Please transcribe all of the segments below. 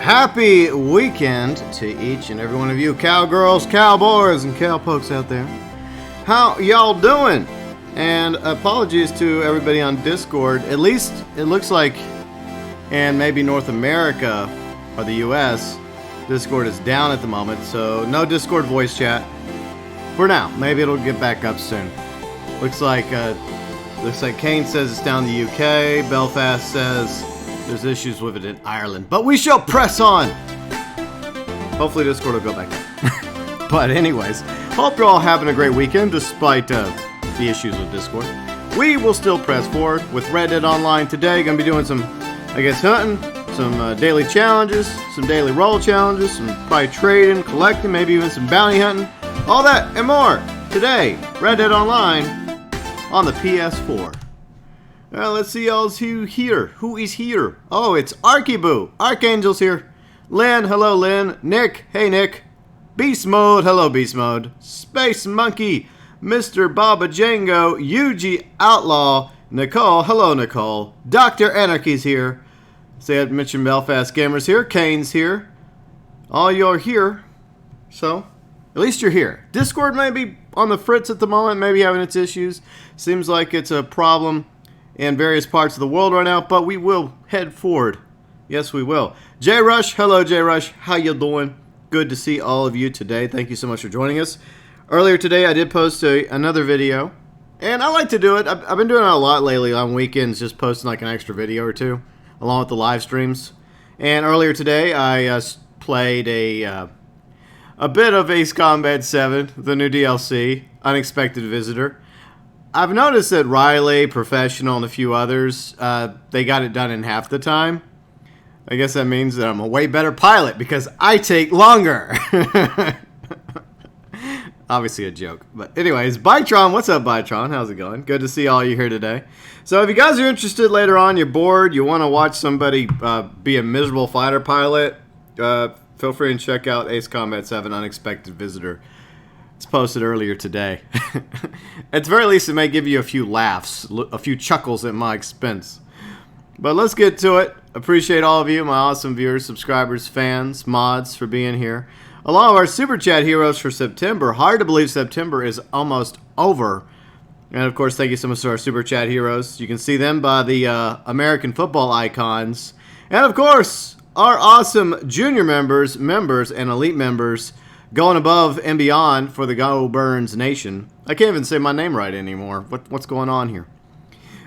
happy weekend to each and every one of you cowgirls, cowboys, and cowpokes out there. How y'all doing? And apologies to everybody on Discord. At least it looks like in maybe North America or the US, Discord is down at the moment, so no Discord voice chat for now. Maybe it'll get back up soon. Looks like Kane says it's down in the UK. Belfast says there's issues with it in Ireland. But we shall press on. Hopefully Discord will go back up. But anyways, hope you're all having a great weekend despite the issues with Discord. We will still press forward with Red Dead Online today. Gonna be doing some, I guess, hunting, some daily challenges, some daily roll challenges, some probably trading, collecting, maybe even some bounty hunting. All that and more today. Red Dead Online on the PS4. Let's see y'all's who here. Who is here? Oh, it's Archiboo. Archangel's here. Lynn, hello Lynn. Nick, hey Nick. Beast Mode, hello Beast Mode. Space Monkey, Mr. BobaJango, Yuji Outlaw, Nicole, hello Nicole. Dr. Anarchy's here. Say I'd mentioned Belfast Gamers here. Kane's here. All you're here. So, at least you're here. Discord may be on the fritz at the moment, maybe having its issues. Seems like it's a problem in various parts of the world right now, but we will head forward. Yes, we will. J Rush, hello J Rush, how you doing? Good to see all of you today. Thank you so much for joining us. Earlier today, I did post another video, and I like to do it. I've been doing it a lot lately on weekends, just posting like an extra video or two, along with the live streams. And earlier today, I played a bit of Ace Combat 7, the new DLC, Unexpected Visitor. I've noticed that Riley, Professional, and a few others, they got it done in half the time. I guess that means that I'm a way better pilot because I take longer. Obviously a joke. But anyways, Bytron, what's up Bytron? How's it going? Good to see all you here today. So if you guys are interested later on, you're bored, you want to watch somebody be a miserable fighter pilot, feel free and check out Ace Combat 7 Unexpected Visitor. It's posted earlier today. At the very least, it may give you a few laughs, a few chuckles at my expense. But let's get to it. Appreciate all of you, my awesome viewers, subscribers, fans, mods, for being here. Along with our Super Chat heroes for September. Hard to believe September is almost over. And of course, thank you so much to our Super Chat heroes. You can see them by the American football icons. And of course, our awesome junior members, and elite members, going above and beyond for the GeauxBurns Nation. I can't even say my name right anymore. What's going on here?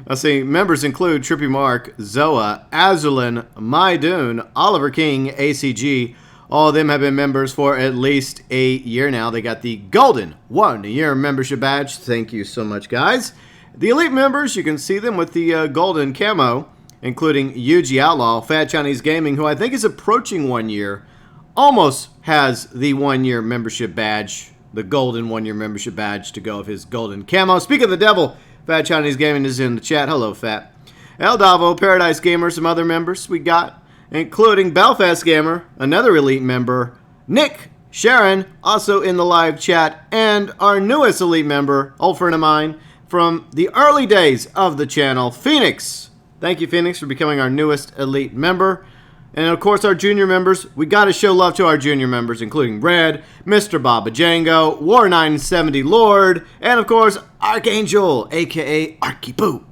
Let's see. Members include Trippy Mark, Zoa, Azralynn, MyDune, Oliver King, ACG. All of them have been members for at least a year now. They got the golden 1-year membership badge. Thank you so much, guys. The elite members, you can see them with the golden camo, including Yuji Outlaw, Fat Chinese Gaming, who I think is approaching 1 year. Almost has the 1-year membership badge, the golden 1-year membership badge to go of his golden camo. Speaking of the devil, Fat Chinese Gaming is in the chat. Hello, Fat. Davo, Paradise Gamer, some other members we got, including Belfast Gamer, another elite member, Nick, Charron, also in the live chat, and our newest elite member, old friend of mine, from the early days of the channel, Phoenix. Thank you, Phoenix, for becoming our newest elite member. And of course, our junior members, we got to show love to our junior members, including Red, Mr. BobaJango, War 970 Lord, and of course, Archangel, aka Archiboo.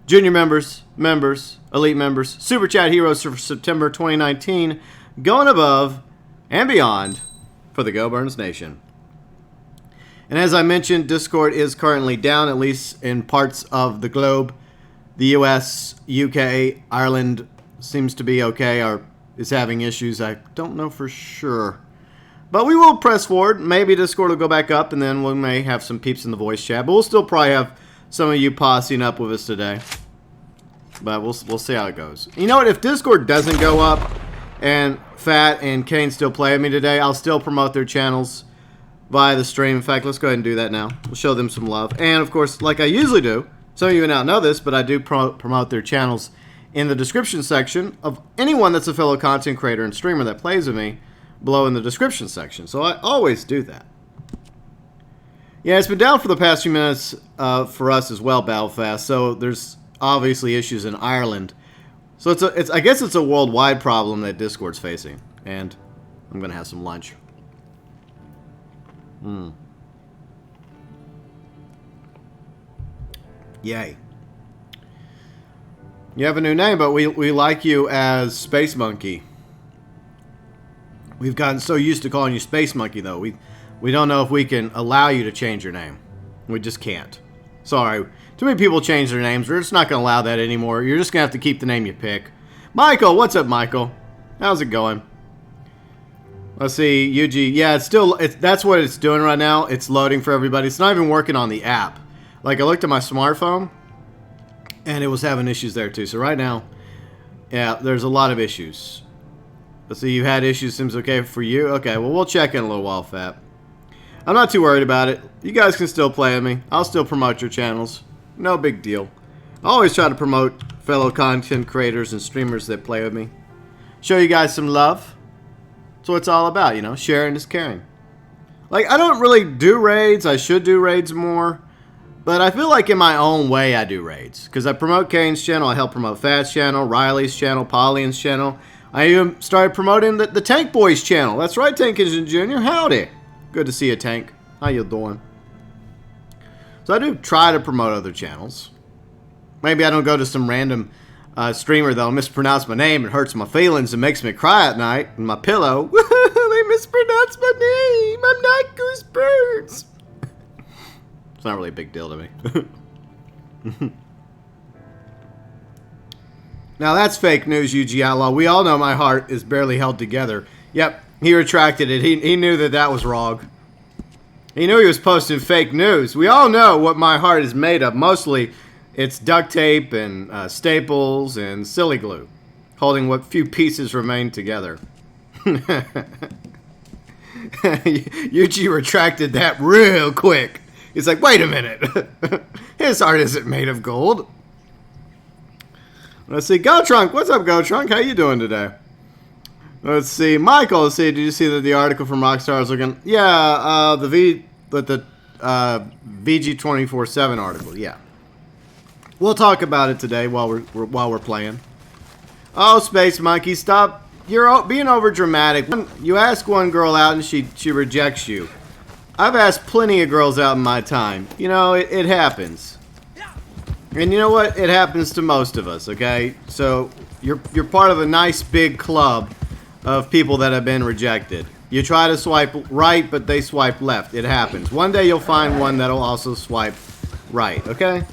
Junior members, elite members, Super Chat heroes for September 2019, going above and beyond for the GeauxBurns Nation. And as I mentioned, Discord is currently down, at least in parts of the globe. The US, UK, Ireland seems to be okay, or is having issues. I don't know for sure. But we will press forward. Maybe Discord will go back up, and then we may have some peeps in the voice chat. But we'll still probably have some of you posseing up with us today. But we'll see how it goes. You know what? If Discord doesn't go up, and Fat and Kane still play with me today, I'll still promote their channels via the stream. In fact, let's go ahead and do that now. We'll show them some love. And, of course, like I usually do, some of you may not know this, but I do promote their channels in the description section of anyone that's a fellow content creator and streamer that plays with me, below in the description section. So I always do that. Yeah, it's been down for the past few minutes for us as well, Belfast. So there's obviously issues in Ireland. So I guess it's a worldwide problem that Discord's facing. And I'm going to have some lunch. Yay. You have a new name, but we like you as Space Monkey. We've gotten so used to calling you Space Monkey, though. We don't know if we can allow you to change your name. We just can't. Sorry. Too many people change their names. We're just not going to allow that anymore. You're just going to have to keep the name you pick. Michael, what's up, Michael? How's it going? Let's see, Yuji. Yeah, that's what it's doing right now. It's loading for everybody. It's not even working on the app. Like, I looked at my smartphone, and it was having issues there, too. So right now, yeah, there's a lot of issues. Let's see, you had issues. Seems okay for you? Okay, well, we'll check in a little while, Fat. I'm not too worried about it. You guys can still play with me. I'll still promote your channels. No big deal. I always try to promote fellow content creators and streamers that play with me. Show you guys some love. That's what it's all about, you know. Sharing is caring. Like, I don't really do raids. I should do raids more. But I feel like in my own way I do raids. Because I promote Kane's channel. I help promote Fat's channel, Riley's channel, Pauline's channel. I even started promoting the Tank Boys channel. That's right, Tank Engine Jr. Howdy. Good to see you, Tank. How you doing? So I do try to promote other channels. Maybe I don't go to some random streamer that'll mispronounce my name and hurts my feelings and makes me cry at night in my pillow. They mispronounced my name. I'm not GeauxBurns. It's not really a big deal to me. Now that's fake news, UG Outlaw. We all know my heart is barely held together. Yep, he retracted it. He knew that was wrong. He knew he was posting fake news. We all know what my heart is made of. Mostly, it's duct tape and staples and silly glue, holding what few pieces remain together. Yuji retracted that real quick. He's like, wait a minute. His heart isn't made of gold. Let's see, Go Trunk. What's up, Go Trunk? How you doing today? Let's see, Michael. Let's see. Did you see that the article from Rockstar is looking? Yeah, the VG247 article. Yeah, we'll talk about it today while we're playing. Oh, Space Monkey, stop! You're being over dramatic. You ask one girl out and she rejects you. I've asked plenty of girls out in my time. You know, it happens. And you know what? It happens to most of us, okay? So, you're part of a nice big club of people that have been rejected. You try to swipe right, but they swipe left. It happens. One day you'll find one that'll also swipe right, okay?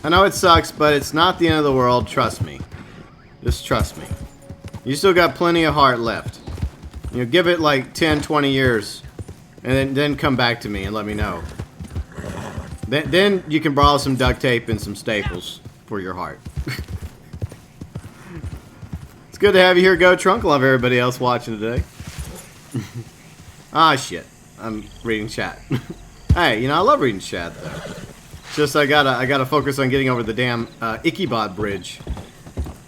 I know it sucks, but it's not the end of the world. Trust me. Just trust me. You still got plenty of heart left. You know, give it like 10, 20 years, and then come back to me and let me know. Then you can borrow some duct tape and some staples for your heart. It's good to have you here, Go Trunk. Love everybody else watching today. Ah, shit. I'm reading chat. Hey, you know, I love reading chat, though. It's just I gotta focus on getting over the damn Ikebot bridge.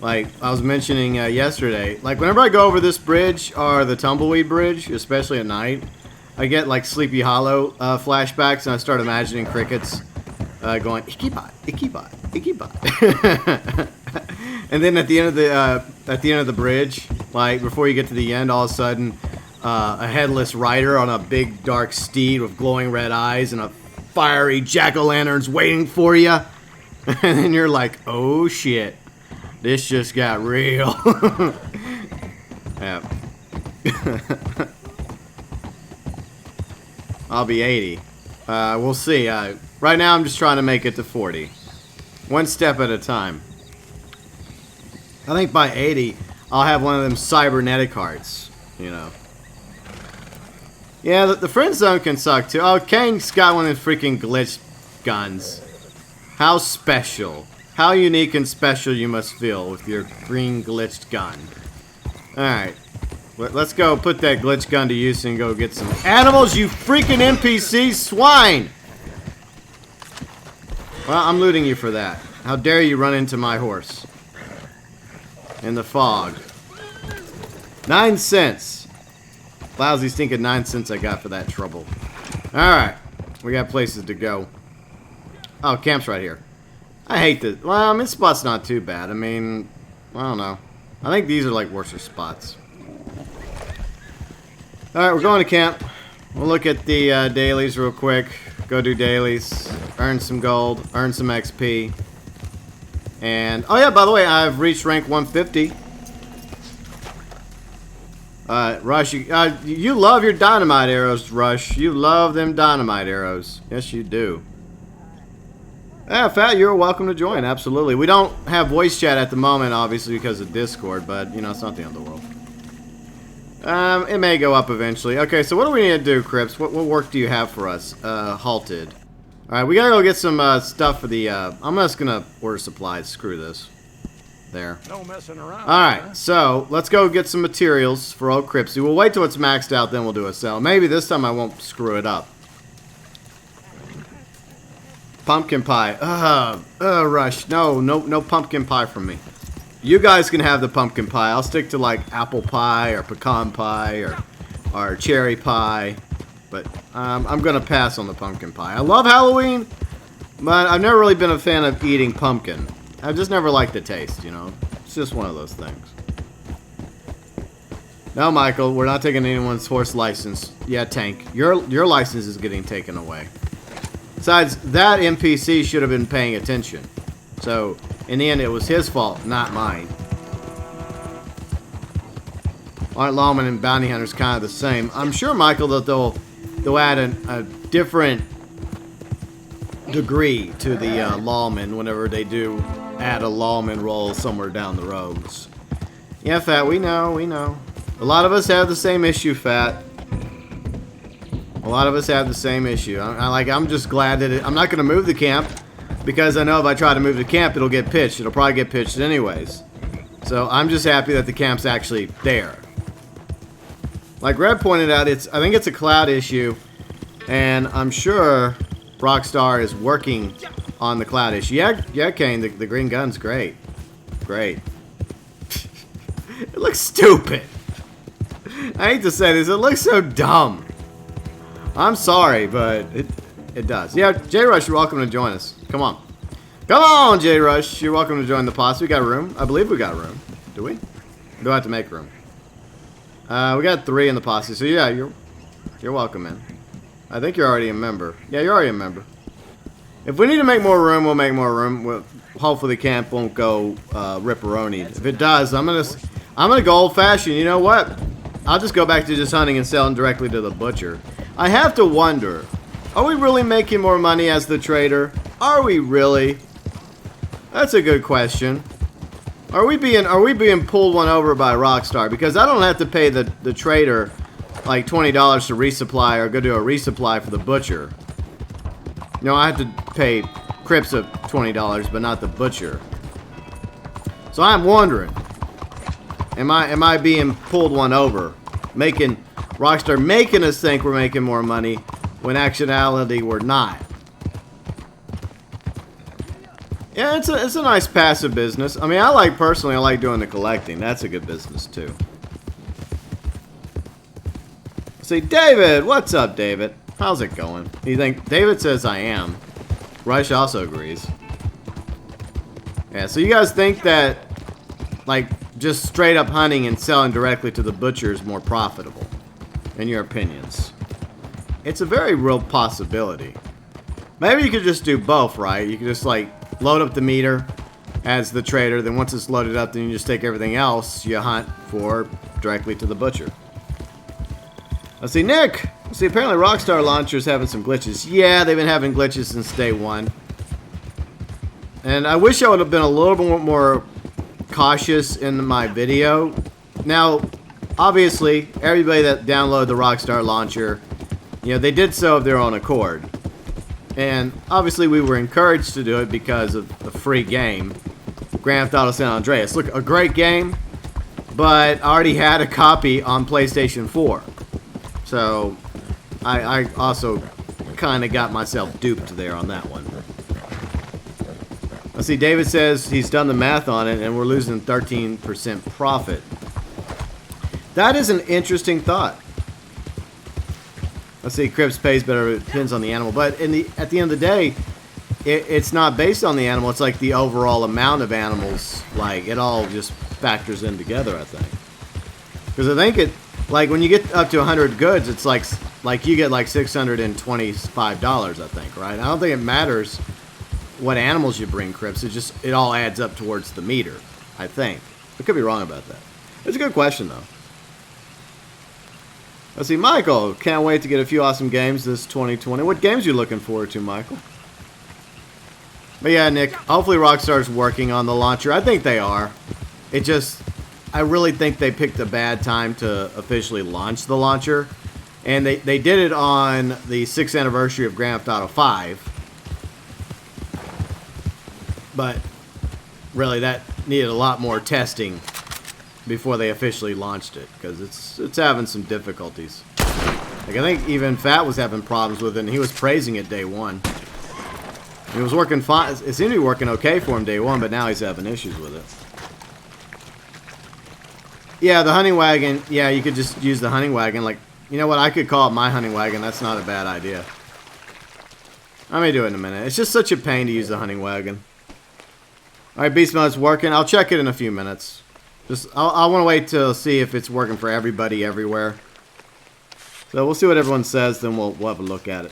Like I was mentioning yesterday. Like, whenever I go over this bridge, or the Tumbleweed Bridge, especially at night, I get like Sleepy Hollow flashbacks, and I start imagining crickets going Ikebot, Ikebot, Ikebot. And then at the end of the bridge, like before you get to the end, all of a sudden, a headless rider on a big dark steed with glowing red eyes and a fiery jack-o'-lantern's waiting for you, and then you're like, oh shit, this just got real. Yeah. I'll be 80. We'll see. Right now, I'm just trying to make it to 40. One step at a time. I think by 80, I'll have one of them cybernetic hearts. You know. Yeah, the friend zone can suck too. Oh, Kang's got one of the freaking glitched guns. How special. How unique and special you must feel with your green glitched gun. Alright. Let's go put that glitch gun to use and go get some animals, you freaking NPC swine! Well, I'm looting you for that. How dare you run into my horse. In the fog. 9 cents. Lousy stinking 9 cents I got for that trouble. Alright. We got places to go. Oh, camp's right here. I hate this. Well, I mean, this spot's not too bad. I mean, I don't know. I think these are like worse spots. All right, we're going to camp. We'll look at the dailies real quick. Go do dailies. Earn some gold. Earn some XP. And, oh yeah, by the way, I've reached rank 150. Rush, you love your dynamite arrows, Rush. You love them dynamite arrows. Yes, you do. Yeah, Fat, you're welcome to join. Absolutely. We don't have voice chat at the moment, obviously, because of Discord, but, you know, it's not the end of the world. It may go up eventually. Okay, so what do we need to do, Crips? What work do you have for us? Halted. Alright, we gotta go get some stuff for the, I'm just gonna order supplies. Screw this. There. No messing around. Alright, so let's go get some materials for old Cripsy. We'll wait till it's maxed out, then we'll do a sell. Maybe this time I won't screw it up. Pumpkin pie. Rush. No pumpkin pie from me. You guys can have the pumpkin pie. I'll stick to like apple pie or pecan pie or cherry pie. But I'm going to pass on the pumpkin pie. I love Halloween, but I've never really been a fan of eating pumpkin. I've just never liked the taste, you know. It's just one of those things. No, Michael, we're not taking anyone's horse license. Yeah, Tank. Your license is getting taken away. Besides, that NPC should have been paying attention. So, in the end, it was his fault, not mine. Aren't lawmen and bounty hunters kind of the same? I'm sure, Michael, that they'll add a different degree to the lawmen whenever they do add a lawman role somewhere down the roads. Yeah, Fat, we know. A lot of us have the same issue, Fat. A lot of us have the same issue. I'm just glad that I'm not going to move the camp because I know if I try to move the camp, it'll get pitched. It'll probably get pitched anyways. So I'm just happy that the camp's actually there. Like Red pointed out, I think it's a cloud issue, and I'm sure Rockstar is working on the cloud issue. Yeah, Kane, the green gun's great. Great. It looks stupid. I hate to say this, it looks so dumb. I'm sorry, but it does. Yeah, J-Rush, you're welcome to join us. Come on. Come on, J-Rush. You're welcome to join the Posse. We got room. I believe we got room. Do we? Do I have to make room? We got 3 in the Posse, so yeah, you're welcome, man. I think you're already a member. Yeah, you're already a member. If we need to make more room, we'll make more room. Hopefully the camp won't go ripperoni. If it does, I'm gonna go old-fashioned. You know what? I'll just go back to just hunting and selling directly to the butcher. I have to wonder, are we really making more money as the trader? Are we really? That's a good question. Are we being pulled one over by Rockstar? Because I don't have to pay the trader like $20 to resupply or go do a resupply for the butcher. You know, I have to pay Crips of $20, but not the butcher. So I'm wondering, am I being pulled one over? Rockstar making us think we're making more money when actuality we're not. Yeah, it's a nice passive business. I mean, personally I like doing the collecting. That's a good business too. See, David, what's up, David? How's it going? You think David says I am? Rush also agrees. Yeah, so you guys think that like just straight up hunting and selling directly to the butcher is more profitable? In your opinions? It's a very real possibility. Maybe you could just do both, right? You could just like load up the meter as the trader, then once it's loaded up, then you just take everything else you hunt for directly to the butcher. Let's see, Nick! Let's see, apparently Rockstar Launcher's having some glitches. Yeah, they've been having glitches since day one. And I wish I would have been a little bit more cautious in my video. Now, obviously, everybody that downloaded the Rockstar Launcher, you know, they did so of their own accord. And obviously we were encouraged to do it because of the free game, Grand Theft Auto San Andreas. Look, a great game, but I already had a copy on PlayStation 4. So, I also kind of got myself duped there on that one. Let's see, David says he's done the math on it and we're losing 13% profit. That is an interesting thought. Let's see, Crips pays better, it depends on the animal. But at the end of the day, it's not based on the animal. It's like the overall amount of animals. Like, it all just factors in together, I think. Because I think Like when you get up to 100 goods, it's like you get like $625, I think, right? I don't think it matters what animals you bring, Crips. It all adds up towards the meter, I think. I could be wrong about that. It's a good question, though. Let's see, Michael. Can't wait to get a few awesome games this 2020. What games are you looking forward to, Michael? But yeah, Nick, hopefully Rockstar's working on the launcher. I think they are. I really think they picked a bad time to officially launch the launcher. And they did it on the 6th anniversary of Grand Theft Auto 5. But really, that needed a lot more testing before they officially launched it, because it's having some difficulties. Like, I think even Fat was having problems with it, and he was praising it day one. It was working fine. It seemed to be working okay for him day one, but now he's having issues with it. Yeah, the hunting wagon. Yeah, you could just use the hunting wagon. Like, you know what? I could call it my hunting wagon. That's not a bad idea. I may do it in a minute. It's just such a pain to use the hunting wagon. All right, Beast Mode's working. I'll check it in a few minutes. I want to wait till see if it's working for everybody everywhere. So we'll see what everyone says, then we'll have a look at it.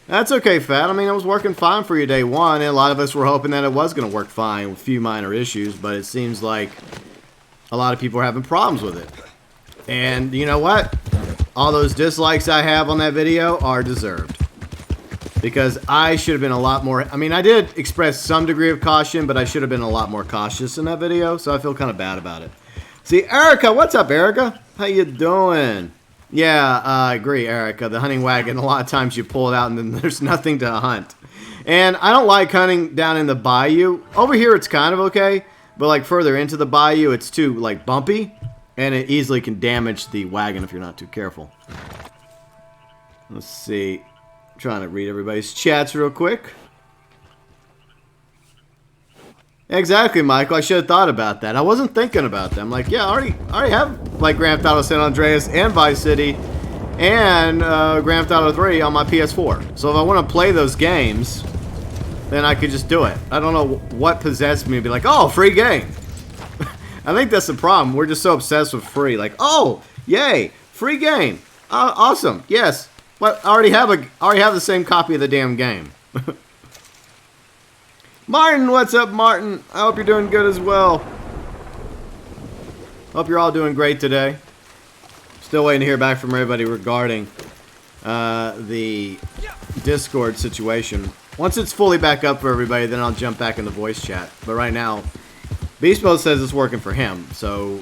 That's okay, Fat. I mean, it was working fine for you day one, and a lot of us were hoping that it was going to work fine with a few minor issues, but it seems like a lot of people are having problems with it. And you know what? All those dislikes I have on that video are deserved. Because I should have been a lot more... I mean, I did express some degree of caution, but I should have been a lot more cautious in that video, so I feel kind of bad about it. See, Erica, what's up, Erica? How you doing? Yeah, I agree, Erica. The hunting wagon, a lot of times you pull it out and then there's nothing to hunt. And I don't like hunting down in the bayou. Over here, it's kind of okay, but like further into the bayou, it's too like bumpy, and it easily can damage the wagon if you're not too careful. Let's see. Trying to read everybody's chats real quick. Exactly, Michael. I should have thought about that. I wasn't thinking about them. Like, yeah, I already have like Grand Theft Auto San Andreas and Vice City and Grand Theft Auto 3 on my PS4. So if I want to play those games, then I could just do it. I don't know what possessed me to be like, oh, free game. I think that's the problem. We're just so obsessed with free. Like, oh, yay, free game. Awesome. Yes. But I already have the same copy of the damn game. Martin, what's up, Martin? I hope you're doing good as well. Hope you're all doing great today. Still waiting to hear back from everybody regarding the Discord situation. Once it's fully back up for everybody, then I'll jump back in the voice chat. But right now, Beast Mode says it's working for him, so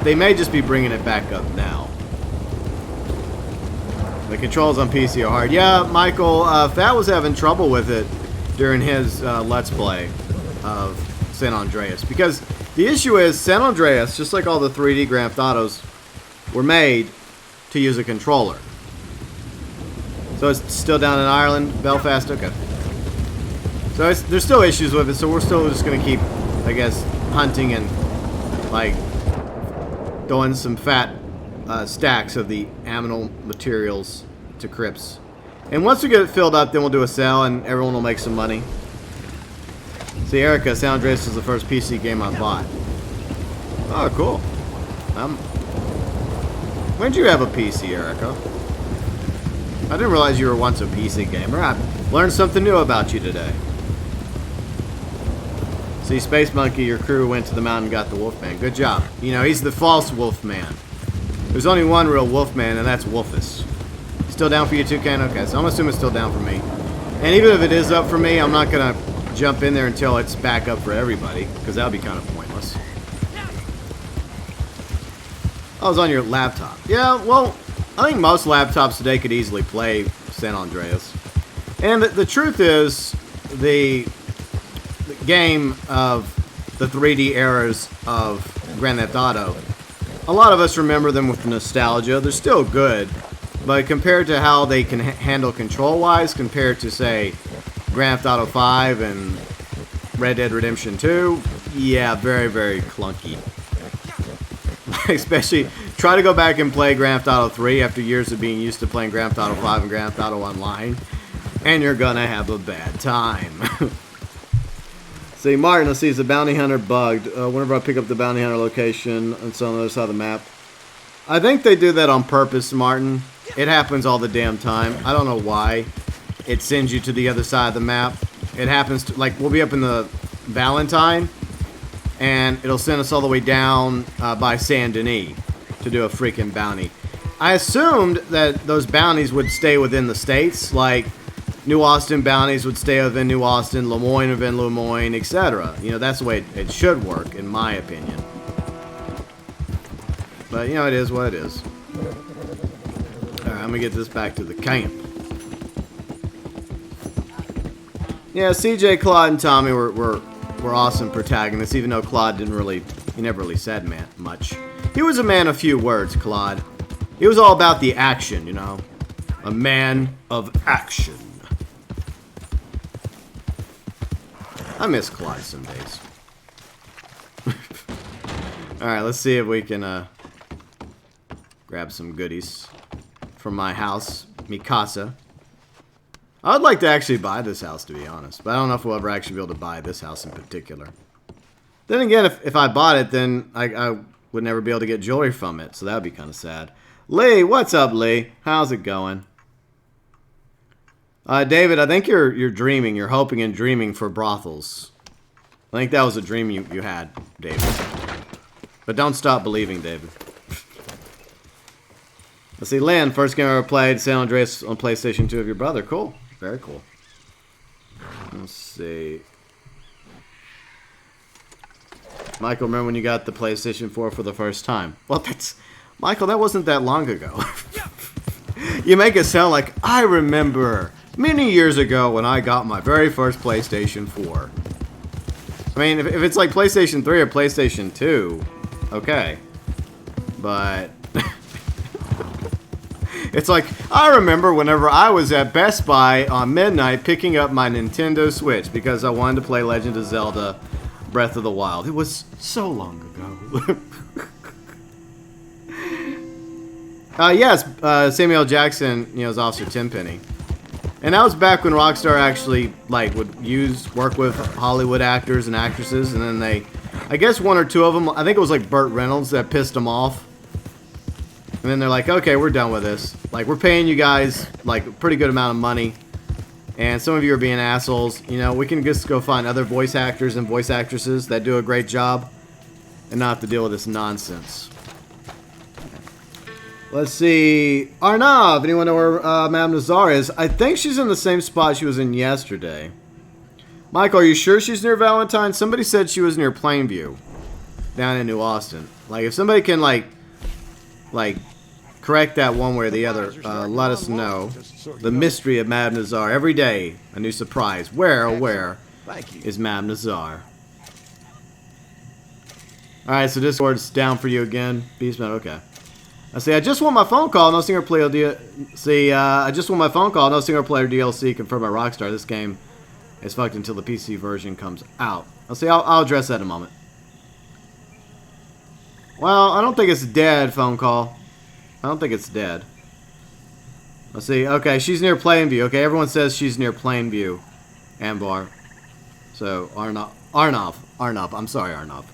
they may just be bringing it back up now. The controls on PC are hard. Yeah, Michael, Fat was having trouble with it during his Let's Play of San Andreas. Because the issue is, San Andreas, just like all the 3D Grand Theft Autos, were made to use a controller. So it's still down in Ireland, Belfast? Okay. So there's still issues with it, so we're still just going to keep, I guess, hunting and, like, throwing some fat stacks of the aminal materials to crypts. And once we get it filled up, then we'll do a sale and everyone will make some money. See, Erica, San Andreas is the first PC game I bought. Oh, cool. When did you have a PC, Erica? I didn't realize you were once a PC gamer. I learned something new about you today. See, Space Monkey, your crew went to the mountain and got the Wolfman. Good job. You know, he's the false Wolfman. There's only one real Wolfman, and that's Wolfus. Still down for you too, Ken? Okay, so I'm assuming it's still down for me. And even if it is up for me, I'm not going to jump in there until it's back up for everybody, because that would be kind of pointless. Oh, it was on your laptop. Yeah, well, I think most laptops today could easily play San Andreas. And the truth is, the game of the 3D eras of Grand Theft Auto, a lot of us remember them with nostalgia. They're still good, but compared to how they can handle control-wise, compared to, say, Grand Theft Auto 5 and Red Dead Redemption 2, yeah, very, very clunky. Especially, try to go back and play Grand Theft Auto 3 after years of being used to playing Grand Theft Auto 5 and Grand Theft Auto Online, and you're gonna have a bad time. See, Martin, let's see, is the bounty hunter bugged? Whenever I pick up the bounty hunter location on some other side of the map, I think they do that on purpose, Martin. It happens all the damn time. I don't know why. It sends you to the other side of the map. It happens to, like, we'll be up in the Valentine, and it'll send us all the way down by Saint Denis to do a freaking bounty. I assumed that those bounties would stay within the states, like New Austin bounties would stay within New Austin, Lemoyne within Lemoyne, etc. You know, that's the way it should work, in my opinion. But, you know, it is what it is. Alright, I'm gonna get this back to the camp. Yeah, CJ, Claude, and Tommy were awesome protagonists, even though Claude he never really said much. He was a man of few words, Claude. He was all about the action, you know. A man of action. I miss Claude some days. Alright, let's see if we can grab some goodies from my house, mi casa. I would like to actually buy this house, to be honest. But I don't know if we'll ever actually be able to buy this house in particular. Then again, if I bought it, then I would never be able to get jewelry from it. So that would be kind of sad. Lee, what's up, Lee? How's it going? David, I think you're dreaming. You're hoping and dreaming for brothels. I think that was a dream you had, David. But don't stop believing, David. Let's see, Lynn, first game I ever played, San Andreas on PlayStation 2 of your brother. Cool. Very cool. Let's see. Michael, remember when you got the PlayStation 4 for the first time? Well, Michael, that wasn't that long ago. You make it sound like I remember many years ago when I got my very first PlayStation 4. I mean, if it's like PlayStation 3 or PlayStation 2, okay. But it's like, I remember whenever I was at Best Buy on midnight picking up my Nintendo Switch because I wanted to play Legend of Zelda Breath of the Wild. It was so long ago. Yes, Samuel Jackson, you know, is Officer Tenpenny. And that was back when Rockstar actually, like, would work with Hollywood actors and actresses, and then I guess one or two of them, I think it was like Burt Reynolds that pissed them off. And then they're like, okay, we're done with this. Like, we're paying you guys, like, a pretty good amount of money. And some of you are being assholes. You know, we can just go find other voice actors and voice actresses that do a great job and not have to deal with this nonsense. Let's see. Arnav, anyone know where Madame Nazar is? I think she's in the same spot she was in yesterday. Michael, are you sure she's near Valentine? Somebody said she was near Plainview down in New Austin. Like, if somebody can, like, correct that one way or the other, let us know. The mystery of Madame Nazar. Every day, a new surprise. Where, oh where, is Madame Nazar? Alright, so Discord's down for you again. Beastman, okay. I see, I just want my phone call, no single player I just want my phone call, no single player DLC confirmed by Rockstar. This game is fucked until the PC version comes out. I'll address that in a moment. Well, I don't think it's dead, phone call. I don't think it's dead. Let's see. Okay, she's near Plainview. Okay, everyone says she's near Plainview. Ambar. So, Arnav. I'm sorry, Arnav.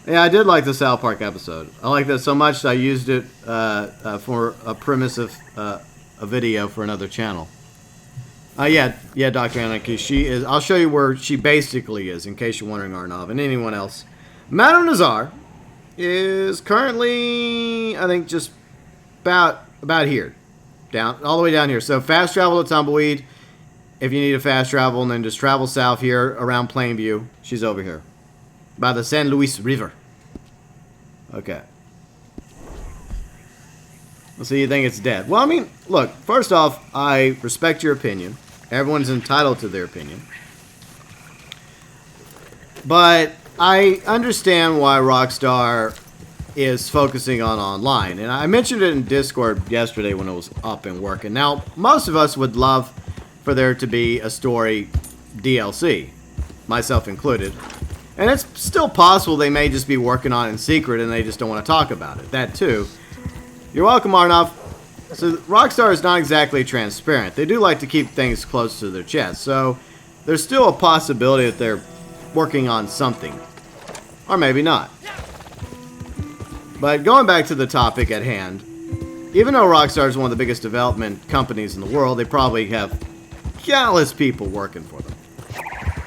Yeah, I did like the South Park episode. I liked it so much that I used it for a premise of a video for another channel. Yeah, Dr. Anarchy. She is. I'll show you where she basically is, in case you're wondering, Arnav, and anyone else. Madame Nazar is currently, I think, just about here, all the way down here. So fast travel to Tumbleweed, if you need a fast travel, and then just travel south here around Plainview. She's over here by the San Luis River. Okay. So you think it's dead? Well, I mean, look. First off, I respect your opinion. Everyone's entitled to their opinion, but I understand why Rockstar is focusing on online. And I mentioned it in Discord yesterday when it was up and working. Now, most of us would love for there to be a story DLC, myself included. And it's still possible they may just be working on it in secret and they just don't want to talk about it. That too. You're welcome, Arnav. So Rockstar is not exactly transparent. They do like to keep things close to their chest. So there's still a possibility that they're working on something. Or maybe not. But going back to the topic at hand, even though Rockstar is one of the biggest development companies in the world, they probably have countless people working for them.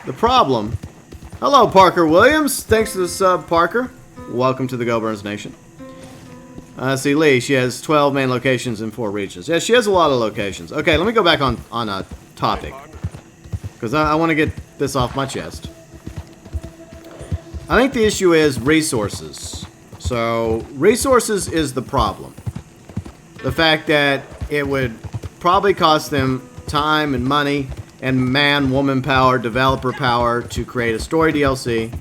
The problem... Hello, Parker Williams. Thanks for the sub, Parker. Welcome to the GeauxBurns Nation. See, Lee, she has 12 main locations in 4 regions. Yeah, she has a lot of locations. Okay, let me go back on a topic. Because I want to get this off my chest. I think the issue is resources. So, resources is the problem. The fact that it would probably cost them time and money and man, woman power, developer power to create a story DLC,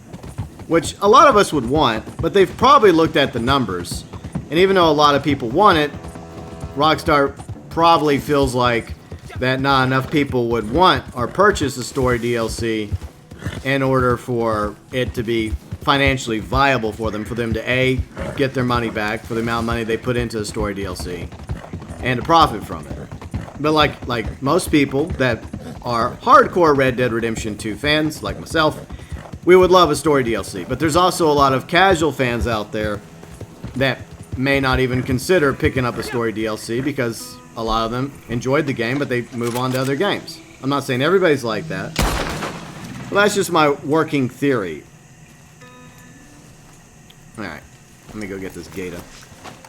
which a lot of us would want, but they've probably looked at the numbers. And even though a lot of people want it, Rockstar probably feels like that not enough people would want or purchase a story DLC in order for it to be financially viable for them to A, get their money back for the amount of money they put into the story DLC and to profit from it. But like most people that are hardcore Red Dead Redemption 2 fans, like myself, we would love a story DLC. But there's also a lot of casual fans out there that may not even consider picking up a story DLC because a lot of them enjoyed the game, but they move on to other games. I'm not saying everybody's like that, but that's just my working theory. Alright, let me go get this Gata.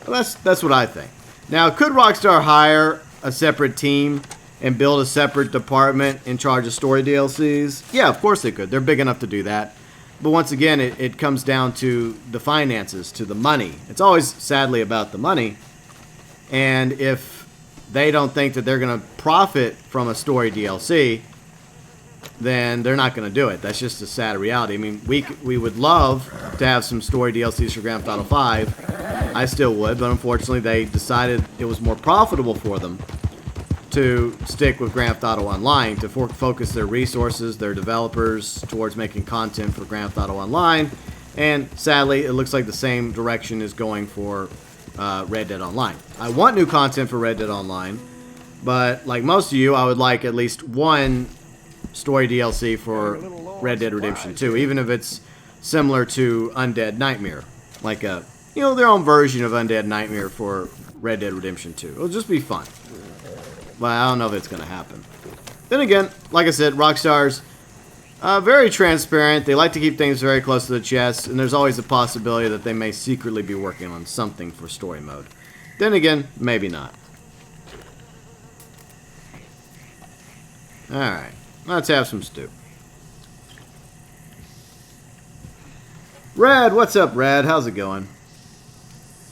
Well, that's what I think. Now, could Rockstar hire a separate team and build a separate department in charge of story DLCs? Yeah, of course they could. They're big enough to do that. But once again, it comes down to the finances, to the money. It's always, sadly, about the money. And if they don't think that they're going to profit from a story DLC, then they're not going to do it. That's just a sad reality. I mean, we would love to have some story DLCs for Grand Theft Auto 5. I still would, but unfortunately they decided it was more profitable for them to stick with Grand Theft Auto Online, to focus their resources, their developers, towards making content for Grand Theft Auto Online. And sadly, it looks like the same direction is going for Red Dead Online. I want new content for Red Dead Online, but like most of you, I would like at least one story DLC for Red Dead Redemption 2, even if it's similar to Undead Nightmare, like a, you know, their own version of Undead Nightmare for Red Dead Redemption 2. It'll just be fun, but I don't know if it's going to happen. Then again, like I said, Rockstar's very transparent. They like to keep things very close to the chest, and there's always a possibility that they may secretly be working on something for story mode. Then again, maybe not. Alright. Let's have some stew. Red, what's up, Red? How's it going?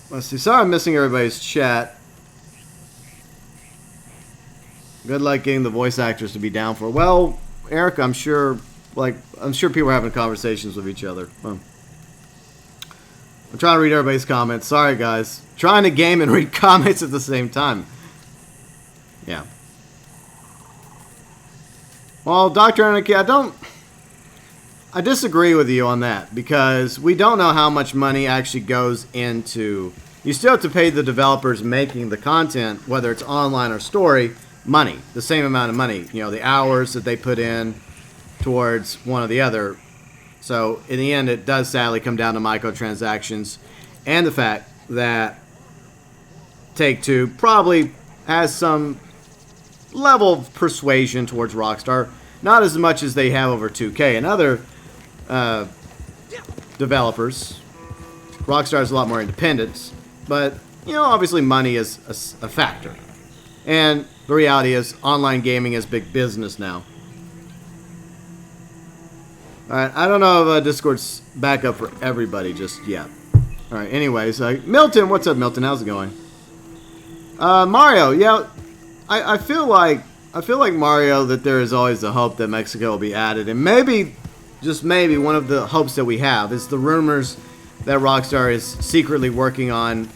Let's see. Sorry I'm missing everybody's chat. Good luck getting the voice actors to be down for it. Well, Eric, I'm sure people are having conversations with each other. I'm trying to read everybody's comments. Sorry, guys. Trying to game and read comments at the same time. Yeah. Well, Dr. Tanaka, I disagree with you on that, because we don't know how much money actually goes into... You still have to pay the developers making the content, whether it's online or story, money. The same amount of money. You know, the hours that they put in towards one or the other. So, in the end, it does sadly come down to microtransactions and the fact that Take-Two probably has some level of persuasion towards Rockstar, not as much as they have over 2K and other developers. Rockstar has a lot more independence, but you know, obviously money is a factor, and the reality is online gaming is big business now. Alright, I don't know if Discord's back up for everybody just yet. Alright, anyways, Milton, what's up, Milton? How's it going? Mario, yeah, I feel like Mario, that there is always the hope that Mexico will be added, and maybe, just maybe, one of the hopes that we have is the rumors that Rockstar is secretly working on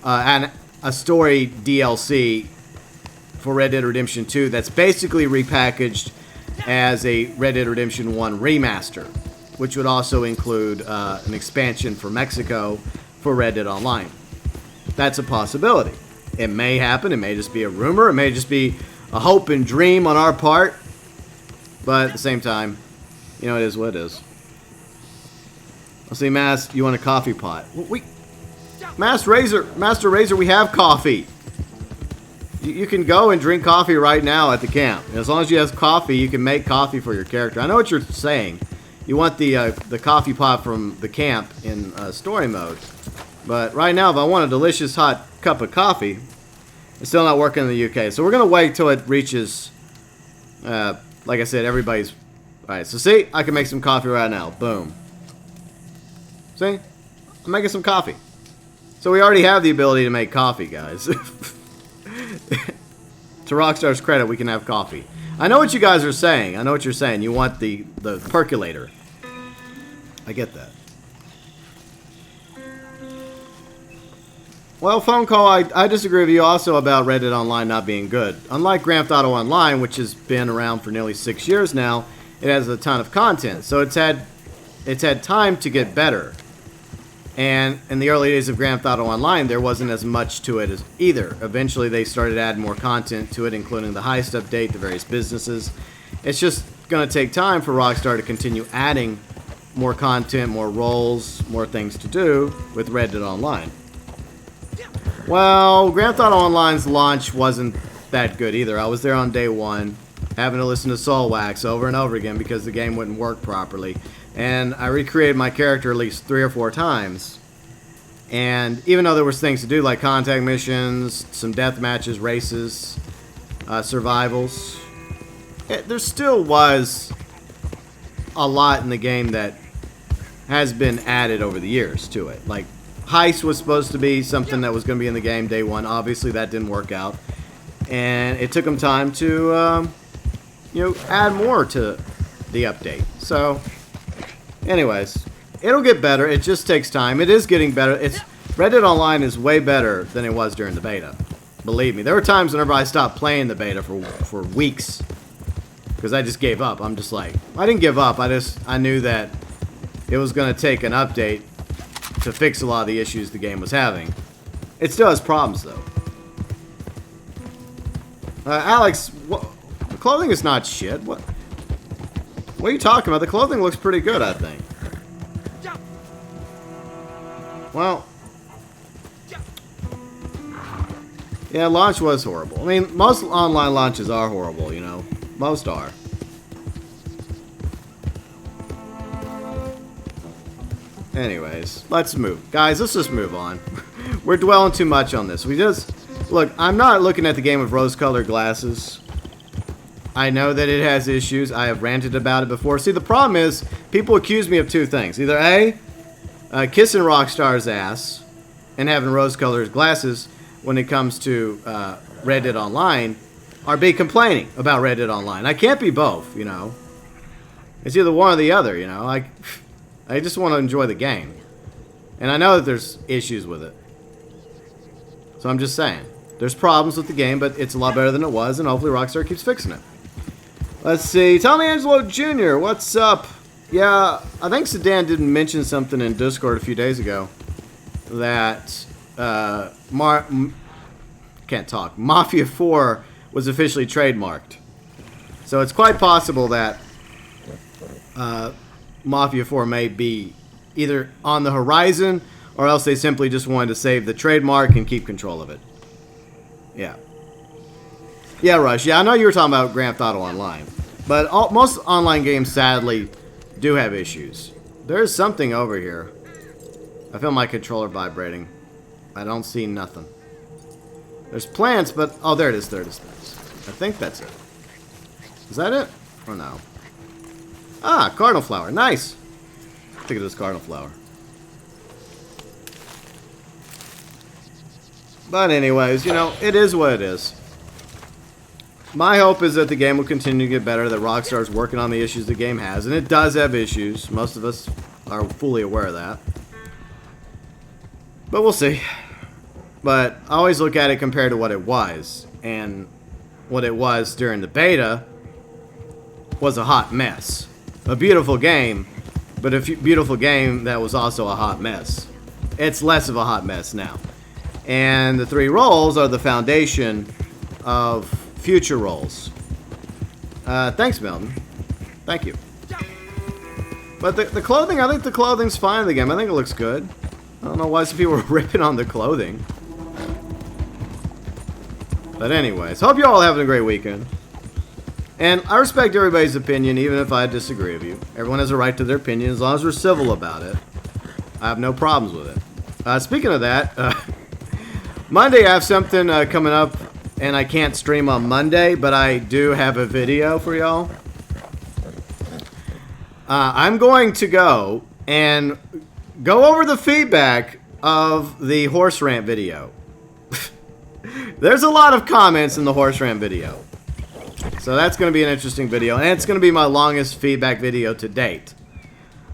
a story DLC for Red Dead Redemption 2 that's basically repackaged as a Red Dead Redemption 1 remaster, which would also include an expansion for Mexico for Red Dead Online. That's a possibility. It may happen. It may just be a rumor. It may just be a hope and dream on our part. But at the same time, you know, it is what it is. Let's see, Mass, you want a coffee pot? Master Razor, we have coffee. You can go and drink coffee right now at the camp. As long as you have coffee, you can make coffee for your character. I know what you're saying. You want the coffee pot from the camp in story mode. But right now, if I want a delicious hot cup of coffee, it's still not working in the UK. So we're going to wait till it reaches, like I said, everybody's... Alright, so see? I can make some coffee right now. Boom. See? I'm making some coffee. So we already have the ability to make coffee, guys. To Rockstar's credit, we can have coffee. I know what you guys are saying. I know what you're saying. You want the percolator. I get that. Well, phone call, I disagree with you also about Reddit Online not being good. Unlike Grand Theft Auto Online, which has been around for nearly 6 years now, it has a ton of content. So it's had time to get better. And in the early days of Grand Theft Auto Online, there wasn't as much to it as either. Eventually, they started adding more content to it, including the heist update, the various businesses. It's just going to take time for Rockstar to continue adding more content, more roles, more things to do with Reddit Online. Well, Grand Theft Auto Online's launch wasn't that good either. I was there on day one, having to listen to Soul Wax over and over again because the game wouldn't work properly. And I recreated my character at least 3 or 4 times. And even though there was things to do like contact missions, some death matches, races, survivals, there still was a lot in the game that has been added over the years to it. Like, heist was supposed to be something that was going to be in the game day one. Obviously, that didn't work out. And it took them time to, add more to the update. So... anyways, it'll get better. It just takes time. It is getting better. Reddit Online is way better than it was during the beta. Believe me. There were times whenever I stopped playing the beta for weeks. Because I just gave up. I'm just like... I didn't give up. I knew that it was going to take an update to fix a lot of the issues the game was having. It still has problems, though. Alex, the clothing is not shit. What are you talking about? The clothing looks pretty good, I think. Well, yeah, launch was horrible. I mean, most online launches are horrible, you know. Most are. Anyways, let's move. Guys, let's just move on. We're dwelling too much on this. Look, I'm not looking at the game with rose-colored glasses. I know that it has issues. I have ranted about it before. See, the problem is, people accuse me of 2 things. Either A, kissing Rockstar's ass and having rose-colored glasses when it comes to Reddit Online, or B, complaining about Reddit Online. I can't be both, you know. It's either one or the other, you know. I just want to enjoy the game. And I know that there's issues with it. So I'm just saying. There's problems with the game, but it's a lot better than it was, and hopefully Rockstar keeps fixing it. Let's see. Tommy Angelo Jr., what's up? Yeah, I think Sedan didn't mention something in Discord a few days ago that Mafia 4 was officially trademarked. So it's quite possible that Mafia 4 may be either on the horizon, or else they simply just wanted to save the trademark and keep control of it. Yeah. Yeah, Rush. Yeah, I know you were talking about Grand Theft Auto Online. But most online games, sadly, do have issues. There's something over here. I feel my controller vibrating. I don't see nothing. There's plants, but... oh, there it is. There it is. I think that's it. Is that it? Or no? Ah, cardinal flower. Nice. I think it is cardinal flower. But anyways, you know, it is what it is. My hope is that the game will continue to get better, that Rockstar is working on the issues the game has, and it does have issues. Most of us are fully aware of that. But we'll see. But I always look at it compared to what it was, and what it was during the beta was a hot mess. A beautiful game, but a beautiful game that was also a hot mess. It's less of a hot mess now. And the 3 roles are the foundation of future roles. Thanks, Milton. Thank you. But the clothing, I think the clothing's fine in the game. I think it looks good. I don't know why some people are ripping on the clothing. But anyways, hope you all having a great weekend. And I respect everybody's opinion, even if I disagree with you. Everyone has a right to their opinion, as long as we're civil about it. I have no problems with it. Speaking of that, Monday I have something coming up, and I can't stream on Monday, but I do have a video for y'all. I'm going to go and go over the feedback of the horse rant video. There's a lot of comments in the horse rant video. So that's going to be an interesting video. And it's going to be my longest feedback video to date.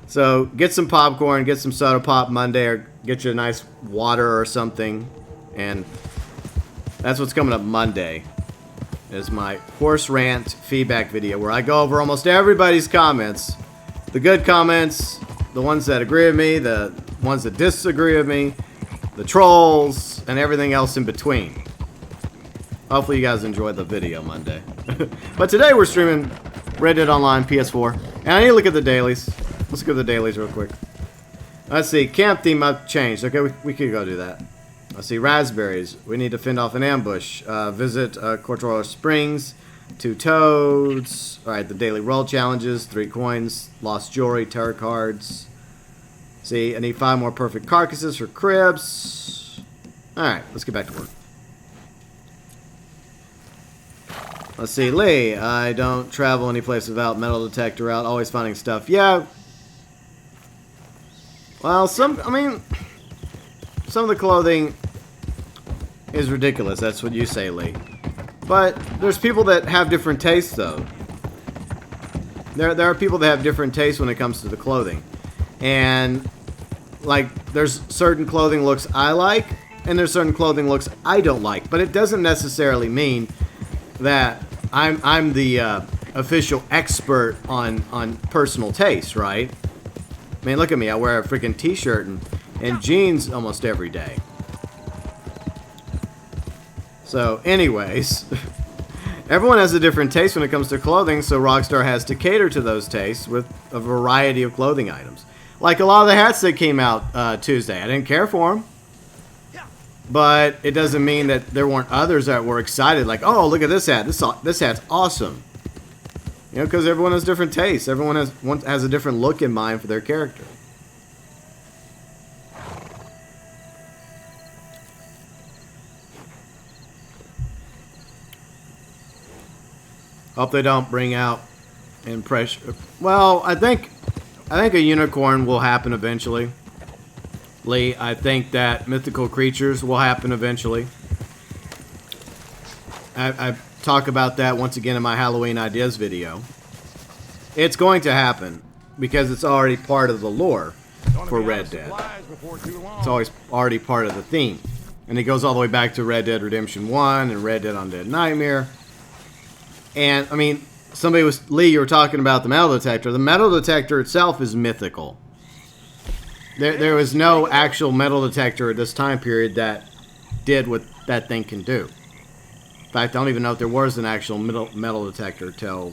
So get some popcorn, get some soda pop Monday, or get you a nice water or something. And that's what's coming up Monday. Is my horse rant feedback video where I go over almost everybody's comments. The good comments, the ones that agree with me, the ones that disagree with me, the trolls, and everything else in between. Hopefully you guys enjoyed the video Monday. But today we're streaming Red Dead Online PS4. And I need to look at the dailies. Let's go to the dailies real quick. Let's see. Camp theme I've changed. Okay, we could go do that. Let's see. Raspberries. We need to fend off an ambush. Visit Cortola Springs. 2 toads. Alright, the daily roll challenges. 3 coins. Lost jewelry. Tarot cards. See, I need 5 more perfect carcasses for cribs. Alright, let's get back to work. Let's see, Lee. I don't travel any place without metal detector out. Always finding stuff. Yeah. Well, some of the clothing is ridiculous. That's what you say, Lee. But there's people that have different tastes, though. There are people that have different tastes when it comes to the clothing. And, like, there's certain clothing looks I like, and there's certain clothing looks I don't like. But it doesn't necessarily mean that I'm the official expert on personal taste, right? I mean, look at me. I wear a freaking t-shirt and jeans almost every day. So, anyways, everyone has a different taste when it comes to clothing, so Rockstar has to cater to those tastes with a variety of clothing items. Like a lot of the hats that came out Tuesday. I didn't care for them. But it doesn't mean that there weren't others that were excited, like, oh, look at this hat. This hat's awesome. You know, because everyone has different tastes. Everyone has a different look in mind for their character. Hope they don't bring out impression. Well, I think a unicorn will happen eventually. Lee, I think that mythical creatures will happen eventually. I talk about that once again in my Halloween ideas video. It's going to happen because it's already part of the lore for Red Dead. It's always already part of the theme. And it goes all the way back to Red Dead Redemption 1 and Red Dead Undead Nightmare. And, I mean, Lee, you were talking about the metal detector. The metal detector itself is mythical. There was no actual metal detector at this time period that did what that thing can do. In fact, I don't even know if there was an actual metal detector till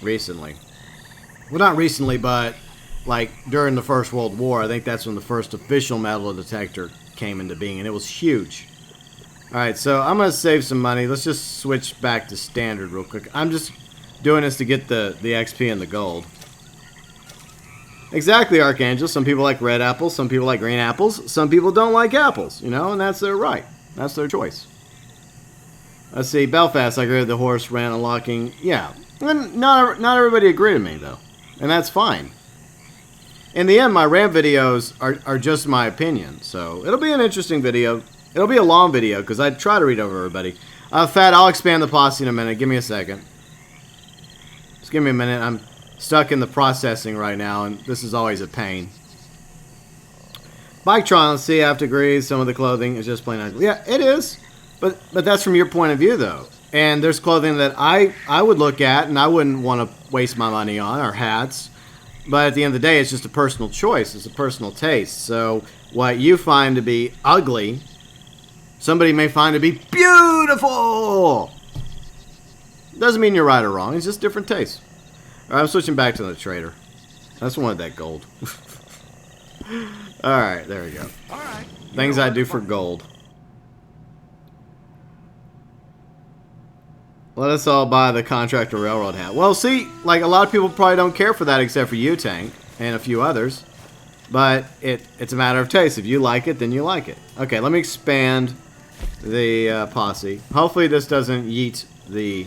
recently. Well, not recently, but like during the First World War. I think that's when the first official metal detector came into being, and it was huge. Alright, so I'm going to save some money. Let's just switch back to standard real quick. I'm just doing this to get the XP and the gold. Exactly, Archangel. Some people like red apples, some people like green apples, some people don't like apples, you know, and that's their right. That's their choice. Let's see, Belfast, I agree with the horse rant unlocking. Yeah, and not everybody agreed with me, though, and that's fine. In the end, my rant videos are just my opinion, so it'll be an interesting video. It'll be a long video, because I try to read over everybody. Fat, I'll expand the posse in a minute. Give me a second. Just give me a minute. I'm stuck in the processing right now, and this is always a pain. Biketron, let's see, I have to agree, some of the clothing is just plain ugly. Yeah, it is, but that's from your point of view, though. And there's clothing that I would look at, and I wouldn't want to waste my money on, or hats. But at the end of the day, it's just a personal choice. It's a personal taste. So what you find to be ugly, somebody may find to be beautiful. Doesn't mean you're right or wrong. It's just different tastes. All right, I'm switching back to the trader. I just wanted that gold. Alright, there we go. Alright. Things I do for gold. Let us all buy the contractor railroad hat. Well, see, like a lot of people probably don't care for that except for you, Tank, and a few others. But it's a matter of taste. If you like it, then you like it. Okay, let me expand the posse. Hopefully this doesn't yeet the...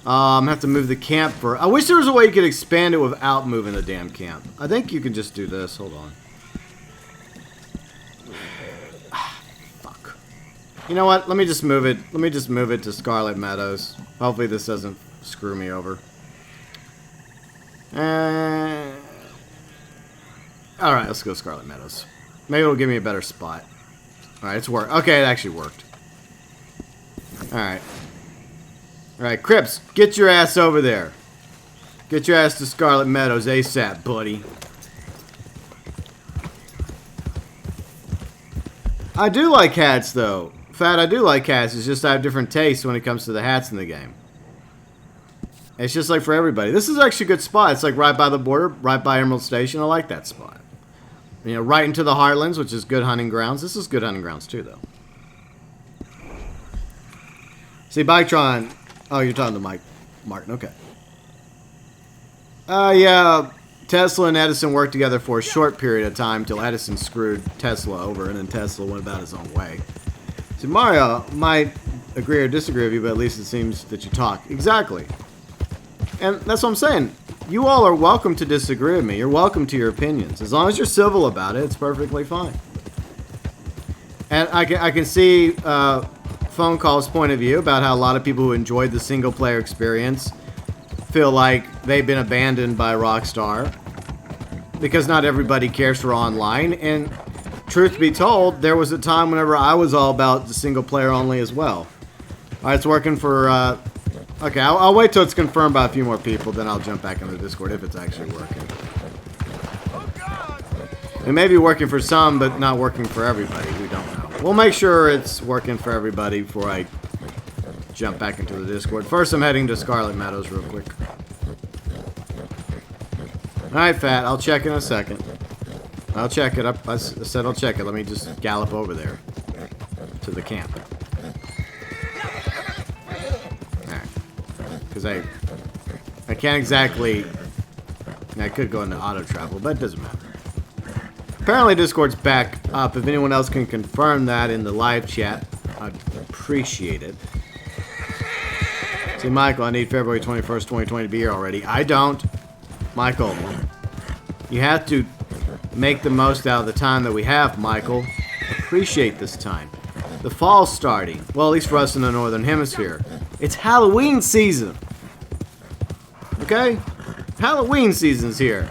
I'm gonna have to move the camp for... I wish there was a way you could expand it without moving the damn camp. I think you can just do this. Hold on. Fuck. You know what? Let me just move it. Let me just move it to Scarlet Meadows. Hopefully this doesn't screw me over. Alright, let's go Scarlet Meadows. Maybe it'll give me a better spot. Alright, it's worked. Okay, it actually worked. Alright. Alright, Crips, get your ass over there. Get your ass to Scarlet Meadows ASAP, buddy. I do like hats, though. Fat, I do like hats. It's just I have different tastes when it comes to the hats in the game. It's just like for everybody. This is actually a good spot. It's like right by the border, right by Emerald Station. I like that spot. You know, right into the Heartlands, which is good hunting grounds. This is good hunting grounds, too, though. See, Biketron... Oh, you're talking to Mike Martin. Okay. Yeah, Tesla and Edison worked together for a short period of time till Edison screwed Tesla over, and then Tesla went about his own way. See, Mario might agree or disagree with you, but at least it seems that you talk. Exactly. And that's what I'm saying. You all are welcome to disagree with me. You're welcome to your opinions. As long as you're civil about it, it's perfectly fine. And I can see... phone call's point of view about how a lot of people who enjoyed the single player experience feel like they've been abandoned by Rockstar because not everybody cares for online, and truth be told, there was a time whenever I was all about the single player only as well. Alright, it's working for okay, I'll wait till it's confirmed by a few more people, then I'll jump back into the Discord if it's actually working. It may be working for some, but not working for everybody. We don't know. We'll make sure it's working for everybody before I jump back into the Discord. First, I'm heading to Scarlet Meadows real quick. Alright, Fat. I'll check in a second. I'll check it up. I said I'll check it. Let me just gallop over there to the camp. Alright. Because I can't exactly... I could go into auto travel, but it doesn't matter. Apparently Discord's back up. If anyone else can confirm that in the live chat, I'd appreciate it. See, Michael, I need February 21st, 2020 to be here already. I don't. Michael, you have to make the most out of the time that we have, Michael. Appreciate this time. The fall's starting. Well, at least for us in the Northern Hemisphere. It's Halloween season. Okay? Halloween season's here.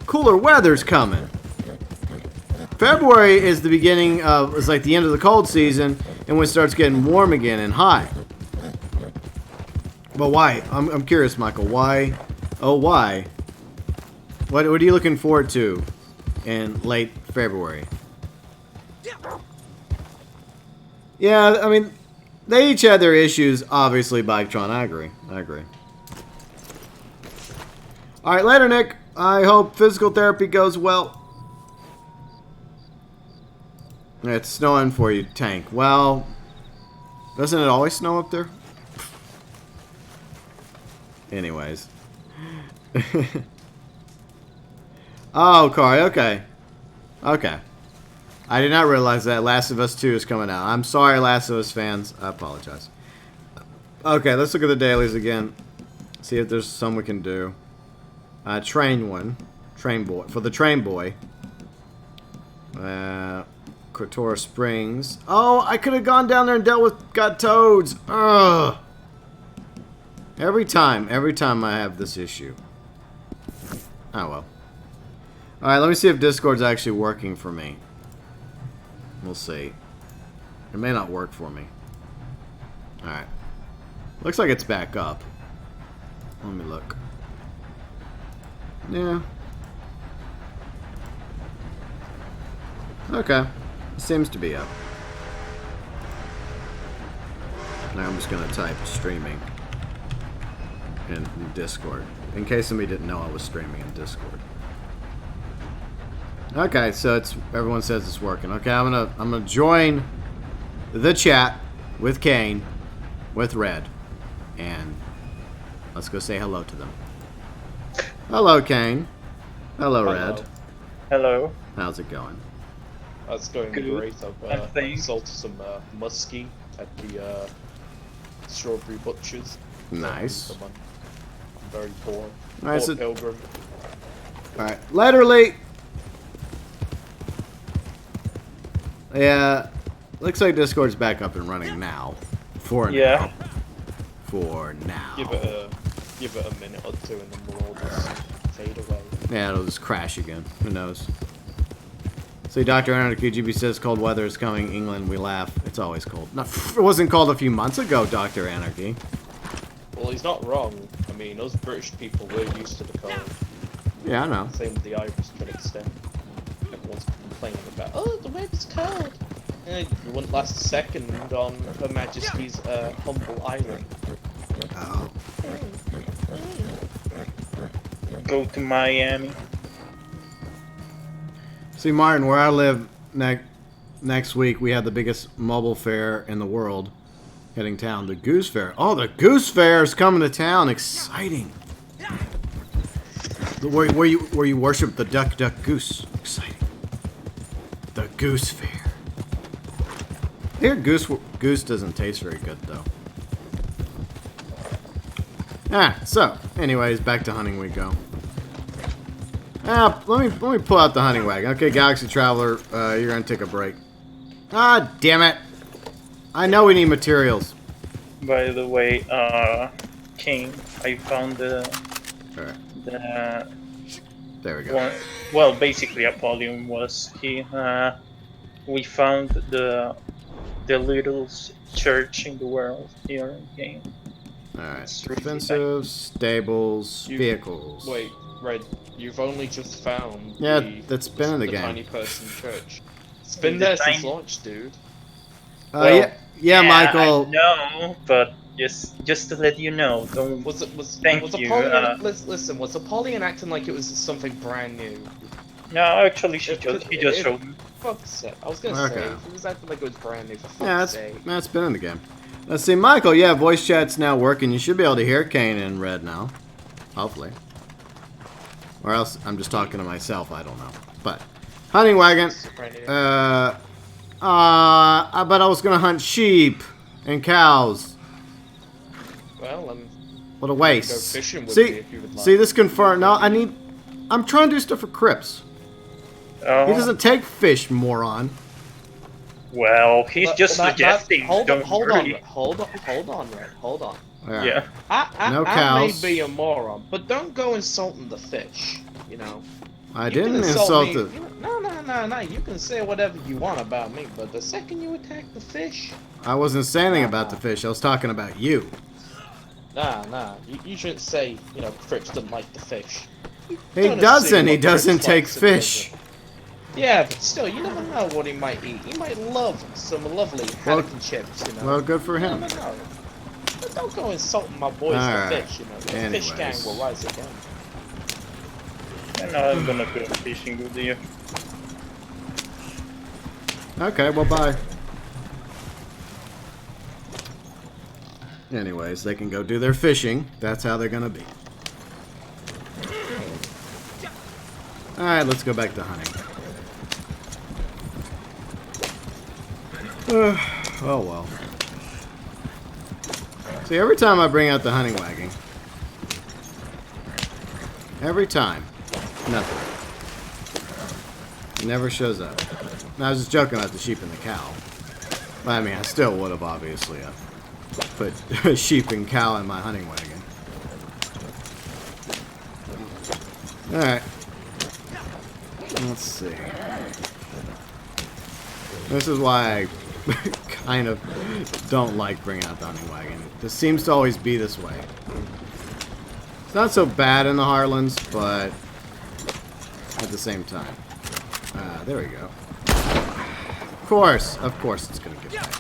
Cooler weather's coming. February is the beginning of, it's like the end of the cold season, and when it starts getting warm again and hot. But why? I'm curious, Michael. Why? Oh, why? What are you looking forward to in late February? Yeah, I mean, they each had their issues, obviously, Biketron. I agree. Alright, later, Nick. I hope physical therapy goes well. It's snowing for you, Tank. Well, doesn't it always snow up there? Anyways. Oh, Corey, okay. Okay. I did not realize that Last of Us 2 is coming out. I'm sorry, Last of Us fans. I apologize. Okay, let's look at the dailies again. See if there's some we can do. Train one. Train boy. For the train boy. Kotora Springs. Oh, I could have gone down there and dealt with got toads. Ugh. Every time I have this issue. Oh well. Alright, let me see if Discord's actually working for me. We'll see. It may not work for me. Alright. Looks like it's back up. Let me look. Yeah. Okay. It seems to be up. Now I'm just going to type streaming in Discord. In case somebody didn't know I was streaming in Discord. Okay, so it's everyone says it's working. Okay, I'm gonna join the chat with Kane, with Red, and let's go say hello to them. Hello, Kane. Hello, Red. Hello. How's it going? It's going Good. great. I've sold some muskie at the strawberry butchers. Nice. I'm very poor. Nice. Poor pilgrim. Alright, literally. Yeah, looks like Discord's back up and running now. For now. For now. Give it a minute or two and then we'll all just fade away. Yeah, it'll just crash again. Who knows? See, Dr. Anarchy GB says cold weather is coming. England, we laugh. It's always cold. No, it wasn't cold a few months ago, Dr. Anarchy. Well, he's not wrong. I mean, us British people, we're used to the cold. Yeah, I know. Same with the Irish to an extent. Everyone's complaining about, oh, the weather's cold. It wouldn't last a second on Her Majesty's humble island. Oh. Go to Miami. See, Martin, where I live next week, we have the biggest mobile fair in the world hitting town, the Goose Fair. Oh, the Goose Fair is coming to town. Exciting. Where you worship the duck goose. Exciting. The Goose Fair. Here, goose doesn't taste very good though. So, anyways, back to hunting we go. Let me pull out the hunting wagon. Okay, Galaxy Traveler, you're gonna take a break. Ah, damn it! I know we need materials. By the way, King, I found the there we go. one. Well, basically, Apollyon was he. We found the littlest church in the world here in game. Alright, Really defensive, stables, vehicles. Wait, Red, you've only just found that's been in the game. Tiny person church. It's been there since launch, dude. Well, yeah, Michael. No, but just to let you know, don't. Thank you. Listen, was Apollyon acting like it was something brand new? No, actually, he just showed me. Fuck's sake. I was gonna say, he was acting like it was brand new, for fuck's sake. That's been in the game. Let's see, Michael, yeah, voice chat's now working. You should be able to hear Kane in Red now. Hopefully. Or else I'm just talking to myself, I don't know. But, hunting wagon. But I was gonna hunt sheep and cows. Well, what a waste. Go fishing with me if you would like. See, this confirmed. No, I'm trying to do stuff for Crips. He doesn't take fish, moron. Well, he's just suggesting. Hold on, Red. Yeah. I may be a moron, but don't go insulting the fish. You know. I didn't insult the. No. You can say whatever you want about me, but the second you attack the fish. I wasn't saying anything about the fish. I was talking about you. Nah. You shouldn't say, Crips don't like the fish. He doesn't. He doesn't take fish. Yeah, but still, you never know what he might eat. He might love some lovely Heineken chips, Well, good for him. But don't go insulting my boys the fish, The fish gang will rise again. And I'm gonna go fishing with you. Okay, well, bye. Anyways, they can go do their fishing. That's how they're gonna be. Alright, let's go back to hunting. Oh well. See, every time I bring out the hunting wagon, every time, nothing. It never shows up. Now, I was just joking about the sheep and the cow. But, I mean, I still would have obviously put a sheep and cow in my hunting wagon. Alright. Let's see. This is why I kind of don't like bringing out the hunting wagon. This seems to always be this way. It's not so bad in the Heartlands, but at the same time. There we go. Of course it's gonna get back up.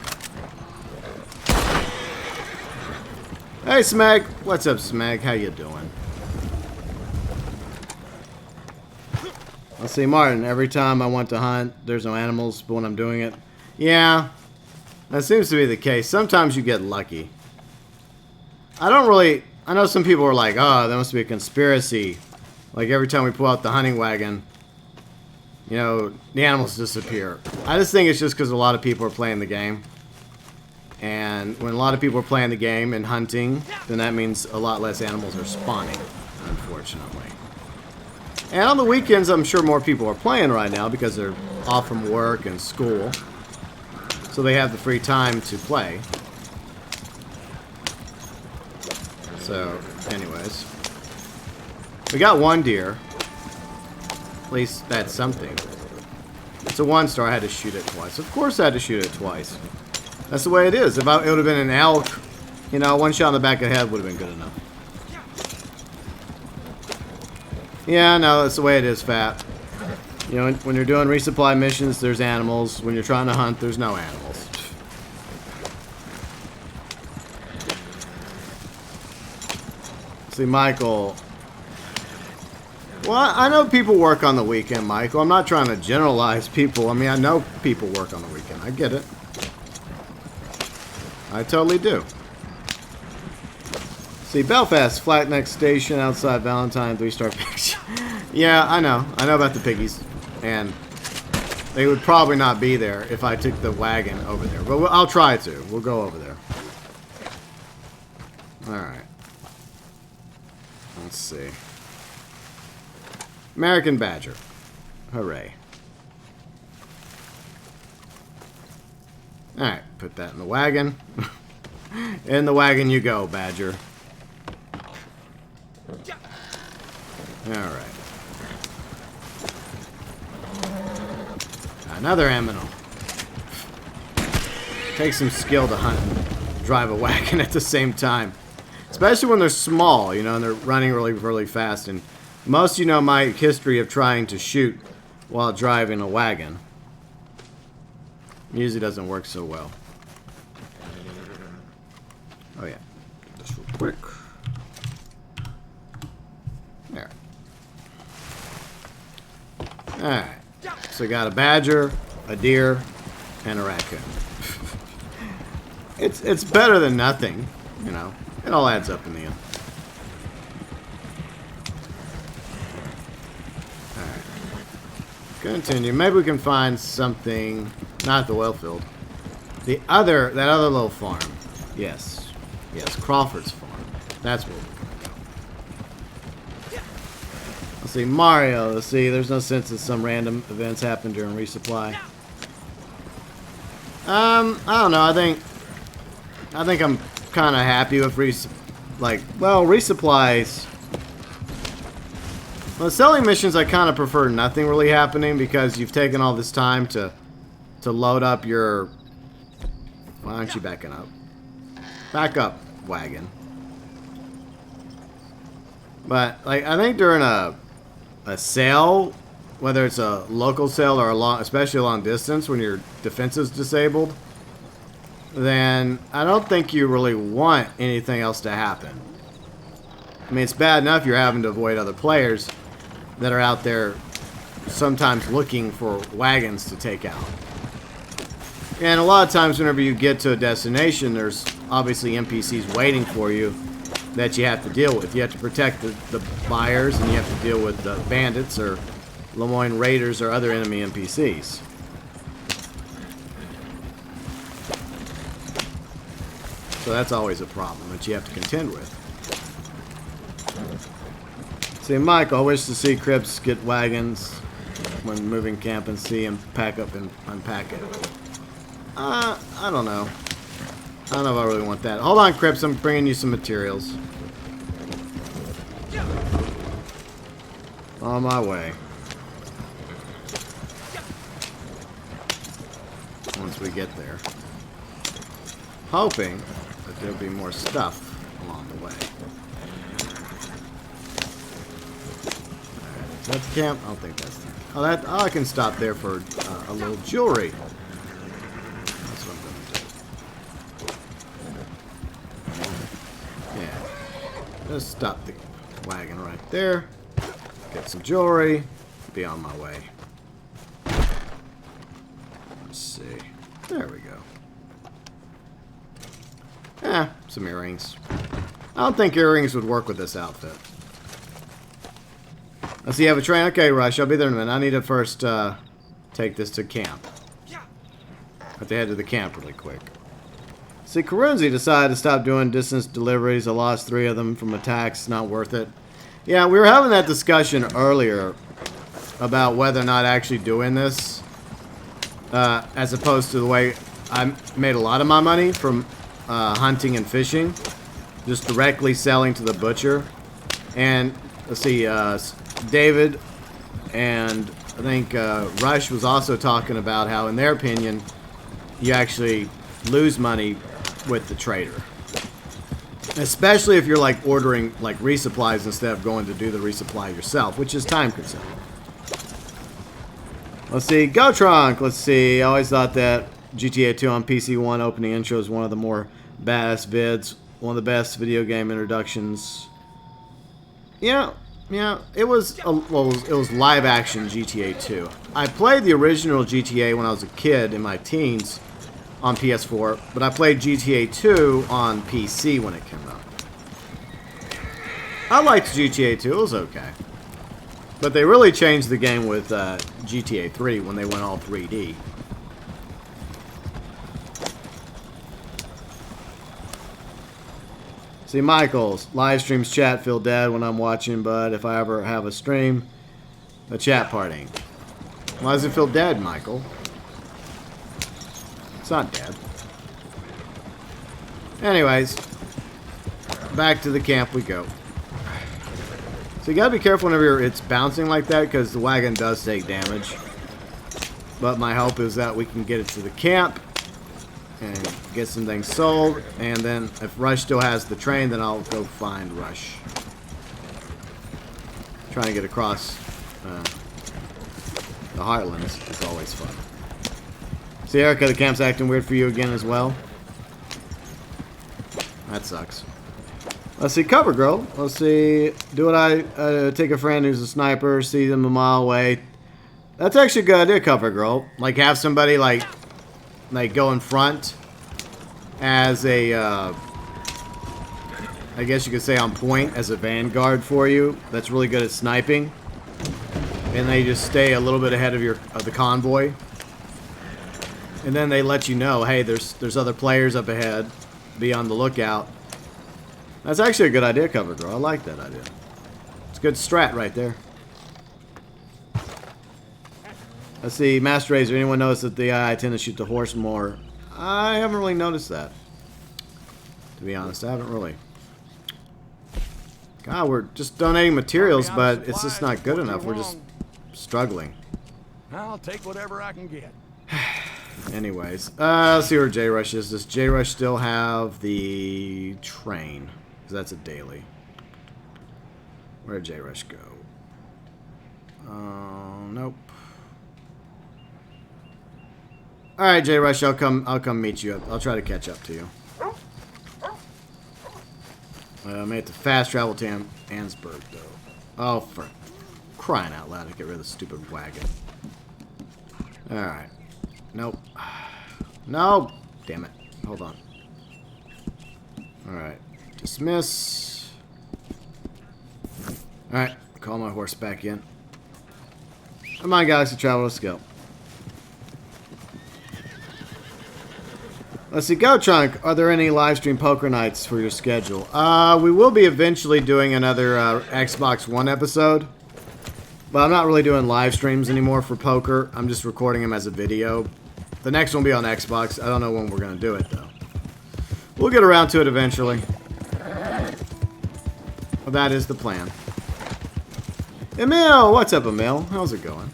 Hey, Smeg. What's up, Smeg? How you doing? Let's see, Martin. Every time I want to hunt, there's no animals, but when I'm doing it, yeah, that seems to be the case. Sometimes you get lucky. I know some people are like, oh, there must be a conspiracy. Like every time we pull out the hunting wagon, you know, the animals disappear. I just think it's just because a lot of people are playing the game. And when a lot of people are playing the game and hunting, then that means a lot less animals are spawning, unfortunately. And on the weekends, I'm sure more people are playing right now because they're off from work and school. So they have the free time to play. So, anyways. We got one deer. At least that's something. It's a 1-star. I had to shoot it twice. Of course I had to shoot it twice. That's the way it is. If it would have been an elk, you know, one shot in the back of the head would have been good enough. Yeah, no, that's the way it is, Fat. You know, when you're doing resupply missions, there's animals. When you're trying to hunt, there's no animals. See, Michael. Well, I know people work on the weekend, Michael. I'm not trying to generalize people. I mean, I know people work on the weekend. I get it. I totally do. See, Belfast, flat next station outside Valentine, 3-star picture. Yeah, I know. I know about the piggies. And they would probably not be there if I took the wagon over there. But I'll try to. We'll go over there. Alright. Let's see. American Badger. Hooray. Alright, put that in the wagon. In the wagon you go, Badger. Alright. Another aminal. Takes some skill to hunt and drive a wagon at the same time. Especially when they're small, you know, and they're running really, really fast. And most of you know my history of trying to shoot while driving a wagon. Usually doesn't work so well. Oh yeah. Just real quick. There. Alright. So we got a badger, a deer, and a raccoon. It's better than nothing, you know. It all adds up in the end. Alright. Continue. Maybe we can find something. Not the well field. That other little farm. Yes. Yes, Crawford's farm. That's where we're gonna go. Let's see, Mario. Let's see, there's no sense that some random events happen during resupply. I don't know. I think I'm kind of happy with resupplies. Well, selling missions, I kind of prefer nothing really happening because you've taken all this time to load up your... Why aren't you backing up? Back up, wagon. But, like, I think during a sale, whether it's a local sale or especially a long distance, when your defense is disabled, then I don't think you really want anything else to happen. I mean, it's bad enough you're having to avoid other players that are out there sometimes looking for wagons to take out. And a lot of times whenever you get to a destination, there's obviously NPCs waiting for you that you have to deal with. You have to protect the buyers, and you have to deal with the bandits or Lemoyne Raiders or other enemy NPCs. So that's always a problem that you have to contend with. See, Michael, I wish to see Crips get wagons when moving camp and see him pack up and unpack it. I don't know. I don't know if I really want that. Hold on, Crips. I'm bringing you some materials. On my way. Once we get there. Hoping that there'll be more stuff along the way. Alright, is that the camp? I don't think that's the camp. Oh, I can stop there for a little jewelry. Just stop the wagon right there. Get some jewelry. be on my way. Let's see. There we go. Some earrings. I don't think earrings would work with this outfit. Let's see, you have a train? Okay, Rush, I'll be there in a minute. I need to first take this to camp. I have to head to the camp really quick. See, Karunzi decided to stop doing distance deliveries. I lost 3 of them from attacks. Not worth it. Yeah, we were having that discussion earlier about whether or not actually doing this, as opposed to the way I made a lot of my money from hunting and fishing, just directly selling to the butcher. And let's see, David and I think Rush was also talking about how, in their opinion, you actually lose money with the trader, especially if you're like ordering like resupplies instead of going to do the resupply yourself, which is time consuming. Let's see, Go Trunk. Let's see, I always thought that GTA 2 on PC 1 opening intro is one of the more badass vids, one of the best video game introductions. Yeah, it was it was live action GTA 2. I played the original GTA when I was a kid in my teens on PS4, but I played GTA 2 on PC when it came out. I liked GTA 2, it was okay. But they really changed the game with GTA 3 when they went all 3D. See, Michaels, live streams chat feel dead when I'm watching, but if I ever have a stream, the chat part ain't. Why does it feel dead, Michael? It's not dead. Anyways, back to the camp we go. So you gotta be careful whenever it's bouncing like that, because the wagon does take damage. But my hope is that we can get it to the camp and get some things sold, and then if Rush still has the train, then I'll go find Rush. Trying to get across the Heartlands is always fun. See, Erica, the camp's acting weird for you again as well. That sucks. Let's see, cover girl. Let's see, do what I take a friend who's a sniper, see them a mile away. That's actually a good idea, cover girl. Like, have somebody like go in front as a I guess you could say on point as a vanguard for you. That's really good at sniping, and they just stay a little bit ahead of the convoy. And then they let you know, hey, there's other players up ahead. Be on the lookout. That's actually a good idea, cover girl. I like that idea. It's a good strat right there. Let's see, Master Razor. Anyone notice that I tend to shoot the horse more? I haven't really noticed that. To be honest, I haven't really. God, we're just donating materials, but it's just not good enough. We're just struggling. I'll take whatever I can get. Anyways, let's see where J-Rush is. Does J-Rush still have the train? Because that's a daily. Where'd J-Rush go? Nope. Alright, J-Rush, I'll come meet you. I'll try to catch up to you. Made it to fast travel to Ansburg, though. Oh, for crying out loud, to get rid of the stupid wagon. Alright. Nope. No! Damn it. Hold on. Alright. Dismiss. Alright. Call my horse back in. Come on, guys, to travel. Let's go. Let's see. Go Trunk. Are there any live stream poker nights for your schedule? We will be eventually doing another Xbox One episode. But I'm not really doing live streams anymore for poker. I'm just recording them as a video. The next one will be on Xbox. I don't know when we're going to do it, though. We'll get around to it eventually. Well, that is the plan. Emil! What's up, Emil? How's it going?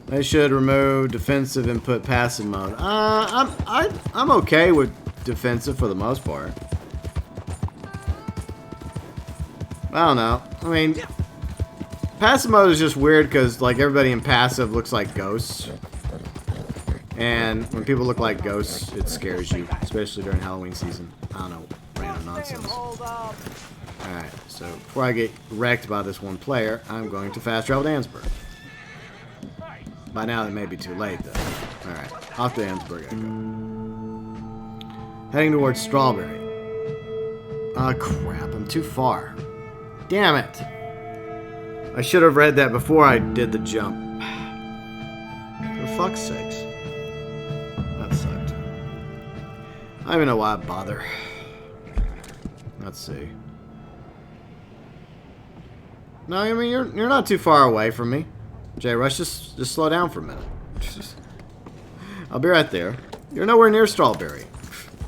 They should remove defensive and put passive mode. I'm okay with defensive for the most part. I don't know. I mean, passive mode is just weird because, like, everybody in passive looks like ghosts. And when people look like ghosts, it scares you, especially during Halloween season. I don't know, random nonsense. Alright, so before I get wrecked by this one player, I'm going to fast travel to Ansburg. By now it may be too late though. Alright, off to Ansburg I go. Heading towards Strawberry. Oh crap, I'm too far. Damn it! I should have read that before I did the jump. For fuck's sakes. That sucked. I don't even know why I bother. Let's see. No, I mean you're not too far away from me. J Rush, just slow down for a minute. I'll be right there. You're nowhere near Strawberry.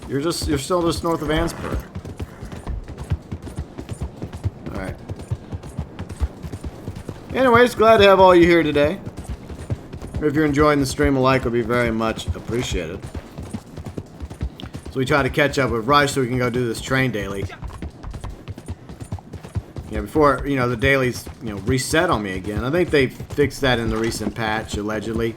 You're still just north of Ansburg. Alright. Anyways, glad to have all you here today. If you're enjoying the stream, a like would be very much appreciated. So we try to catch up with Rush so we can go do this train daily. Yeah, before, the dailies, reset on me again. I think they fixed that in the recent patch, allegedly.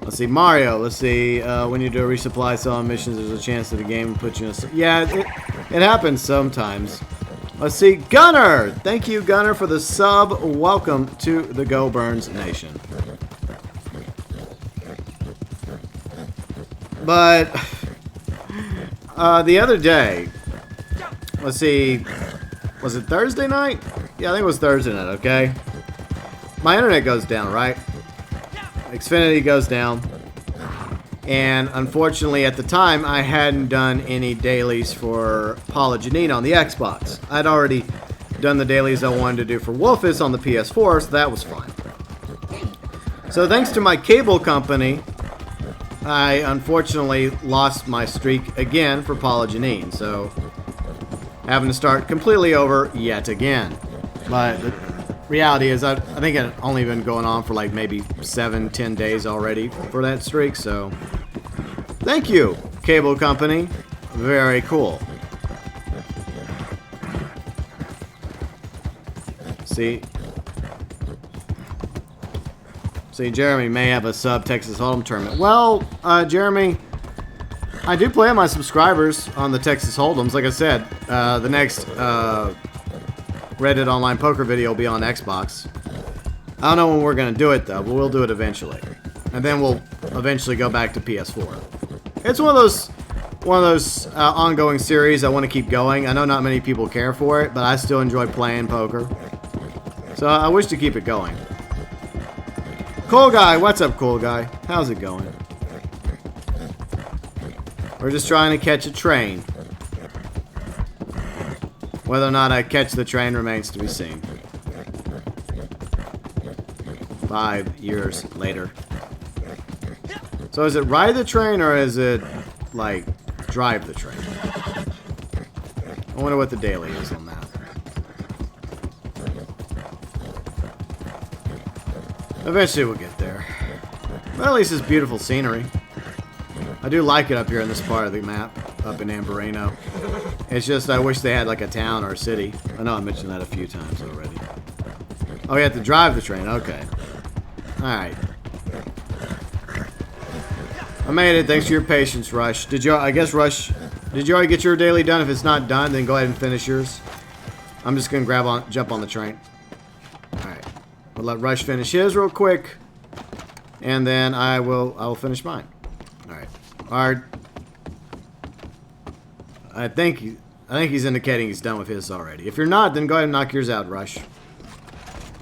Let's see, Mario. Let's see, when you do a resupply selling missions, there's a chance that the game will put you in a... Yeah, it happens sometimes. Let's see, Gunner! Thank you, Gunner, for the sub. Welcome to the GeauxBurns Nation. But, the other day, let's see... Was it Thursday night? Yeah, I think it was Thursday night, okay? My internet goes down, right? Xfinity goes down. And unfortunately, at the time, I hadn't done any dailies for Paula Janine on the Xbox. I'd already done the dailies I wanted to do for Wolfus on the PS4, so that was fine. So thanks to my cable company, I unfortunately lost my streak again for Paula Janine. So... having to start completely over yet again. But the reality is, I think it's only been going on for like maybe 7-10 days already for that streak, so... Thank you, cable company. Very cool. See, Jeremy may have a sub Texas Hold'em tournament. Well, Jeremy... I do play my subscribers on the Texas Hold'ems. Like I said, the next Reddit online poker video will be on Xbox. I don't know when we're going to do it, though, but we'll do it eventually. And then we'll eventually go back to PS4. It's one of those ongoing series I want to keep going. I know not many people care for it, but I still enjoy playing poker. So I wish to keep it going. Cool Guy, what's up, Cool Guy? How's it going? We're just trying to catch a train. Whether or not I catch the train remains to be seen. 5 years later. So is it ride the train or is it, like, drive the train? I wonder what the daily is on that. Eventually we'll get there. But at least it's beautiful scenery. I do like it up here in this part of the map, up in Ambarino. It's just I wish they had like a town or a city. I know I mentioned that a few times already. Oh, you have to drive the train. Okay. Alright. I made it. Thanks for your patience, Rush. I guess, Rush, did you already get your daily done? If it's not done, then go ahead and finish yours. I'm just going to jump on the train. Alright. We'll let Rush finish his real quick. And then I will finish mine. Alright. I think he's indicating he's done with his already. If you're not, then go ahead and knock yours out, Rush.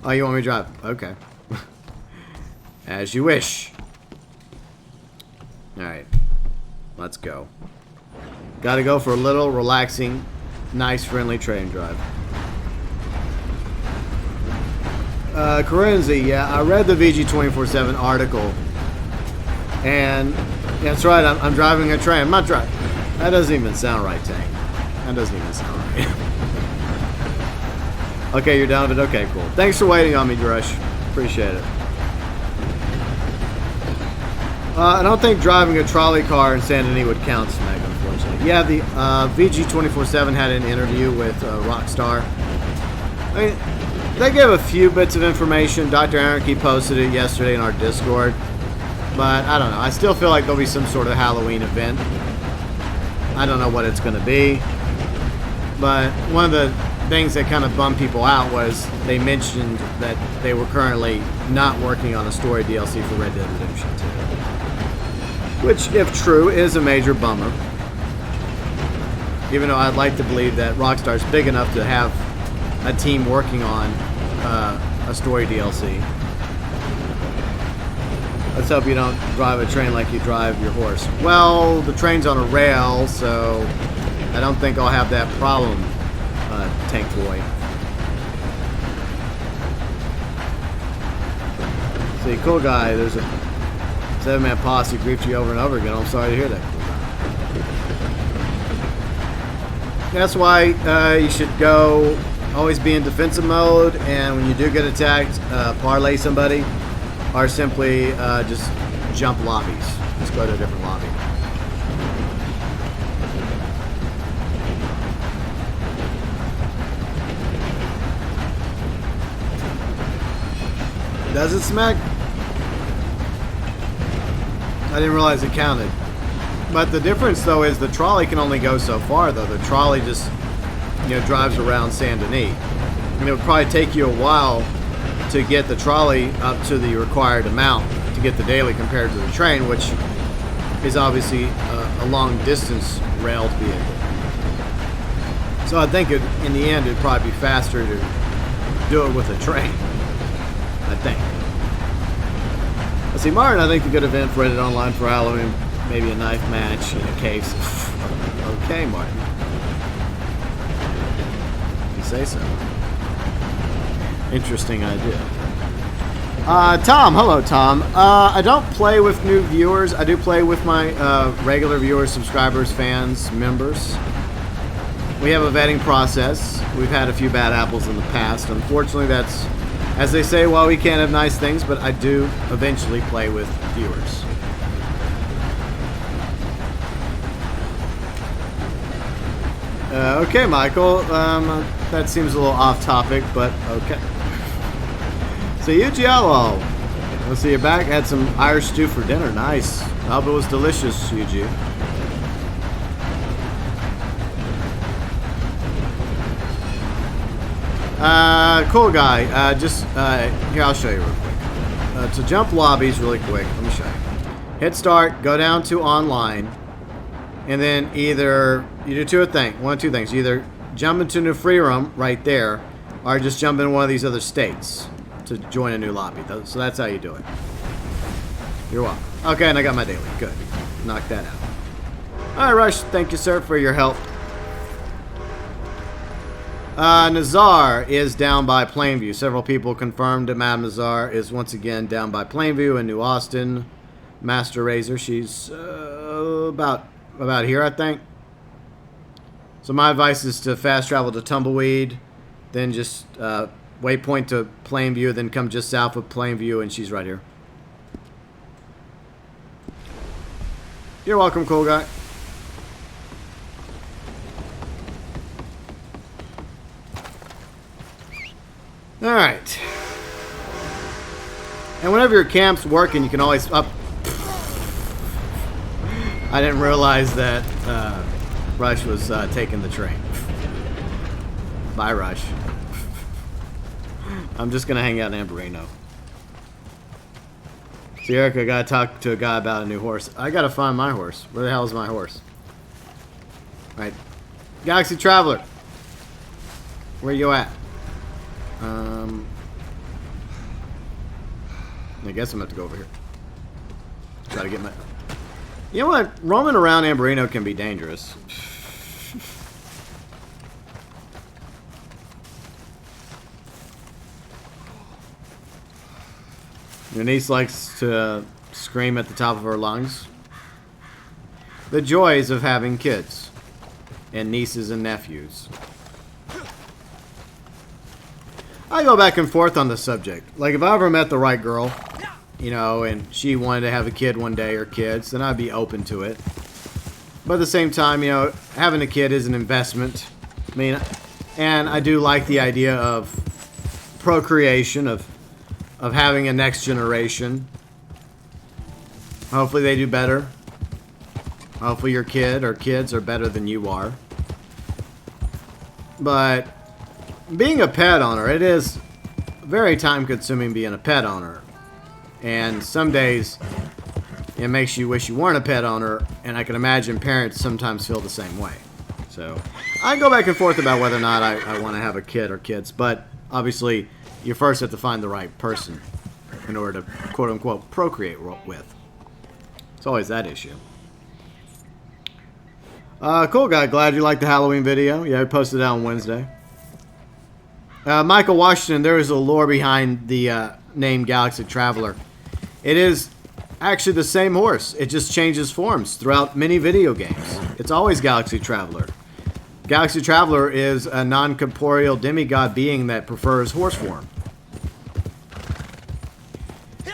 Oh, you want me to drive? Okay. As you wish. Alright. Let's go. Gotta go for a little relaxing, nice, friendly train drive. Corinzi, yeah, I read the VG247 article. And... yeah, that's right, I'm driving a train. I'm not driving. That doesn't even sound right, Tank. That doesn't even sound right. Okay, you're done with it? Okay, cool. Thanks for waiting on me, Drush. Appreciate it. I don't think driving a trolley car in San Denis would count, Smeg, unfortunately. Yeah, the VG247 had an interview with Rockstar. I mean, they gave a few bits of information. Dr. Anarchy posted it yesterday in our Discord. But, I don't know. I still feel like there'll be some sort of Halloween event. I don't know what it's going to be. But one of the things that kind of bummed people out was they mentioned that they were currently not working on a story DLC for Red Dead Redemption 2. Which, if true, is a major bummer. Even though I'd like to believe that Rockstar's big enough to have a team working on a story DLC. Let's hope you don't drive a train like you drive your horse. Well, the train's on a rail, so I don't think I'll have that problem, Tank Boy. See, cool guy, there's a 7-man posse griefed you over and over again. I'm sorry to hear that. That's why you should go, always be in defensive mode, and when you do get attacked, parlay somebody, or simply just jump lobbies. Just go to a different lobby. Does it smack? I didn't realize it counted. But the difference, though, is the trolley can only go so far, though. The trolley just, drives around Saint Denis. And it would probably take you a while to get the trolley up to the required amount to get the daily compared to the train, which is obviously a long-distance railed vehicle. So I think in the end, it'd probably be faster to do it with a train. I think. Let's see, Martin, I think a good event for Reddit Online for Halloween. Maybe a knife match in a cave. Okay, Martin. You say so. Interesting idea. Tom, hello, Tom. I don't play with new viewers. I do play with my regular viewers, subscribers, fans, members. We have a vetting process. We've had a few bad apples in the past. Unfortunately, that's, as they say, well, we can't have nice things, but I do eventually play with viewers. Okay, Michael. That seems a little off topic, but okay. So, Outlaw. Let's see, you're back. Had some Irish stew for dinner. Nice. I hope it was delicious, Yuji. Cool guy. Here, I'll show you real quick. To jump lobbies really quick, let me show you. Hit start, go down to online, and then either you do one of two things. You either jump into New Free Room right there, or just jump in one of these other states to join a new lobby. So that's how you do it. You're welcome. Okay, and I got my daily. Good. Knock that out. Alright, Rush. Thank you, sir, for your help. Nazar is down by Plainview. Several people confirmed that Madame Nazar is once again down by Plainview in New Austin. Master Razor, she's about here, I think. So my advice is to fast travel to Tumbleweed, then just waypoint to Plainview, then come just south of Plainview, and she's right here. You're welcome, cool guy. Alright. And whenever your camp's working, you can always up. I didn't realize that Rush was taking the train. Bye, Rush. I'm just going to hang out in Amberino. See, Erica, I got to talk to a guy about a new horse. I got to find my horse. Where the hell is my horse? Alright. Galaxy Traveler. Where you at? I guess I'm going to have to go over here. Try to get my... You know what? Roaming around Amberino can be dangerous. Your niece likes to scream at the top of her lungs. The joys of having kids. And nieces and nephews. I go back and forth on the subject. Like, if I ever met the right girl, and she wanted to have a kid one day or kids, then I'd be open to it. But at the same time, having a kid is an investment. And I do like the idea of procreation, of having a next generation. Hopefully they do better. Hopefully your kid or kids are better than you are. But being a pet owner, it is very time-consuming being a pet owner. And some days, it makes you wish you weren't a pet owner, and I can imagine parents sometimes feel the same way. So, I go back and forth about whether or not I want to have a kid or kids, but obviously, you first have to find the right person in order to, quote-unquote, procreate with. It's always that issue. Cool guy, glad you liked the Halloween video. Yeah, I posted it on Wednesday. Michael Washington, there is a lore behind the name Galaxy Traveler. It is actually the same horse. It just changes forms throughout many video games. It's always Galaxy Traveler. Galaxy Traveler is a non-corporeal demigod being that prefers horse form.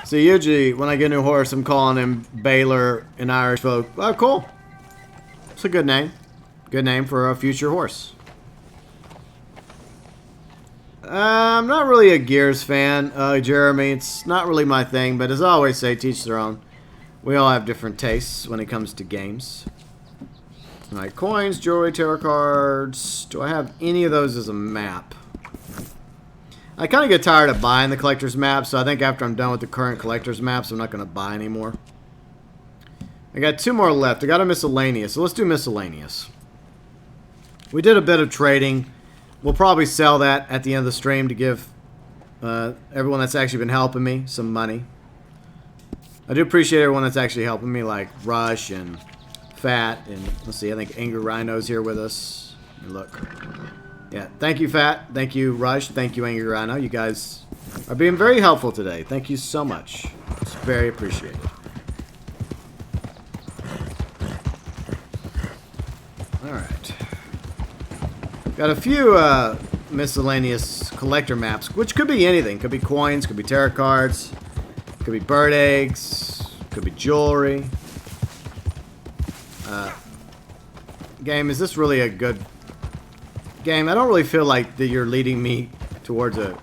So usually, when I get a new horse, I'm calling him Baylor in Irish folk. Oh, cool. It's a good name. Good name for a future horse. I'm not really a Gears fan, Jeremy. It's not really my thing, but as I always say, teach their own. We all have different tastes when it comes to games. Alright, coins, jewelry, tarot cards. Do I have any of those as a map? I kind of get tired of buying the collector's maps, so I think after I'm done with the current collector's maps, I'm not going to buy anymore. I got 2 more left. I got a miscellaneous, so let's do miscellaneous. We did a bit of trading. We'll probably sell that at the end of the stream to give everyone that's actually been helping me some money. I do appreciate everyone that's actually helping me, like Rush and Fat, and let's see, I think Angry Rhino's here with us. Look. Yeah, thank you, Fat. Thank you, Rush. Thank you, Angry Rhino. You guys are being very helpful today. Thank you so much. It's very appreciated. Alright. Got a few miscellaneous collector maps, which could be anything. Could be coins, could be tarot cards, could be bird eggs, could be jewelry. Game, is this really a good game? I don't really feel like that you're leading me towards a...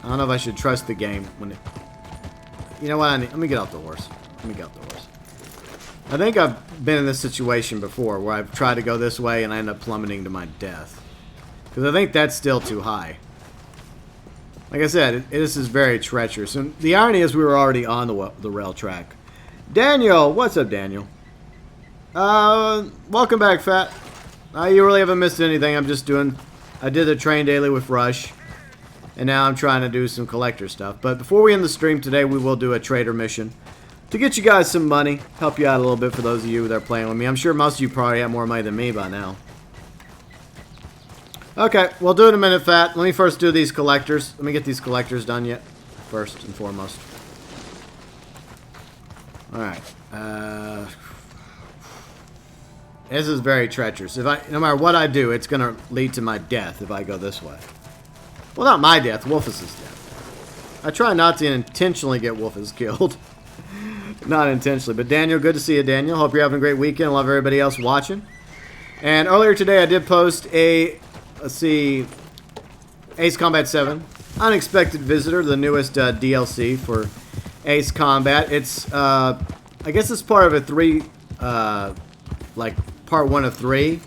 I don't know if I should trust the game when it... You know what? Let me get off the horse. Let me get off the horse. I think I've been in this situation before where I've tried to go this way and I end up plummeting to my death. Because I think that's still too high. Like I said, this is very treacherous. And the irony is we were already on the rail track. Daniel! What's up, Daniel? Welcome back, Fat. You really haven't missed anything. I'm just doing... I did the train daily with Rush. And now I'm trying to do some collector stuff. But before we end the stream today, we will do a trader mission. To get you guys some money. Help you out a little bit for those of you that are playing with me. I'm sure most of you probably have more money than me by now. Okay, we'll do it in a minute, Fat. Let me first do these collectors. Let me get these collectors done yet. First and foremost. Alright. This is very treacherous. No matter what I do, it's going to lead to my death if I go this way. Well, not my death. Wolfus' death. I try not to intentionally get Wolfus killed. Not intentionally. But Daniel, good to see you, Daniel. Hope you're having a great weekend. I love everybody else watching. And earlier today, I did post a... Let's see... Ace Combat 7. Unexpected Visitor, the newest DLC for Ace Combat. It's... I guess it's part of a 3... like, part 1 of 3.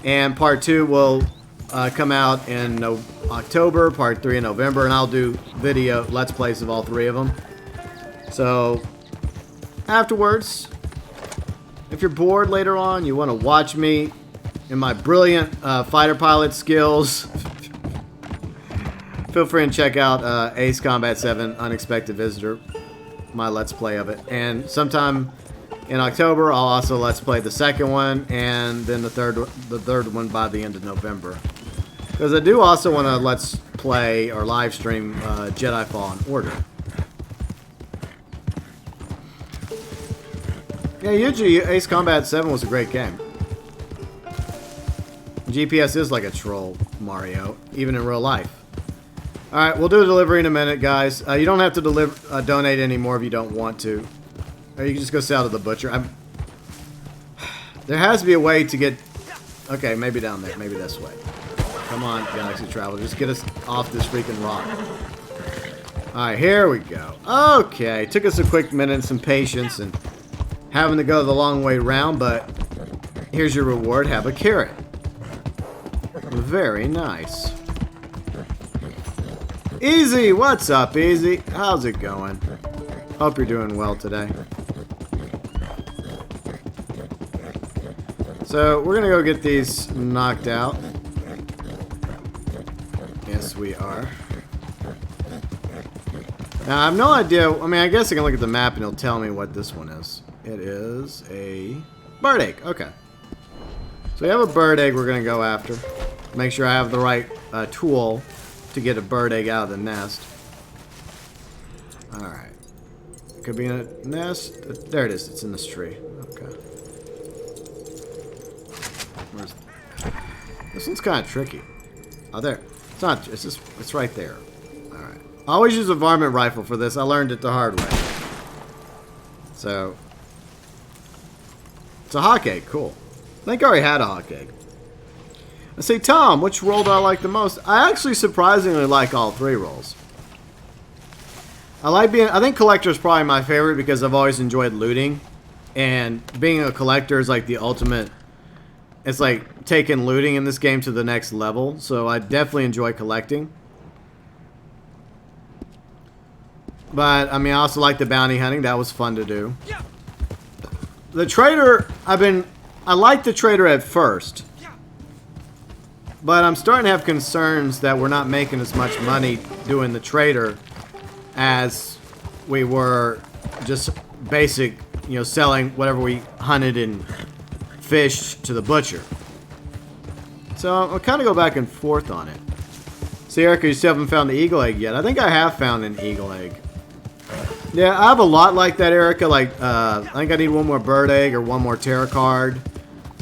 And part 2 will come out in October. Part 3 in November. And I'll do video Let's Plays of all 3 of them. So... Afterwards, if you're bored later on, you want to watch me and my brilliant fighter pilot skills, feel free and check out Ace Combat 7 Unexpected Visitor, my Let's Play of it. And sometime in October, I'll also Let's Play the second one, and then the third one by the end of November. Because I do also want to Let's Play or live stream Jedi Fallen Order. Yeah, usually Ace Combat 7 was a great game. GPS is like a troll, Mario, even in real life. Alright, we'll do a delivery in a minute, guys. You don't have to donate anymore if you don't want to. Or you can just go sell to the butcher. There has to be a way to get... Okay, maybe down there. Maybe this way. Come on, Galaxy Travel. Just get us off this freaking rock. Alright, here we go. Okay, took us a quick minute and some patience and... having to go the long way round, but here's your reward. Have a carrot. Very nice. Easy, what's up, Easy? How's it going? Hope you're doing well today. So, we're gonna go get these knocked out. Yes, we are. Now, I have no idea. I mean, I guess I can look at the map and it'll tell me what this one is. It is a bird egg. Okay. So we have a bird egg we're going to go after. Make sure I have the right tool to get a bird egg out of the nest. Alright. Could be in a nest. There it is. It's in this tree. Okay. Where's... This one's kind of tricky. Oh, there. It's not. It's just. It's right there. Alright. I always use a varmint rifle for this. I learned it the hard way. So. It's a hawk egg. Cool. I think I already had a hawk egg. Let's see, Tom, which role do I like the most? I actually surprisingly like all three roles. I think collector is probably my favorite because I've always enjoyed looting. And being a collector is like the ultimate. It's like taking looting in this game to the next level. So I definitely enjoy collecting. But, I mean, I also like the bounty hunting. That was fun to do. The trader, I liked the trader at first. But I'm starting to have concerns that we're not making as much money doing the trader as we were just basic, you know, selling whatever we hunted and fished to the butcher. So I'll kind of go back and forth on it. See, Erica, you still haven't found the eagle egg yet. I think I have found an eagle egg. Yeah, I have a lot like that, Erica. Like, I think I need one more bird egg or one more tarot card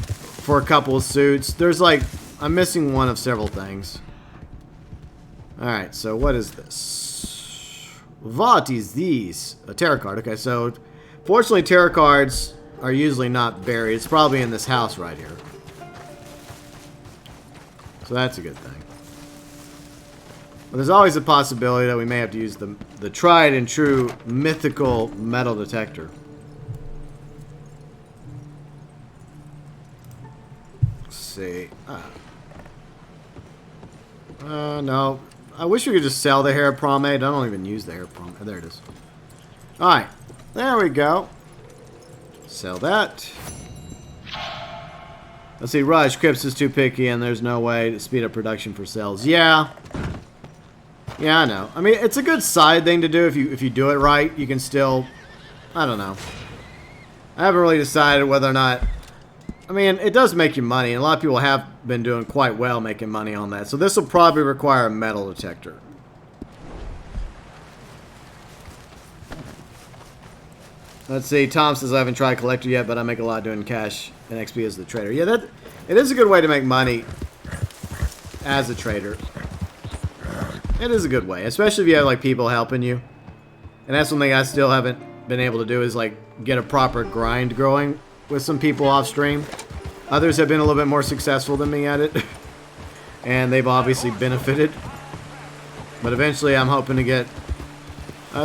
for a couple of suits. There's like, I'm missing one of several things. Alright, so what is this? What is this? A tarot card. Okay, so fortunately tarot cards are usually not buried. It's probably in this house right here. So that's a good thing. But there's always a possibility that we may have to use the tried and true mythical metal detector. Let's see. No. I wish we could just sell the hair pomade. I don't even use the hair pomade. There it is. Alright. There we go. Sell that. Let's see. Rush. Crips is too picky and there's no way to speed up production for sales. Yeah. Yeah, I know. I mean, it's a good side thing to do if you do it right. You can still... I don't know. I haven't really decided whether or not... I mean, it does make you money, and a lot of people have been doing quite well making money on that. So this will probably require a metal detector. Let's see. Tom says I haven't tried collector yet, but I make a lot doing cash and XP as the trader. Yeah, it is a good way to make money as a trader. It is a good way, especially if you have like people helping you. And that's something I still haven't been able to do is like get a proper grind going with some people off stream. Others have been a little bit more successful than me at it. And they've obviously benefited. But eventually I'm hoping to get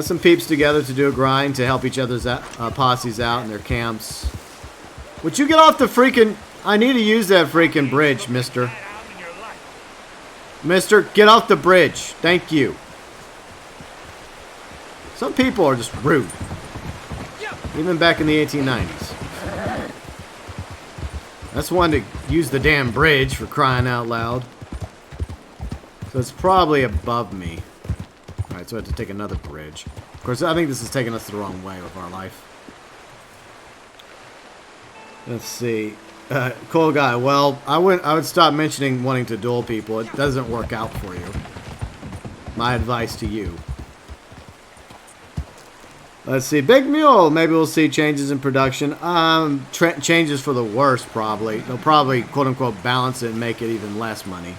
some peeps together to do a grind to help each other's posses out in their camps. Would you get off the freaking... I need to use that freaking bridge, mister. Mister, get off the bridge. Thank you. Some people are just rude. Even back in the 1890s. That's one to use the damn bridge for crying out loud. So it's probably above me. Alright, so I have to take another bridge. Of course, I think this is taking us the wrong way with our life. Let's see. Cool guy. Well, I would stop mentioning wanting to duel people. It doesn't work out for you. My advice to you. Let's see. Big Mule. Maybe we'll see changes in production. Changes for the worse, probably. They'll probably, quote-unquote, balance it and make it even less money.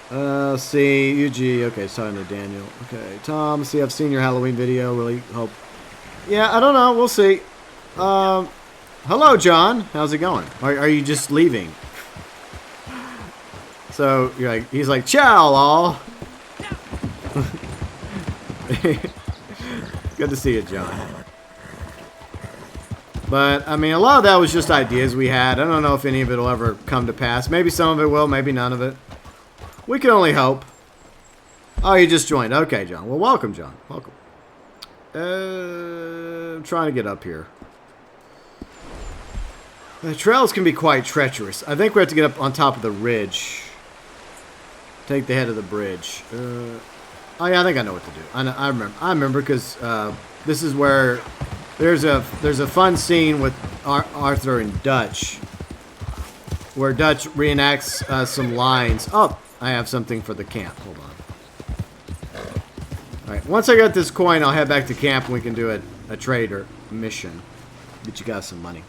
Let's see. UG. Okay, it's talking to Daniel. Okay, Tom. See, I've seen your Halloween video. Really hope. Yeah, I don't know. We'll see. Hello, John. How's it going? Are you just leaving? So you're like, he's like, ciao, all. Good to see you, John. But, I mean, a lot of that was just ideas we had. I don't know if any of it will ever come to pass. Maybe some of it will, maybe none of it. We can only hope. Oh, you just joined. Okay, John. Well, welcome, John. Welcome. I'm trying to get up here. The trails can be quite treacherous. I think we have to get up on top of the ridge. Take the head of the bridge. Oh, yeah, I think I know what to do. I remember. I remember because this is where there's a fun scene with Arthur and Dutch, where Dutch reenacts some lines. Oh, I have something for the camp. Hold on. All right. Once I get this coin, I'll head back to camp and we can do a trader mission. Get you guys some money.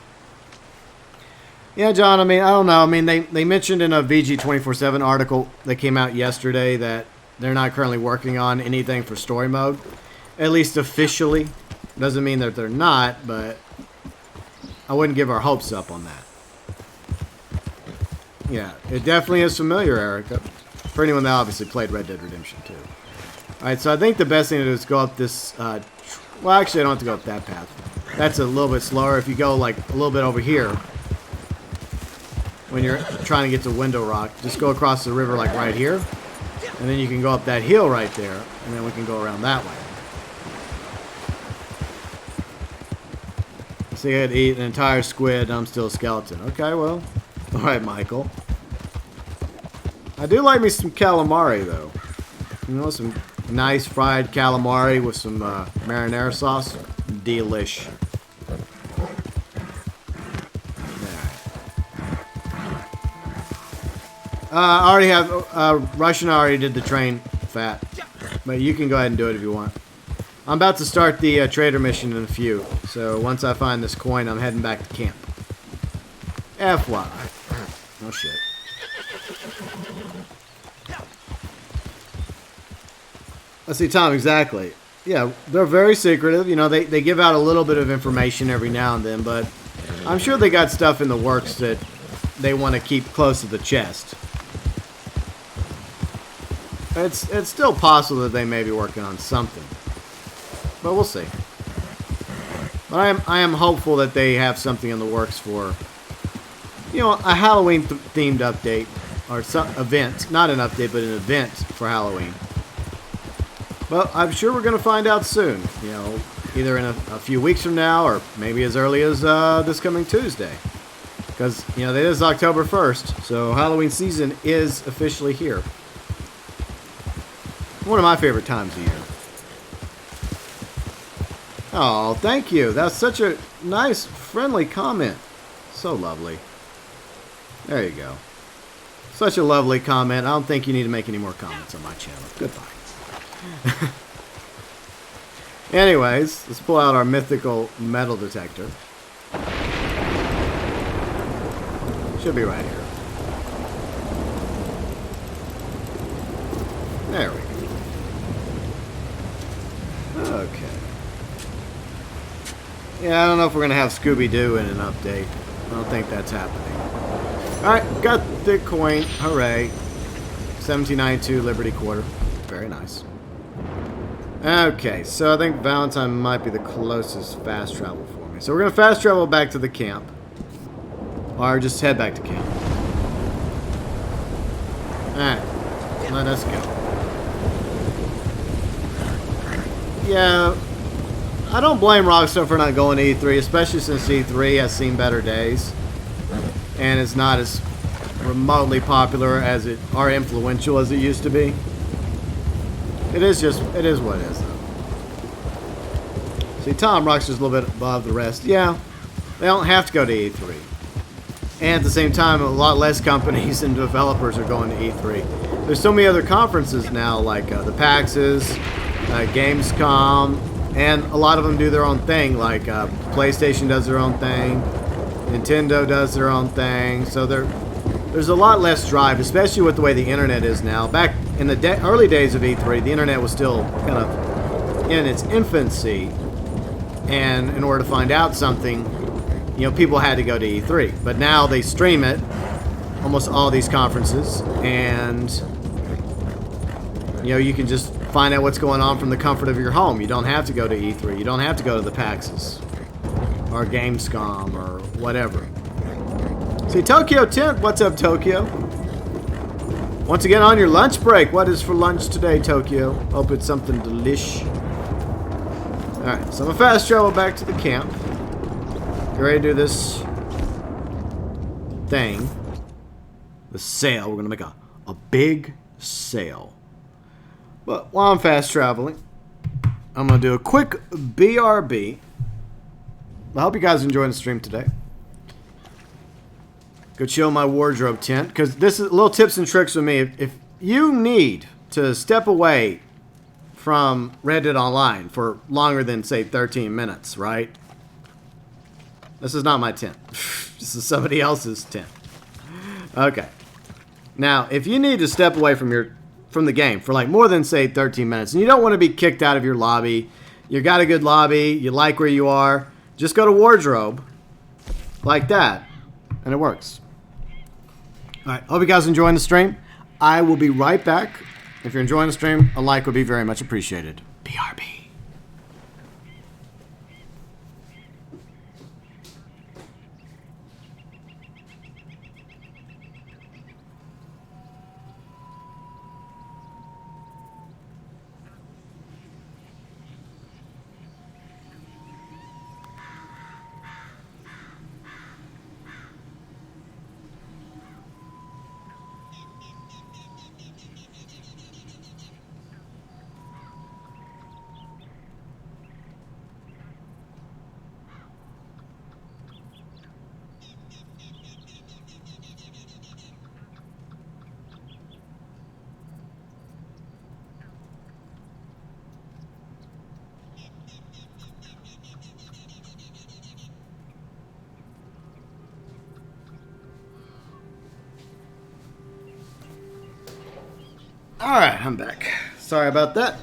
Yeah, John, I mean, I don't know. I mean, they mentioned in a VG247 article that came out yesterday that they're not currently working on anything for story mode. At least officially. Doesn't mean that they're not, but I wouldn't give our hopes up on that. Yeah, it definitely is familiar, Eric. For anyone that obviously played Red Dead Redemption 2. Alright, so I think the best thing to do is go up this... well, actually, I don't have to go up that path. That's a little bit slower. If you go, like, a little bit over here... when you're trying to get to Window Rock, just go across the river like right here, and then you can go up that hill right there, and then we can go around that way. So you had to eat an entire squid, and I'm still a skeleton. Okay, well, alright, Michael. I do like me some calamari, though. You know, some nice fried calamari with some marinara sauce. Delish. I already have, Russian already did the train fat, but you can go ahead and do it if you want. I'm about to start the trader mission in a few, so once I find this coin, I'm heading back to camp. FYI. Oh shit. Let's see, Tom, exactly. Yeah, they're very secretive. You know, they give out a little bit of information every now and then, but I'm sure they got stuff in the works that they want to keep close to the chest. It's still possible that they may be working on something, but we'll see. But I am hopeful that they have something in the works for, you know, a Halloween themed update or some event, not an update, but an event for Halloween. Well, I'm sure we're going to find out soon. You know, either in a few weeks from now or maybe as early as this coming Tuesday, because you know it is October 1st, so Halloween season is officially here. One of my favorite times of year. Oh, thank you. That's such a nice, friendly comment. So lovely. There you go. Such a lovely comment. I don't think you need to make any more comments on my channel. Goodbye. Anyways, let's pull out our mythical metal detector. Should be right here. There we go. Okay. Yeah, I don't know if we're going to have Scooby-Doo in an update. I don't think that's happening. Alright, got the coin. Hooray. 1792 Liberty Quarter. Very nice. Okay, so I think Valentine might be the closest fast travel for me. So we're going to fast travel back to the camp. Or just head back to camp. Alright, let us go. Yeah, I don't blame Rockstar for not going to E3, especially since E3 has seen better days. And it's not as remotely popular as it, or influential as it used to be. It is what it is, though. See, Tom Rockstar's a little bit above the rest. Yeah, they don't have to go to E3. And at the same time, a lot less companies and developers are going to E3. There's so many other conferences now, like the PAXs, Gamescom, and a lot of them do their own thing, like PlayStation does their own thing, Nintendo does their own thing, so there's a lot less drive, especially with the way the internet is now. Back in the early days of E3, the internet was still kind of in its infancy, and in order to find out something, you know, people had to go to E3. But now they stream it, almost all these conferences, and you know, you can just find out what's going on from the comfort of your home. You don't have to go to E3. You don't have to go to the PAXs or Gamescom or whatever. See, Tokyo Tent, what's up, Tokyo? Once again, on your lunch break. What is for lunch today, Tokyo? Hope it's something delish. Alright, so I'm gonna fast travel back to the camp. Get ready to do this thing. The sail. We're gonna make a big sail. But while I'm fast traveling, I'm gonna do a quick BRB. I hope you guys enjoying the stream today. Go chill my wardrobe tent, because this is little tips and tricks with me. If you need to step away from Red Dead Online for longer than, say, 13 minutes, right? This is not my tent. This is somebody else's tent. Okay. Now, if you need to step away from the game for like more than, say, 13 minutes, and you don't want to be kicked out of your lobby, you got a good lobby, you like where you are, just go to wardrobe like that, and it works. Alright, hope you guys are enjoying the stream. I will be right back. If you're enjoying the stream, a like would be very much appreciated. BRB. Alright, I'm back. Sorry about that.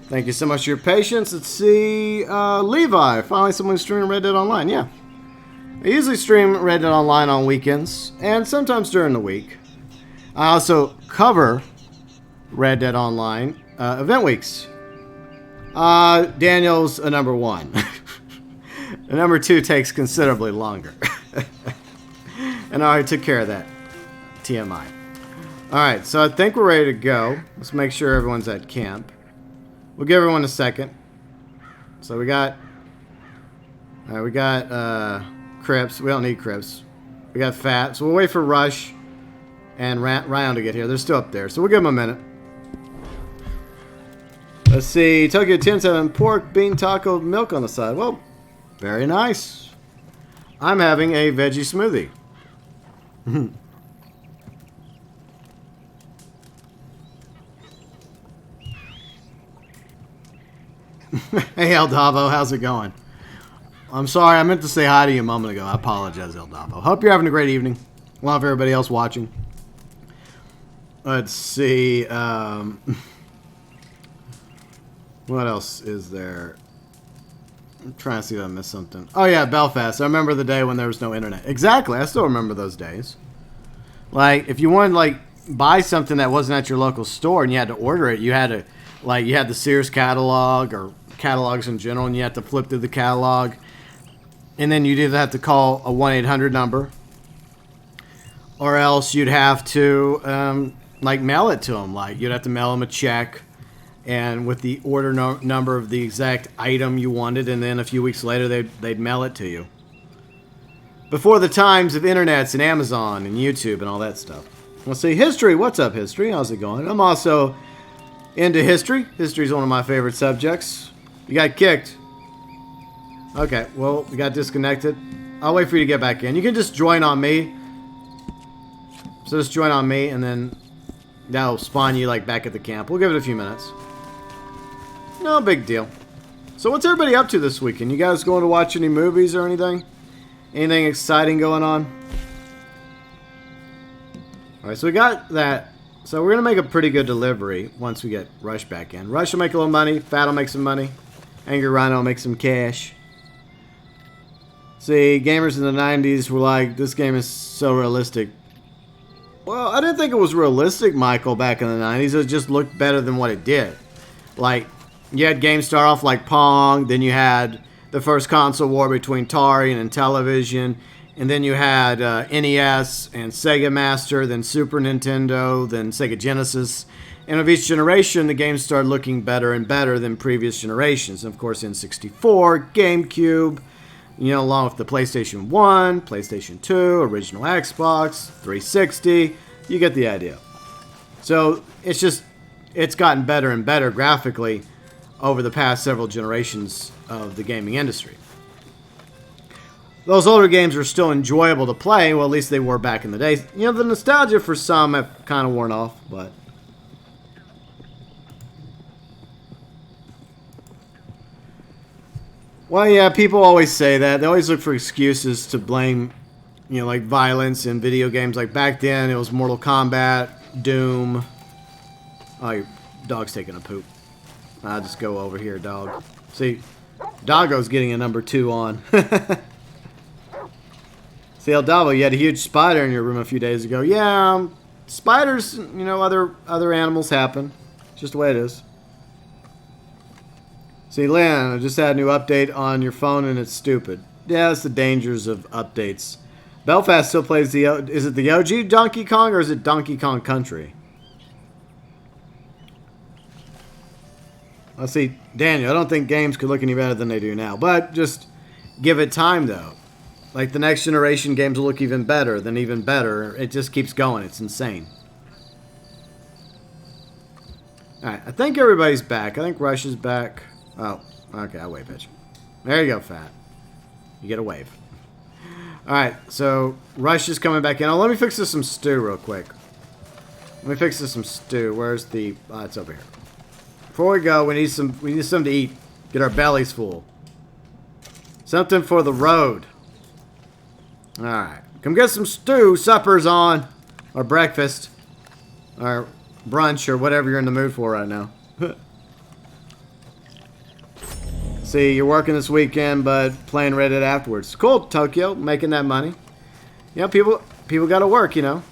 Thank you so much for your patience. Let's see. Levi, finally someone streaming Red Dead Online. Yeah. I usually stream Red Dead Online on weekends and sometimes during the week. I also cover Red Dead Online event weeks. Daniel's a number 1. A number 2 takes considerably longer. And I already took care of that. TMI. Alright, so I think we're ready to go. Let's make sure everyone's at camp. We'll give everyone a second. So we got... Alright, we got Crips. We don't need Crips. We got Fat. So we'll wait for Rush and Ryan to get here. They're still up there, so we'll give them a minute. Let's see. Tokyo 10's having pork, bean, taco, milk on the side. Well, very nice. I'm having a veggie smoothie. Hey, El Davo, how's it going? I'm sorry, I meant to say hi to you a moment ago. I apologize, El Davo. Hope you're having a great evening. Love everybody else watching. Let's see. What else is there? I'm trying to see if I missed something. Oh, yeah, Belfast. I remember the day when there was no internet. Exactly. I still remember those days. Like, if you wanted to, like, buy something that wasn't at your local store and you had to order it, you had to, like, you had the Sears catalog or catalogs in general, and you had to flip through the catalog. And then you'd either have to call a 1-800 number, or else you'd have to, like, mail it to them. Like, you'd have to mail them a check, and with the order number of the exact item you wanted, and then a few weeks later they'd mail it to you. Before the times of internets and Amazon and YouTube and all that stuff. Let's see, History. What's up, History? How's it going? I'm also into history. History's one of my favorite subjects. You got kicked. Okay, well, we got disconnected. I'll wait for you to get back in. You can just join on me. So just join on me, and then that'll spawn you, like, back at the camp. We'll give it a few minutes. No big deal. So what's everybody up to this weekend? You guys going to watch any movies or anything? Anything exciting going on? Alright, so we got that. So we're going to make a pretty good delivery once we get Rush back in. Rush will make a little money. Fat will make some money. Angry Rhino will make some cash. See, gamers in the 90s were like, this game is so realistic. Well, I didn't think it was realistic, Michael, back in the 90s. It just looked better than what it did. Like, you had games start off like Pong, then you had the first console war between Atari and Intellivision. And then you had NES and Sega Master, then Super Nintendo, then Sega Genesis. And of each generation, the games started looking better and better than previous generations. And of course, N64, GameCube, you know, along with the PlayStation 1, PlayStation 2, original Xbox, 360. You get the idea. So it's gotten better and better graphically over the past several generations of the gaming industry. Those older games are still enjoyable to play. Well, at least they were back in the day. You know, the nostalgia for some have kind of worn off, but... Well, yeah, people always say that. They always look for excuses to blame, you know, like violence in video games. Like back then, it was Mortal Kombat, Doom. Oh, your dog's taking a poop. I'll just go over here, dog. See, Doggo's getting a number 2 on. See, El Davo, you had a huge spider in your room a few days ago. Yeah, spiders, you know, other animals happen. It's just the way it is. See, Lynn, I just had a new update on your phone and it's stupid. Yeah, that's the dangers of updates. Belfast still plays the... Is it the OG Donkey Kong or is it Donkey Kong Country? Let's see, Daniel, I don't think games could look any better than they do now. But just give it time, though. Like, the next generation games will look even better, then even better. It just keeps going. It's insane. Alright, I think everybody's back. I think Rush is back. Oh, okay, I'll wave at you. There you go, Fat. You get a wave. Alright, so Rush is coming back in. Oh, let me fix this some stew real quick. Let me fix this some stew. Where's the... it's over here. Before we go, we need something to eat. Get our bellies full. Something for the road. Alright. Come get some stew. Supper's on. Or breakfast. Or brunch or whatever you're in the mood for right now. See, you're working this weekend, but playing Reddit afterwards. Cool, Tokyo. Making that money. You know, people got to work, you know.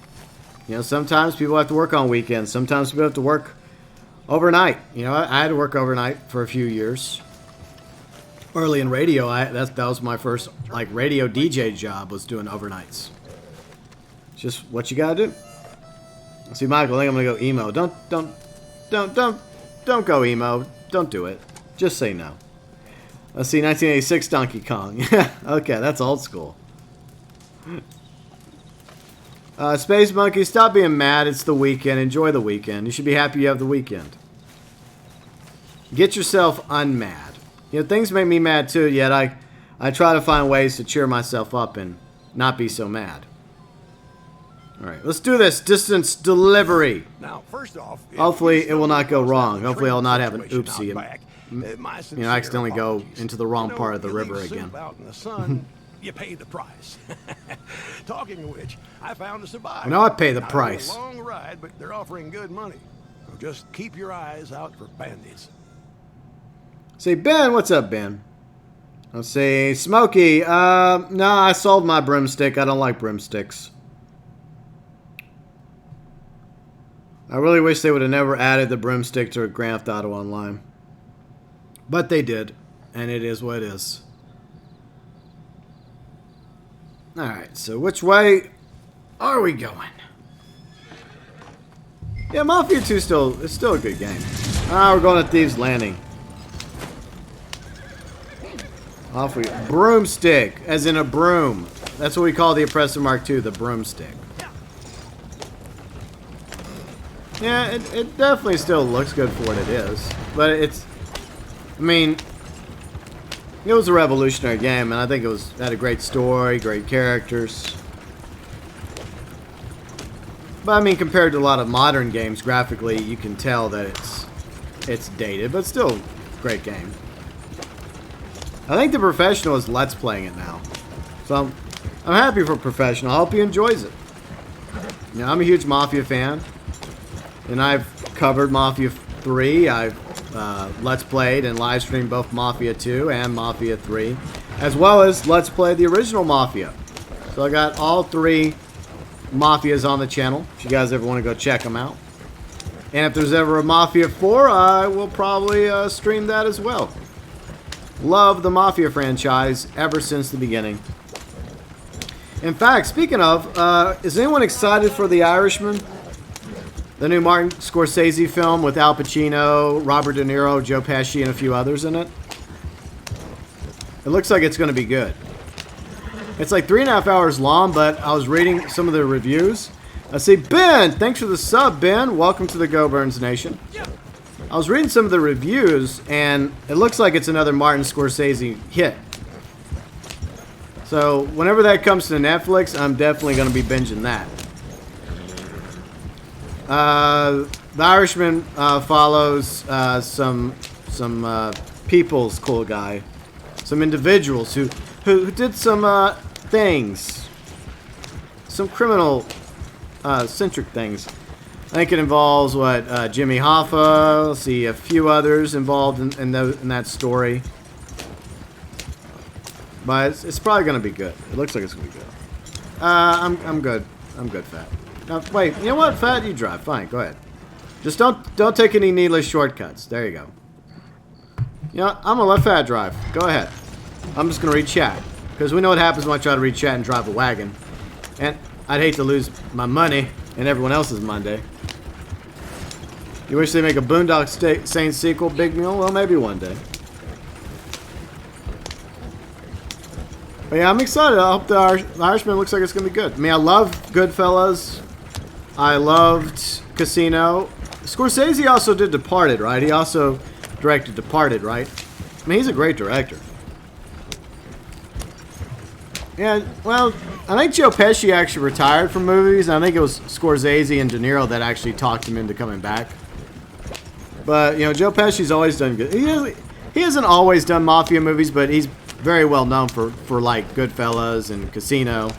You know, sometimes people have to work on weekends. Sometimes people have to work overnight. You know, I had to work overnight for a few years. Early in radio, that was my first like radio DJ job, was doing overnights. It's just what you gotta do. See, Michael, I think I'm gonna go emo. Don't go emo. Don't do it. Just say no. Let's see, 1986 Donkey Kong. Yeah, okay, that's old school. Space Monkey, stop being mad. It's the weekend. Enjoy the weekend. You should be happy you have the weekend. Get yourself unmad. You know, things make me mad too, yet I try to find ways to cheer myself up and not be so mad. Alright, let's do this. Distance delivery. Now, first off, hopefully it will not go wrong. Hopefully I'll not have an oopsie and, you know, accidentally go into the wrong part of the river again. Out in the sun, you pay the price. Talking of which, I found a survivor. I know I pay the price. A long ride, but they're offering good money. So just keep your eyes out for bandits. Say, Ben, what's up, Ben? Let's see, Smokey. No, I sold my broomstick. I don't like broomsticks. I really wish they would have never added the broomstick to Grand Theft Auto Online. But they did, and it is what it is. Alright, so which way are we going? Yeah, Mafia 2 it's still a good game. We're going to Thieves Landing. Off we go. Broomstick, as in a broom. That's what we call the Oppressor Mark II, the broomstick. Yeah, it definitely still looks good for what it is. But it's... I mean... It was a revolutionary game, and I think it had a great story, great characters. But I mean, compared to a lot of modern games, graphically, you can tell that it's dated, but still a great game. I think the Professional is Let's Playing it now. So, I'm happy for Professional. I hope he enjoys it. You know, I'm a huge Mafia fan. And I've covered Mafia 3. I've Let's Played and live streamed both Mafia 2 and Mafia 3. As well as Let's Play the original Mafia. So I got all 3 Mafias on the channel. If you guys ever want to go check them out. And if there's ever a Mafia 4, I will probably stream that as well. Love the Mafia franchise ever since the beginning. In fact, speaking of, is anyone excited for The Irishman? The new Martin Scorsese film with Al Pacino, Robert De Niro, Joe Pesci, and a few others in it. It looks like it's going to be good. It's like 3.5 hours long, but I was reading some of the reviews. I see Ben! Thanks for the sub, Ben. Welcome to the GeauxBurns Nation. I was reading some of the reviews, and it looks like it's another Martin Scorsese hit. So, whenever that comes to Netflix, I'm definitely going to be binging that. The Irishman follows some people's cool guy. Some individuals who did some things. Some criminal centric things. I think it involves Jimmy Hoffa. Let's see, a few others involved in that story. But it's probably gonna be good. It looks like it's gonna be good. I'm good. I'm good, Fat. Now, wait, you know what, Fat? You drive. Fine, go ahead. Just don't take any needless shortcuts. There you go. You know, I'm gonna let Fat drive. Go ahead. I'm just gonna read chat because we know what happens when I try to read chat and drive a wagon. And I'd hate to lose my money and everyone else's Monday. You wish they make a Boondock Saints sequel, Big Mule? Well, maybe one day. But yeah, I'm excited. I hope the Irishman looks like it's going to be good. I mean, I love Goodfellas. I loved Casino. Scorsese also did Departed, right? He also directed Departed, right? I mean, he's a great director. Yeah, well, I think Joe Pesci actually retired from movies. And I think it was Scorsese and De Niro that actually talked him into coming back. But, you know, Joe Pesci's always done good. He hasn't always done mafia movies, but he's very well known for like Goodfellas and Casino.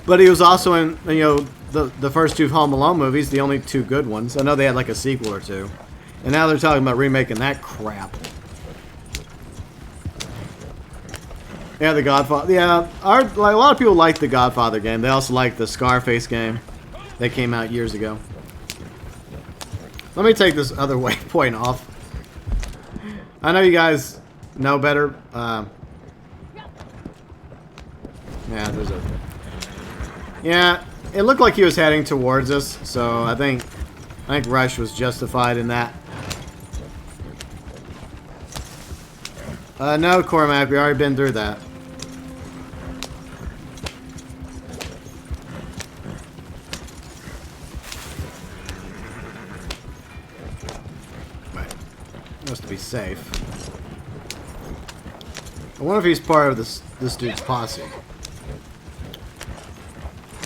But he was also in, you know, the first two Home Alone movies, the only two good ones. I know they had like a sequel or two. And now they're talking about remaking that crap. Yeah, The Godfather. Yeah, like, a lot of people like the Godfather game. They also like the Scarface game that came out years ago. Let me take this other waypoint off. I know you guys know better. Yeah, there's a... Yeah, it looked like he was heading towards us, so I think Rush was justified in that. No, Cormac, we already been through that. Right. Must be safe. I wonder if he's part of this dude's posse.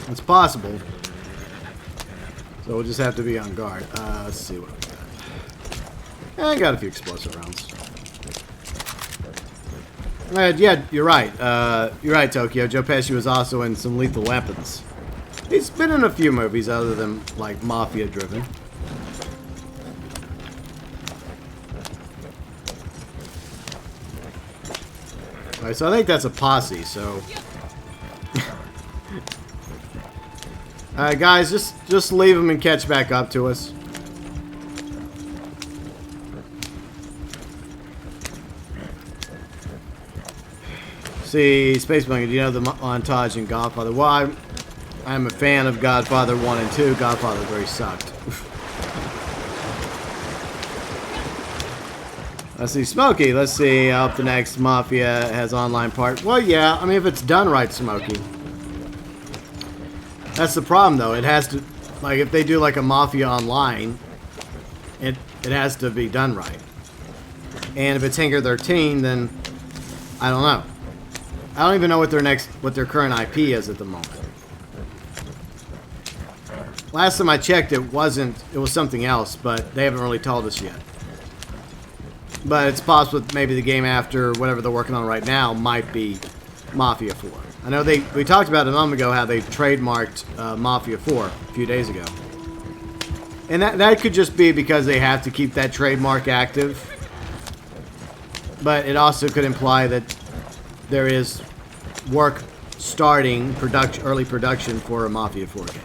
It's possible. So we'll just have to be on guard. Let's see what we got. I got a few explosive rounds. Yeah, you're right. You're right, Tokyo. Joe Pesci was also in some Lethal Weapons. He's been in a few movies other than, like, mafia-driven. Alright, so I think that's a posse, so... Alright, guys, just leave them and catch back up to us. See, Space Monkey, do you know the montage in Godfather? Well, I'm a fan of Godfather 1 and 2. Godfather 3 sucked. Let's see, Smokey. Let's see, I hope the next Mafia has online part. Well, yeah, I mean, if it's done right, Smokey. That's the problem, though. It has to, like, if they do, like, a Mafia online, it has to be done right. And if it's Hangar 13, then, I don't know. I don't even know what their current IP is at the moment. Last time I checked, it was something else, but they haven't really told us yet. But it's possible that maybe the game after whatever they're working on right now might be Mafia 4. I know we talked about it a moment ago how they trademarked Mafia 4 a few days ago. And that could just be because they have to keep that trademark active. But it also could imply that there is work starting early production for a Mafia 4 game.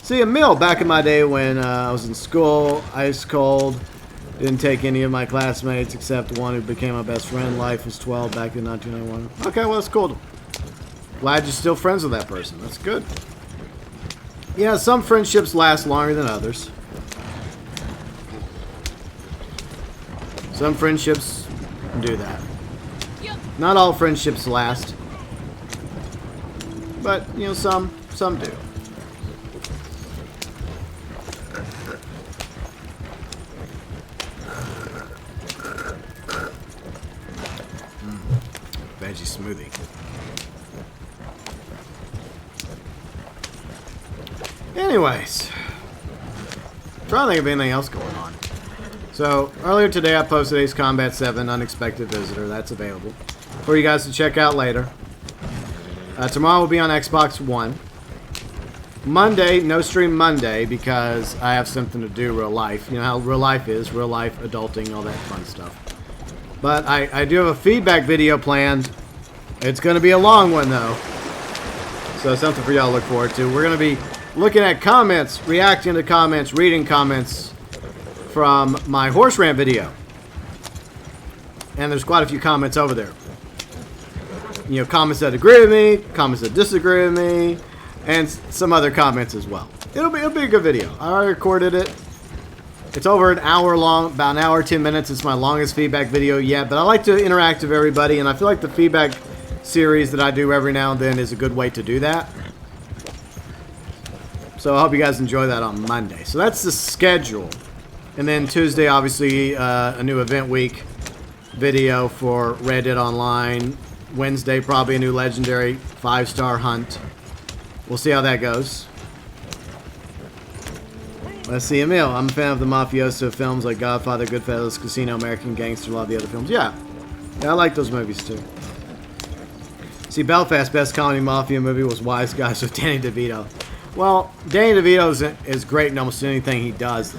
See, a mill back in my day when I was in school, ice cold. Didn't take any of my classmates except one who became my best friend. Life was 12 back in 1991. Okay, well, that's cool. Glad you're still friends with that person. That's good. Yeah, some friendships last longer than others. Some friendships do that. Not all friendships last. But, you know, some do. Veggie smoothie. Anyways, trying to think of anything else going on. So earlier today I posted Ace Combat 7 Unexpected Visitor. That's available for you guys to check out later. Tomorrow will be on Xbox One. Monday, no stream Monday because I have something to do real life. You know how real life is, real life, adulting, all that fun stuff. But I do have a feedback video planned. It's going to be a long one though. So something for y'all to look forward to. We're going to be looking at comments, reacting to comments, reading comments from my horse rant video. And there's quite a few comments over there. You know, comments that agree with me, comments that disagree with me, and some other comments as well. It'll be a good video. I already recorded it. It's over an hour long, about an hour, 10 minutes. It's my longest feedback video yet, but I like to interact with everybody, and I feel like the feedback series that I do every now and then is a good way to do that. So I hope you guys enjoy that on Monday. So that's the schedule. And then Tuesday, obviously, a new event week video for Red Dead Online. Wednesday, probably a new legendary 5-star hunt. We'll see how that goes. Let's see, Emil. I'm a fan of the mafioso films like Godfather, Goodfellas, Casino, American Gangster, a lot of the other films. Yeah, I like those movies too. See, Belfast, best comedy mafia movie was Wise Guys with Danny DeVito. Well, Danny DeVito is great in almost anything he does, though.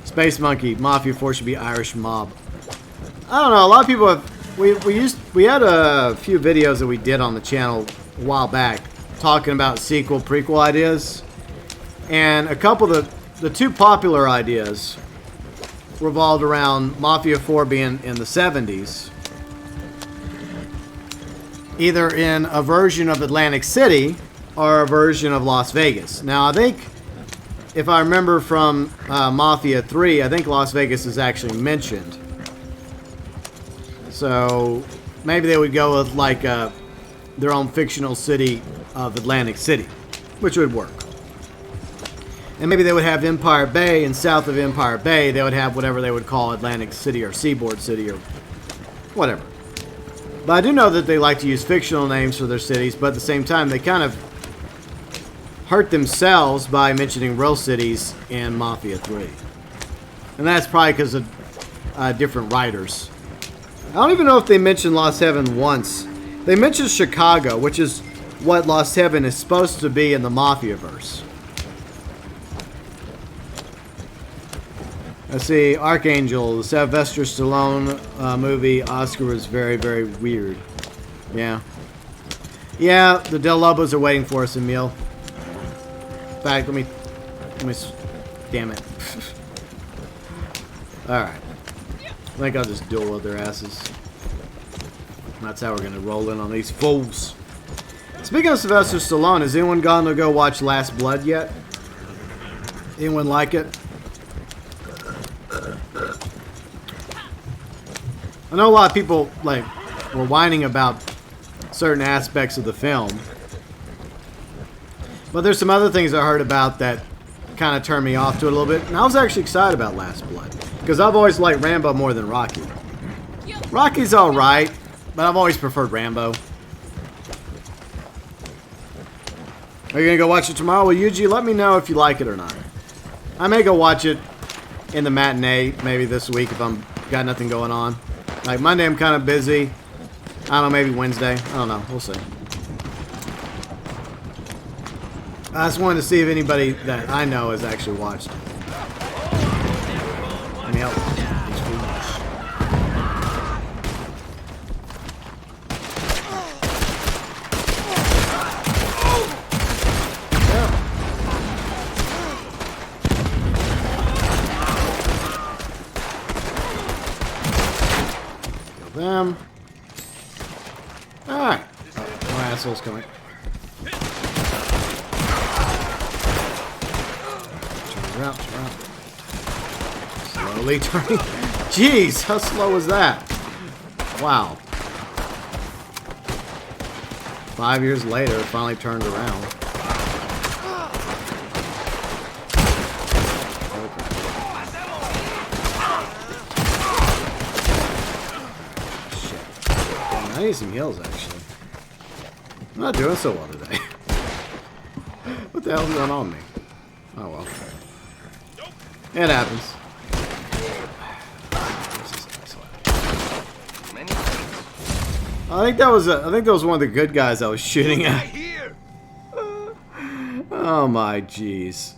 Space Monkey, Mafia 4 should be Irish Mob. I don't know, a lot of people have... We had a few videos that we did on the channel a while back talking about sequel, prequel ideas. And a couple of the two popular ideas revolved around Mafia 4 being in the 70s. Either in a version of Atlantic City or a version of Las Vegas. Now, I think, if I remember from Mafia 3, I think Las Vegas is actually mentioned. So, maybe they would go with, like, their own fictional city of Atlantic City, which would work. And maybe they would have Empire Bay, and south of Empire Bay, they would have whatever they would call Atlantic City or Seaboard City or whatever. But I do know that they like to use fictional names for their cities, but at the same time, they kind of hurt themselves by mentioning real cities in Mafia 3. And that's probably because of different writers. I don't even know if they mentioned Lost Heaven once. They mentioned Chicago, which is what Lost Heaven is supposed to be in the Mafia-verse. Let's see, Archangel, the Sylvester Stallone movie, Oscar was very, very weird. Yeah. Yeah, the Del Lobos are waiting for us, Emil. In fact, let me damn it. Alright. I think I'll just duel with their asses. That's how we're going to roll in on these fools. Speaking of Sylvester Stallone, has anyone gone to go watch Last Blood yet? Anyone like it? I know a lot of people were whining about certain aspects of the film, but there's some other things I heard about that kind of turned me off to it a little bit, and I was actually excited about Last Blood because I've always liked Rambo more than Rocky. Rocky's all right, but I've always preferred Rambo. Are you gonna go watch it tomorrow? Well, Yuji, let me know if you like it or not. I may go watch it in the matinee maybe this week if I'm got nothing going on. Like Monday I'm kind of busy. I don't know, maybe Wednesday. I don't know. We'll see. I just wanted to see if anybody that I know has actually watched it. Let me help. them. Alright. Oh, more assholes coming. Turn around, turn around. Slowly turning. Jeez, how slow was that? Wow. 5 years later, it finally turned around. Shit. I need some heals, actually. I'm not doing so well today. What the hell's going on with me? Oh well. It happens. I think that was one of the good guys I was shooting at. Oh my jeez.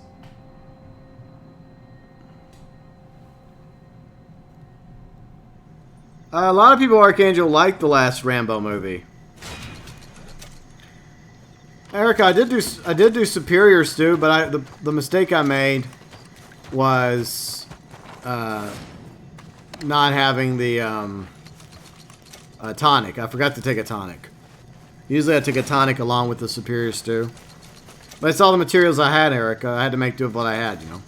A lot of people, Archangel, liked the last Rambo movie. Erica, I did do Superior Stew, but the mistake I made was not having the tonic. I forgot to take a tonic. Usually I take a tonic along with the Superior Stew. But it's all the materials I had, Erica. I had to make do with what I had, you know.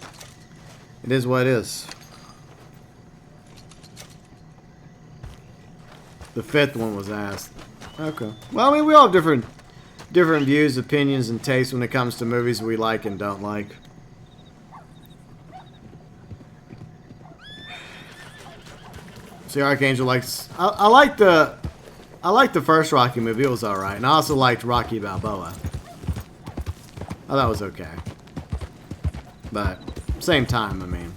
It is what it is. The fifth one was asked. Okay. Well, I mean, we all have different views, opinions, and tastes when it comes to movies we like and don't like. See, Archangel likes... I like the first Rocky movie. It was alright. And I also liked Rocky Balboa. Oh, that was okay. But, same time, I mean.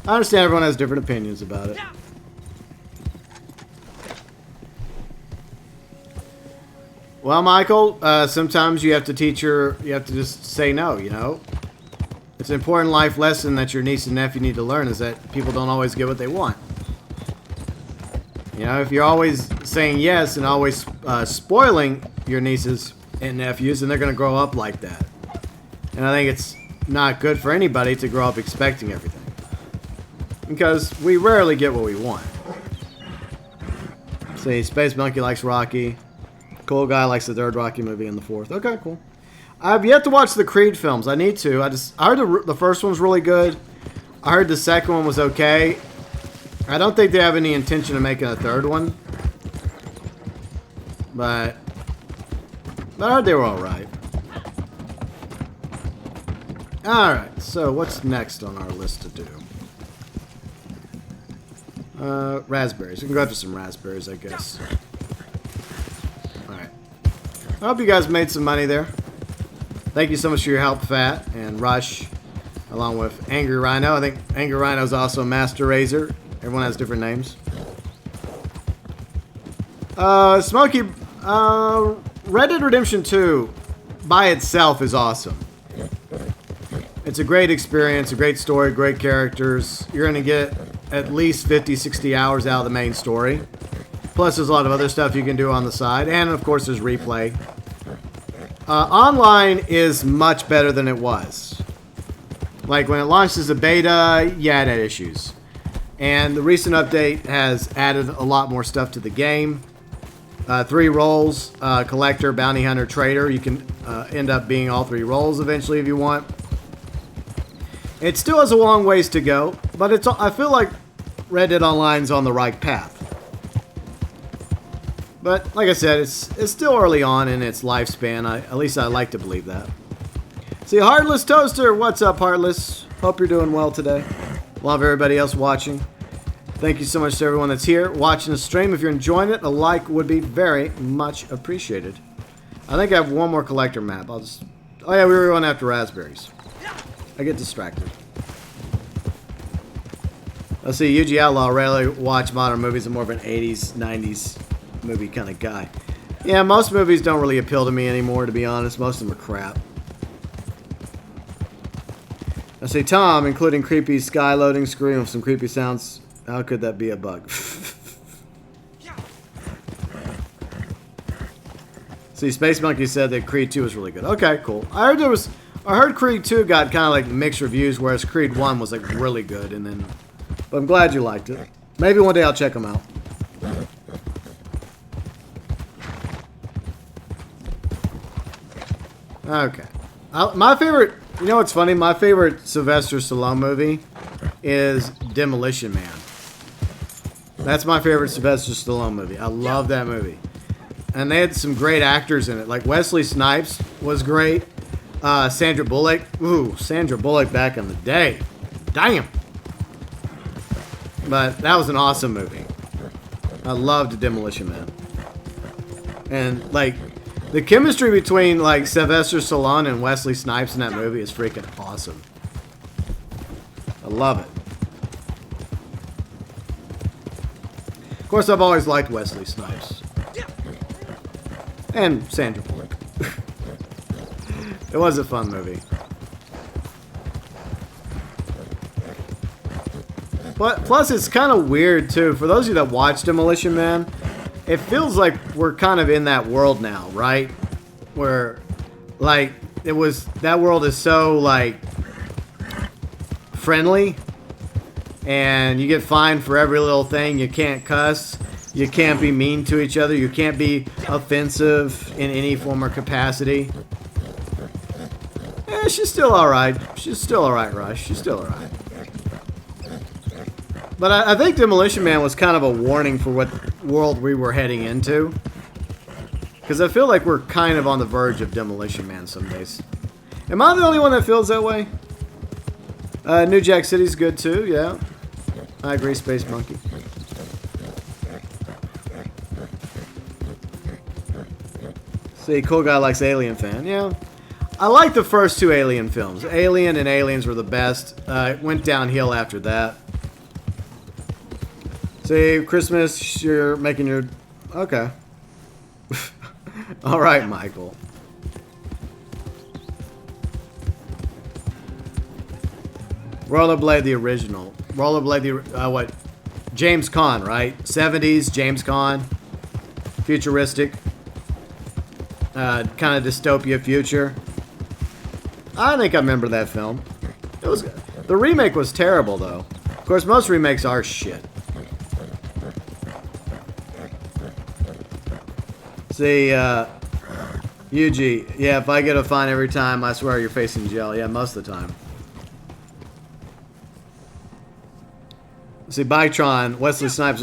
I understand everyone has different opinions about it. Well, Michael, sometimes you have to you have to just say no, you know? It's an important life lesson that your niece and nephew need to learn, is that people don't always get what they want. You know, if you're always saying yes and always spoiling your nieces and nephews, then they're going to grow up like that. And I think it's not good for anybody to grow up expecting everything. Because we rarely get what we want. See, Space Monkey likes Rocky. Cool Guy likes the third Rocky movie and the fourth. Okay, cool. I've yet to watch the Creed films. I need to. I heard the first one's really good. I heard the second one was okay. I don't think they have any intention of making a third one. But I heard they were alright. Alright, so what's next on our list to do? Raspberries. We can go after some raspberries, I guess. Alright. I hope you guys made some money there. Thank you so much for your help, Fat and Rush, along with Angry Rhino. I think Angry Rhino is also Master Razor. Everyone has different names. Smokey, Red Dead Redemption 2 by itself is awesome. It's a great experience, a great story, great characters. You're going to get at least 50, 60 hours out of the main story. Plus, there's a lot of other stuff you can do on the side. And, of course, there's replay. Online is much better than it was. Like, when it launched as a beta, yeah, it had issues. And the recent update has added a lot more stuff to the game. 3 roles, collector, bounty hunter, trader. You can end up being all 3 roles eventually if you want. It still has a long ways to go, but I feel like Red Dead Online's on the right path. But, like I said, it's still early on in its lifespan. At least I like to believe that. See, Heartless Toaster, what's up, Heartless? Hope you're doing well today. Love everybody else watching. Thank you so much to everyone that's here watching the stream. If you're enjoying it, a like would be very much appreciated. I think I have one more collector map. Oh yeah, we were going after raspberries. I get distracted. Let's see, Yuji Outlaw rarely watch modern movies. I'm more of an 80s, 90s movie kind of guy. Yeah, most movies don't really appeal to me anymore, to be honest. Most of them are crap. I say, Tom, including creepy sky loading screen with some creepy sounds. How could that be a bug? See, Space Monkey said that Creed 2 was really good. Okay, cool. I heard Creed 2 got kind of like mixed reviews, whereas Creed 1 was like really good. But I'm glad you liked it. Maybe one day I'll check them out. Okay. My favorite, you know what's funny? My favorite Sylvester Stallone movie is Demolition Man. That's my favorite Sylvester Stallone movie. I love that movie. And they had some great actors in it. Like Wesley Snipes was great. Sandra Bullock. Ooh, Sandra Bullock back in the day. Damn. But that was an awesome movie. I loved Demolition Man. And like the chemistry between like Sylvester Stallone and Wesley Snipes in that movie is freaking awesome. I love it. Of course, I've always liked Wesley Snipes. And Sandra Bullock. It was a fun movie. But plus, it's kind of weird too. For those of you that watch Demolition Man, it feels like we're kind of in that world now, right? Where, like, that world is so like friendly, and you get fined for every little thing. You can't cuss. You can't be mean to each other. You can't be offensive in any form or capacity. She's still alright. She's still alright, Rush. She's still alright. But I think Demolition Man was kind of a warning for what world we were heading into. Because I feel like we're kind of on the verge of Demolition Man some days. Am I the only one that feels that way? New Jack City's good too, yeah. I agree, Space Monkey. See, cool guy likes Alien fan, yeah. I like the first two Alien films. Alien and Aliens were the best. It went downhill after that. See, Christmas, you're making your... Okay. Alright, Michael. Rollerblade the original. Rollerblade the... what? James Caan, right? 70s, James Caan. Futuristic. Kind of dystopia future. I think I remember that film. It was... The remake was terrible, though. Of course, most remakes are shit. See, Yuji, yeah, if I get a fine every time, I swear you're facing jail. Yeah, most of the time. See, Bytron, Wesley Snipes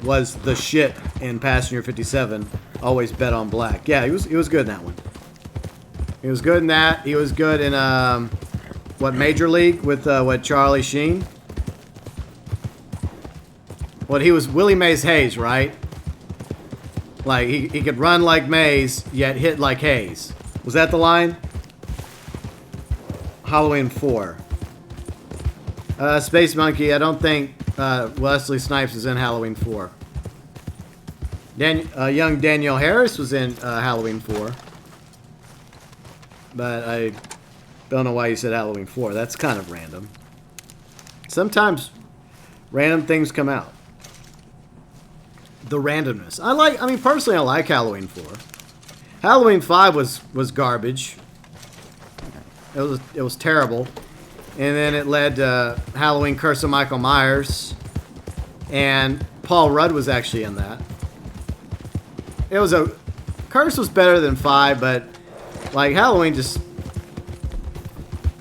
was the shit in Passenger 57. Always bet on black. Yeah, he was good in that one. He was good in that. He was good in what, Major League with what, Charlie Sheen. What, he was Willie Mays Hayes, right? Like, he could run like Mays, yet hit like Hayes. Was that the line? Halloween 4. Space Monkey, I don't think Wesley Snipes is in Halloween 4. Young Danielle Harris was in Halloween 4. But I don't know why you said Halloween 4. That's kind of random. Sometimes random things come out. The randomness. I mean, personally, I like Halloween 4. Halloween 5 was garbage. It was terrible. And then it led to Halloween Curse of Michael Myers. And Paul Rudd was actually in that. Curse was better than 5, but like Halloween just...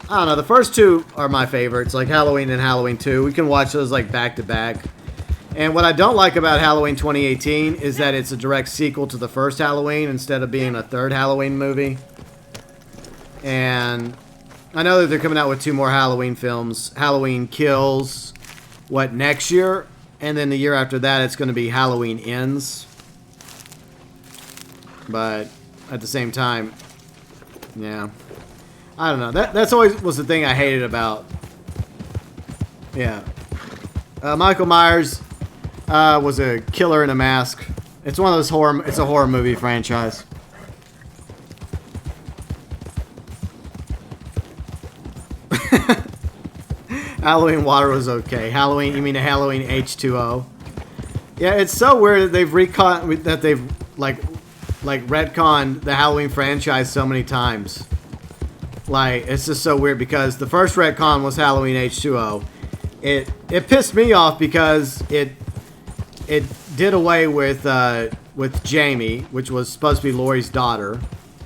I don't know, the first two are my favorites, like Halloween and Halloween 2. We can watch those like back to back. And what I don't like about Halloween 2018 is that it's a direct sequel to the first Halloween instead of being a third Halloween movie. And I know that they're coming out with 2 more Halloween films. Halloween Kills, next year? And then the year after that, it's going to be Halloween Ends. But at the same time, yeah. I don't know. That's always was the thing I hated about... Yeah. Michael Myers... was a killer in a mask. It's one of those horror... It's a horror movie franchise. Halloween Water was okay. Halloween... You mean Halloween H2O? Yeah, it's so weird that they've retconned the Halloween franchise so many times. Like, it's just so weird because the first retcon was Halloween H2O. it pissed me off because it did away with Jamie, which was supposed to be Laurie's daughter.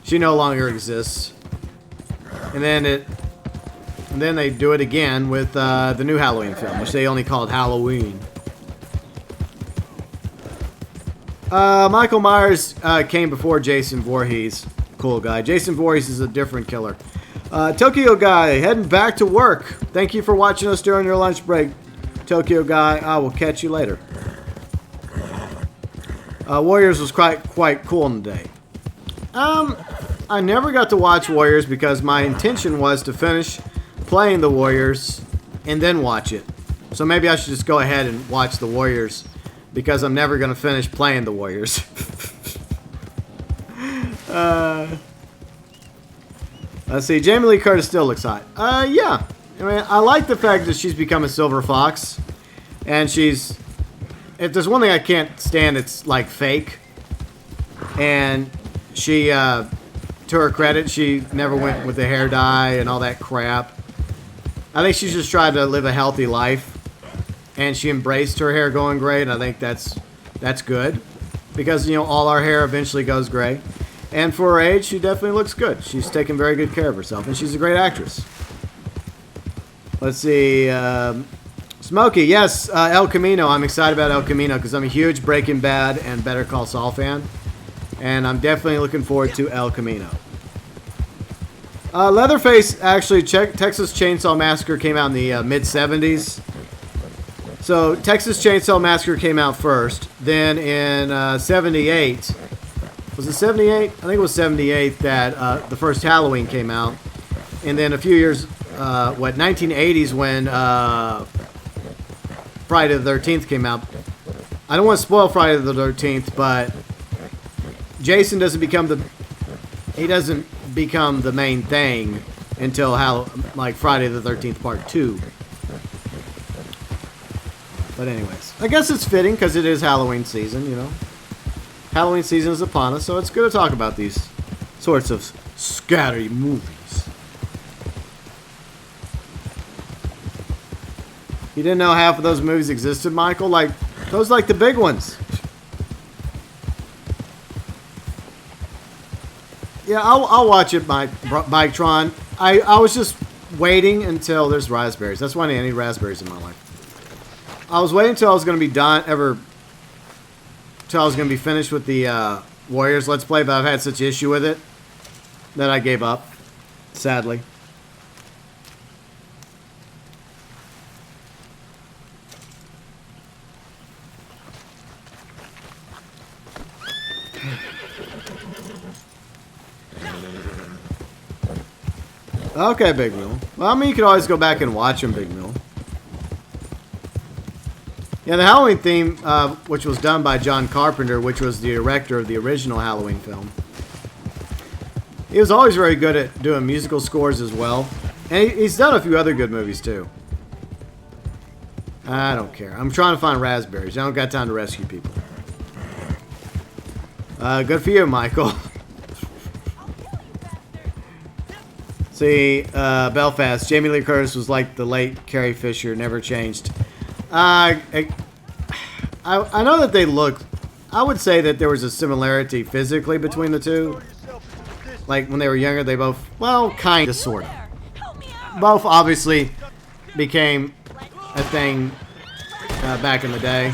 She no longer exists. And then they do it again with the new Halloween film, which they only called Halloween. Michael Myers came before Jason Voorhees. Cool guy. Jason Voorhees is a different killer. Tokyo Guy, heading back to work. Thank you for watching us during your lunch break, Tokyo Guy. I will catch you later. Warriors was quite cool in the day. I never got to watch Warriors because my intention was to finish playing the Warriors and then watch it. So maybe I should just go ahead and watch the Warriors because I'm never going to finish playing the Warriors. Let's see. Jamie Lee Curtis still looks hot. Yeah. I mean, I like the fact that she's become a silver fox. And she's... If there's one thing I can't stand, it's like fake. And she, to her credit, she never went with the hair dye and all that crap. I think she's just tried to live a healthy life. And she embraced her hair going gray, and I think that's good. Because, you know, all our hair eventually goes gray. And for her age, she definitely looks good. She's taken very good care of herself, and she's a great actress. Let's see, Smokey, yes, El Camino. I'm excited about El Camino because I'm a huge Breaking Bad and Better Call Saul fan. And I'm definitely looking forward to El Camino. Leatherface, actually, Texas Chainsaw Massacre came out in the mid-70s. So, Texas Chainsaw Massacre came out first. Then in 78, was it 78? I think it was 78 that the first Halloween came out. And then a few years, 1980s when Friday the 13th came out. I don't want to spoil Friday the 13th, but Jason doesn't become the main thing until like Friday the 13th Part 2. But anyways, I guess it's fitting because it is Halloween season, you know. Halloween season is upon us, so it's good to talk about these sorts of scary movies. You didn't know half of those movies existed, Michael? Like, those like the big ones. Yeah, I'll watch it, Mike Tron. I was just waiting until there's raspberries. That's why I need raspberries in my life. I was waiting until I was going to be till I was going to be finished with the Warriors Let's Play, but I've had such issue with it that I gave up, sadly. Okay, Big Mule. Well, I mean, you could always go back and watch them, Big Mule. Yeah, the Halloween theme, which was done by John Carpenter, which was the director of the original Halloween film. He was always very good at doing musical scores as well. And he's done a few other good movies, too. I don't care. I'm trying to find raspberries. I don't got time to rescue people. Good for you, Michael. See, Belfast. Jamie Lee Curtis was like the late Carrie Fisher, never changed. I know that they look... I would say that there was a similarity physically between the two. Like, when they were younger, they both... Well, kind of, sort of. Both, obviously, became a thing back in the day.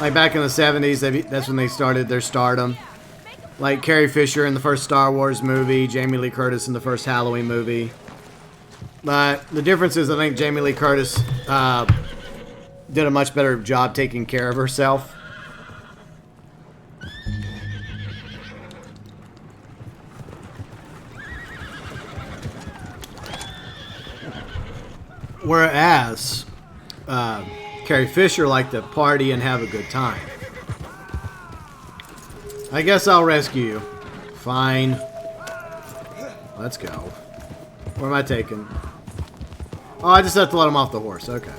Like, back in the 70s, that's when they started their stardom. Like Carrie Fisher in the first Star Wars movie, Jamie Lee Curtis in the first Halloween movie. But the difference is I think Jamie Lee Curtis did a much better job taking care of herself. Whereas Carrie Fisher liked to party and have a good time. I guess I'll rescue you. Fine. Let's go. Where am I taking? Oh, I just have to let him off the horse. Okay.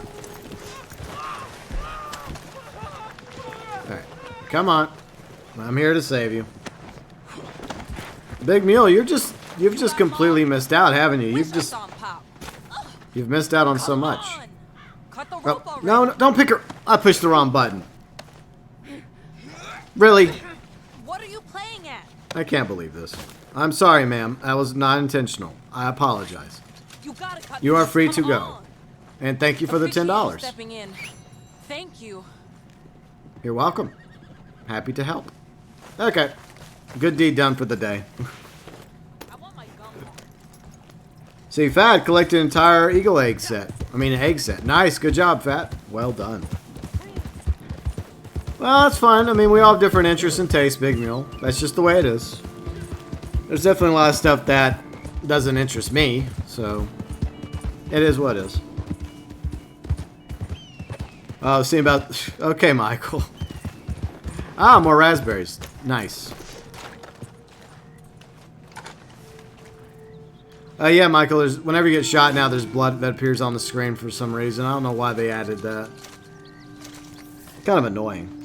Alright. Come on. I'm here to save you. Big Mule, you've just completely missed out, haven't you? You've just You've missed out on so much. Cut the Oh, rope already. no, don't pick her. I pushed the wrong button. Really? What are you playing at? I can't believe this. I'm sorry, ma'am. That was not intentional. I apologize. You gotta cut You are this. free to Come go. on. And thank you for the Appreciate you $10. stepping in. Thank you. You're welcome. Happy to help. Okay. Good deed done for the day. I want my gum. See, Fat collected an entire eagle egg set. I mean, an egg set. Nice. Good job, Fat. Well done. Well, that's fine. I mean, we all have different interests and tastes, Big Mule. That's just the way it is. There's definitely a lot of stuff that doesn't interest me, so it is what it is. Oh, see about... Okay, Michael. Ah, more raspberries. Nice. Yeah, Michael, there's, whenever you get shot now, there's blood that appears on the screen for some reason. I don't know why they added that. Kind of annoying.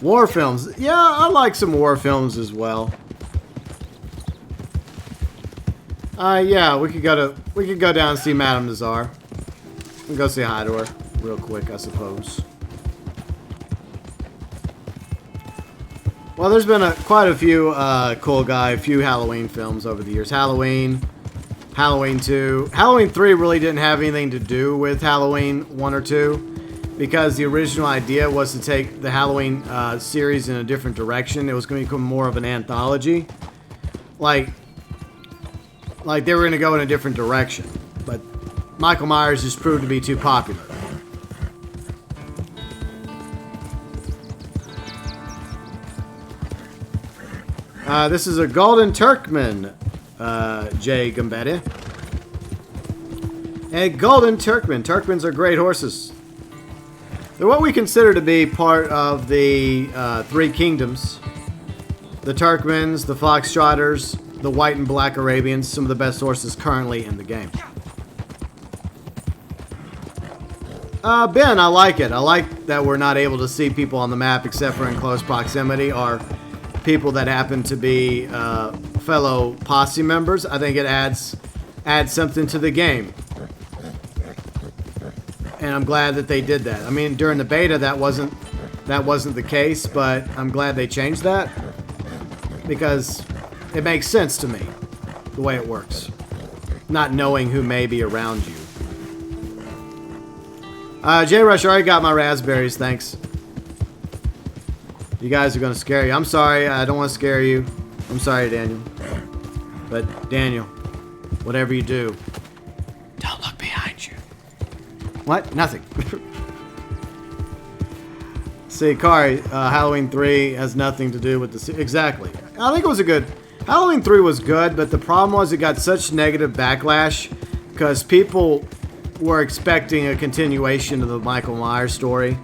War films. Yeah, I like some war films as well. Yeah, we could go down and see Madame Nazar. And go say hi to her real quick, I suppose. Well, there's been quite a few few Halloween films over the years. Halloween, Halloween 2. Halloween 3 really didn't have anything to do with Halloween 1 or 2 because the original idea was to take the Halloween series in a different direction. It was going to become more of an anthology. Like they were going to go in a different direction. But Michael Myers just proved to be too popular. This is a Golden Turkman, Jay Gambetta. A Golden Turkman. Turkmans are great horses. They're what we consider to be part of the Three Kingdoms. The Turkmans, the Foxtrotters, the White and Black Arabians, some of the best horses currently in the game. Ben, I like it. I like that we're not able to see people on the map except for in close proximity or people that happen to be fellow Posse members. I think it adds something to the game. And I'm glad that they did that. I mean, during the beta that wasn't the case, but I'm glad they changed that because it makes sense to me the way it works. Not knowing who may be around you. J-Rush, I already got my raspberries, thanks. You guys are going to scare you. I'm sorry, I don't want to scare you. I'm sorry, Daniel. But, Daniel, whatever you do, don't look behind you. What? Nothing. See, Kari, Halloween 3 has nothing to do with the... Exactly. I think it was a good... Halloween 3 was good, but the problem was it got such negative backlash because people were expecting a continuation of the Michael Myers story.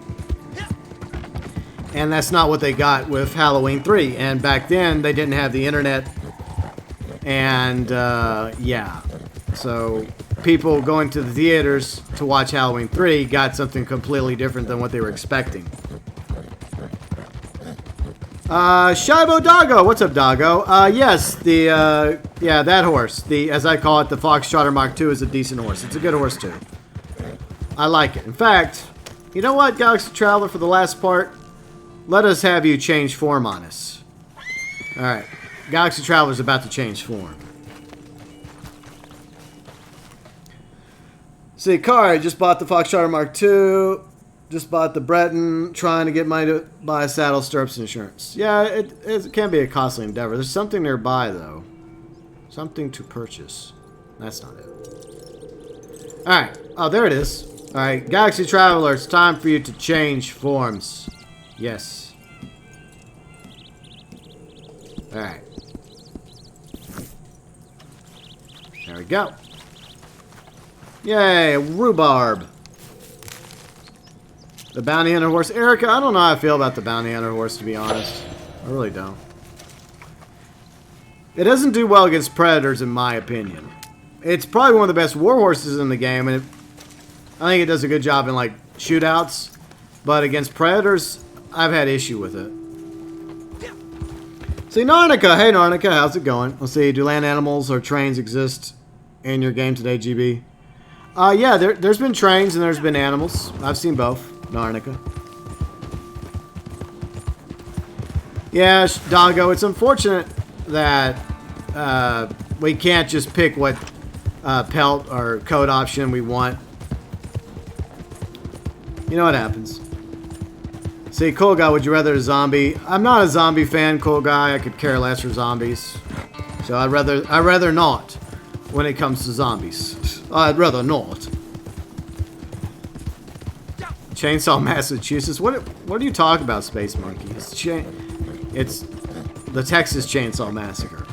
And that's not what they got with Halloween 3. And back then, they didn't have the internet. And, yeah. So, people going to the theaters to watch Halloween 3 got something completely different than what they were expecting. Shibo Doggo. What's up, Doggo? Yes, yeah, that horse. As I call it, the Foxtrotter Mark II is a decent horse. It's a good horse, too. I like it. In fact, you know what, Galaxy Traveler, for the last part, let us have you change form on us. Alright. Galaxy Traveler's about to change form. See, Kari just bought the Foxtrotter Mark II. Just bought the Breton. Trying to get money to buy saddle, stirrups, and insurance. Yeah, it can be a costly endeavor. There's something nearby, though. Something to purchase. That's not it. Alright. Oh, there it is. Alright, Galaxy Traveler, it's time for you to change forms. Yes. Alright. There we go. Yay, rhubarb. The bounty hunter horse. Erica, I don't know how I feel about the bounty hunter horse, to be honest. I really don't. It doesn't do well against predators, in my opinion. It's probably one of the best war horses in the game, and I think it does a good job in, like, shootouts. But against predators, I've had issue with it. See, Narnica. Hey, Narnica. How's it going? Let's see. Do land animals or trains exist in your game today, GB? Yeah, there's been trains and there's been animals. I've seen both. Narnica. Yeah, Davo, it's unfortunate that we can't just pick what pelt or code option we want. You know what happens. See, cool guy, would you rather a zombie? I'm not a zombie fan, cool guy. I could care less for zombies. So I'd rather not when it comes to zombies. I'd rather not. Chainsaw Massachusetts. What are you talking about, Space Monkey? It's the Texas Chainsaw Massacre.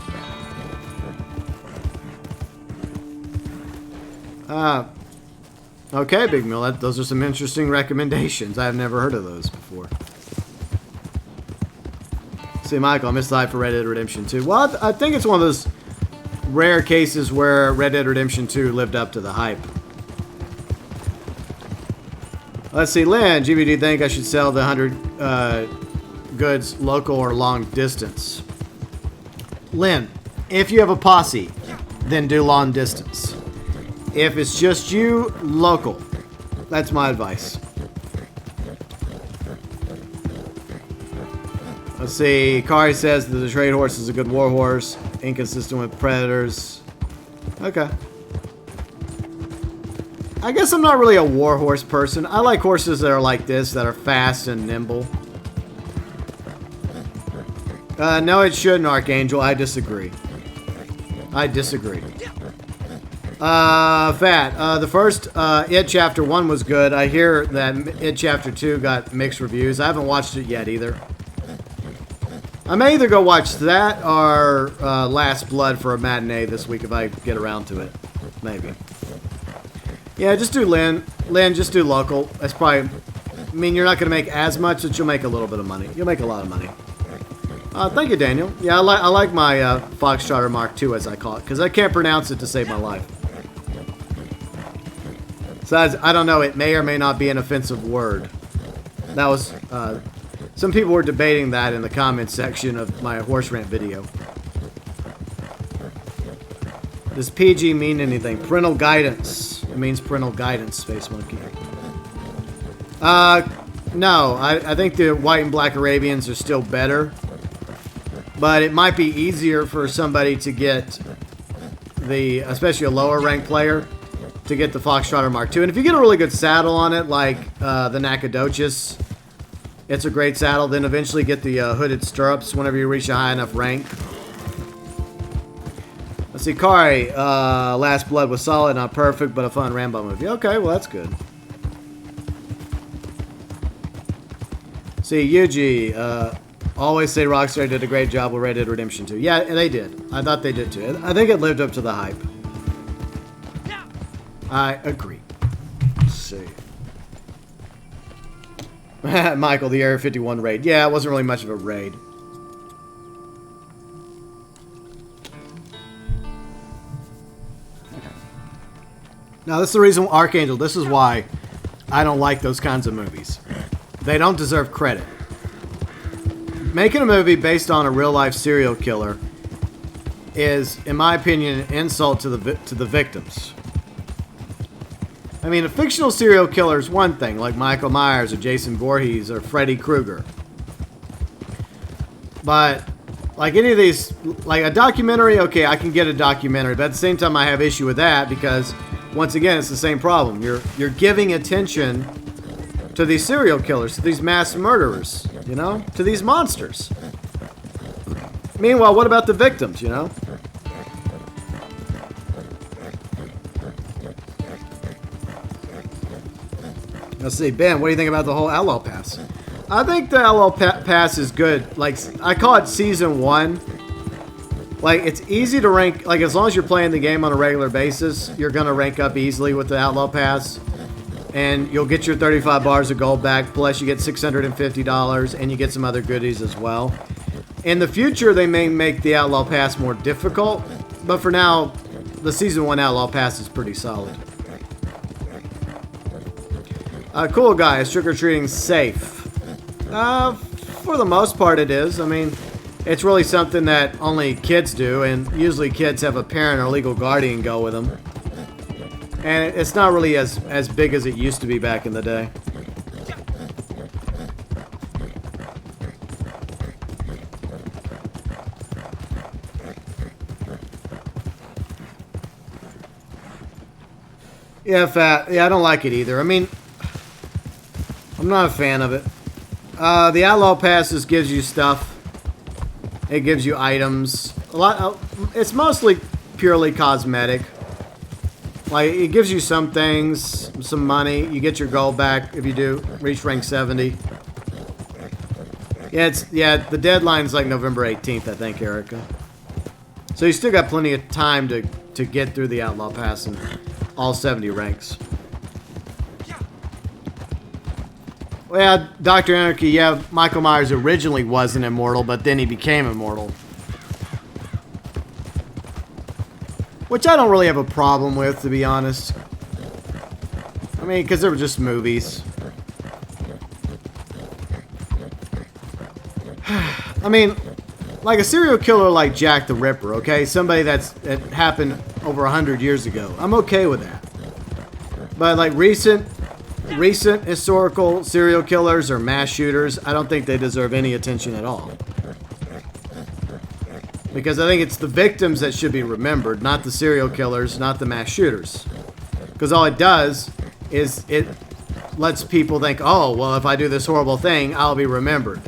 Okay, Big Mill. Those are some interesting recommendations. I've never heard of those before. See, Michael, I missed the hype for Red Dead Redemption 2. Well, I think it's one of those rare cases where Red Dead Redemption 2 lived up to the hype. Let's see, Lynn, GB, do you think I should sell the 100 goods local or long distance? Lynn, if you have a posse, then do long distance. If it's just you, local. That's my advice. Let's see. Kari says that the trade horse is a good war horse. Inconsistent with predators. Okay. I guess I'm not really a war horse person. I like horses that are like this, that are fast and nimble. No, it shouldn't, Archangel. I disagree. I disagree. Fat. The first It Chapter 1 was good. I hear that It Chapter 2 got mixed reviews. I haven't watched it yet either. I may either go watch that or Last Blood for a matinee this week if I get around to it. Maybe. Yeah, just do Lynn. Lynn, just do local. That's probably... I mean, you're not going to make as much, but you'll make a little bit of money. You'll make a lot of money. Thank you, Daniel. Yeah, I like my Foxtrotter Mark II, as I call it, because I can't pronounce it to save my life. Besides, I don't know, it may or may not be an offensive word. That was... some people were debating that in the comments section of my horse rant video. Does PG mean anything? Parental guidance. It means parental guidance, Space Monkey. No. I think the white and black Arabians are still better. But it might be easier for somebody to get the, especially a lower ranked player, to get the Foxtrotter Mark II. And if you get a really good saddle on it, like the Nacogdoches, it's a great saddle. Then eventually get the hooded stirrups whenever you reach a high enough rank. Let's see, Kari, Last Blood was solid, not perfect, but a fun Rambo movie. Okay, well that's good. See, Yuji, always say Rockstar did a great job with Red Dead Redemption 2. Yeah, they did. I thought they did too. I think it lived up to the hype. I agree. Let's see. Michael, the Area 51 raid. Yeah, it wasn't really much of a raid. Now, this is the reason, Archangel, this is why I don't like those kinds of movies. They don't deserve credit. Making a movie based on a real-life serial killer is, in my opinion, an insult to the victims. I mean, a fictional serial killer is one thing, like Michael Myers or Jason Voorhees or Freddy Krueger. But, like any of these, like a documentary, okay, I can get a documentary, but at the same time I have issue with that because, once again, it's the same problem. You're giving attention to these serial killers, to these mass murderers, you know, to these monsters. Meanwhile, what about the victims, you know? Let's see, Ben, what do you think about the whole Outlaw Pass? I think the Outlaw Pass is good. Like, I call it Season 1. Like, it's easy to rank. Like, as long as you're playing the game on a regular basis, you're going to rank up easily with the Outlaw Pass. And you'll get your 35 bars of gold back, plus you get $650, and you get some other goodies as well. In the future, they may make the Outlaw Pass more difficult, but for now, the Season 1 Outlaw Pass is pretty solid. Cool guy, is trick-or-treating safe? For the most part it is. I mean, it's really something that only kids do, and usually kids have a parent or legal guardian go with them. And it's not really as big as it used to be back in the day. Yeah, fat. Yeah, I don't like it either. I mean, I'm not a fan of it. The Outlaw Passes gives you stuff. It gives you items. It's mostly purely cosmetic. Like, it gives you some things, some money. You get your gold back if you do reach rank 70. Yeah, the deadline's like November 18th, I think, Erica. So you still got plenty of time to get through the Outlaw Pass and all 70 ranks. Well, yeah, Dr. Anarchy, yeah, Michael Myers originally wasn't immortal, but then he became immortal. Which I don't really have a problem with, to be honest. I mean, because they were just movies. I mean, like a serial killer like Jack the Ripper, okay? Somebody that happened over 100 years ago. I'm okay with that. But like recent historical serial killers or mass shooters, I don't think they deserve any attention at all. Because I think it's the victims that should be remembered, not the serial killers, not the mass shooters. Because all it does is it lets people think, oh, well, if I do this horrible thing, I'll be remembered.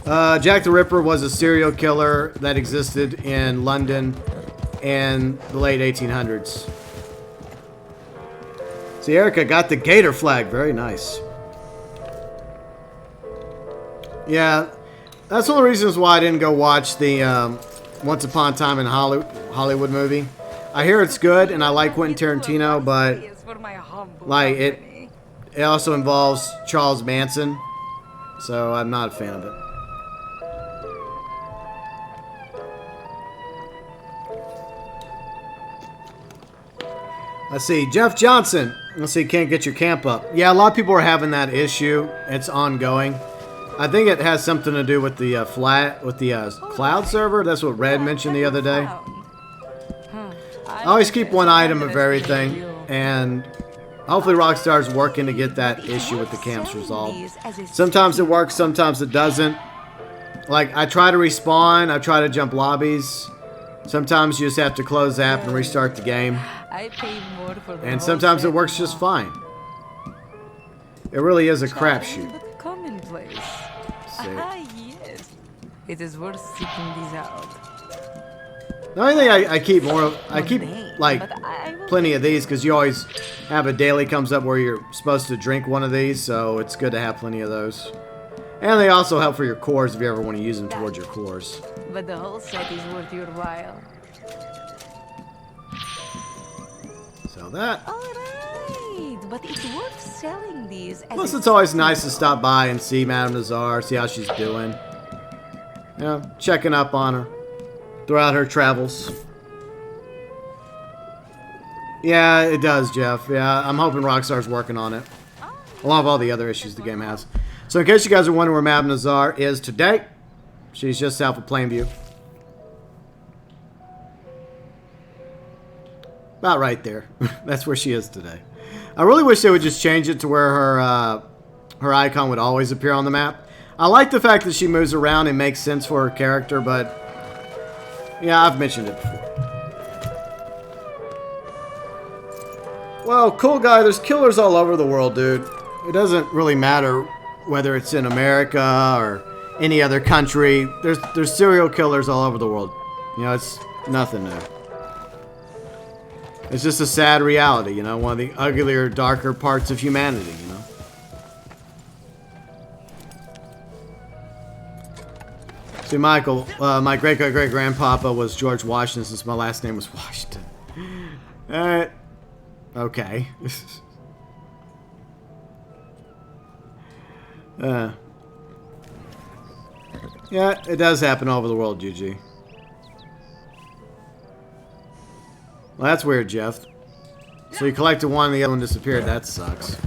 Jack the Ripper was a serial killer that existed in London in the late 1800s. See, Erica got the gator flag. Very nice. Yeah, that's one of the reasons why I didn't go watch the Once Upon a Time in Hollywood movie. I hear it's good, and I like Quentin Tarantino, but like it also involves Charles Manson, so I'm not a fan of it. Let's see, Jeff Johnson. Let's see, can't get your camp up. Yeah, a lot of people are having that issue. It's ongoing. I think it has something to do with the cloud server. That's what Red mentioned the other day. I always keep one item of everything, and hopefully Rockstar's working to get that issue with the camps resolved. Sometimes it works, sometimes it doesn't. Like, I try to respawn, I try to jump lobbies. Sometimes you just have to close the app and restart the game. And sometimes it works just fine. It really is a crapshoot. Yes. It is worth seeking these out. The only thing I keep like plenty of these because you always have a daily comes up where you're supposed to drink one of these, so it's good to have plenty of those. And they also help for your cores if you ever want to use them towards your cores. But the whole set is worth your while. So that. Alright, but it's worth selling these. Plus, it's always nice to stop by and see Madame Nazar, see how she's doing. You know, checking up on her throughout her travels. Yeah, it does, Jeff. Yeah, I'm hoping Rockstar's working on it, along with all the other issues the game has. So in case you guys are wondering where Madame Nazar is today, she's just south of Plainview. About right there. That's where she is today. I really wish they would just change it to where her icon would always appear on the map. I like the fact that she moves around and makes sense for her character, but yeah, I've mentioned it before. Well, cool guy, there's killers all over the world, dude. It doesn't really matter whether it's in America or any other country. There's serial killers all over the world. You know, it's nothing new. It's just a sad reality, you know, one of the uglier, darker parts of humanity, you know. See, Michael, my great-great-great-grandpapa was George Washington since my last name was Washington. Alright. Okay. Yeah, it does happen all over the world, GG. Well, that's weird, Jeff. So you collected one and the other one disappeared. That sucks.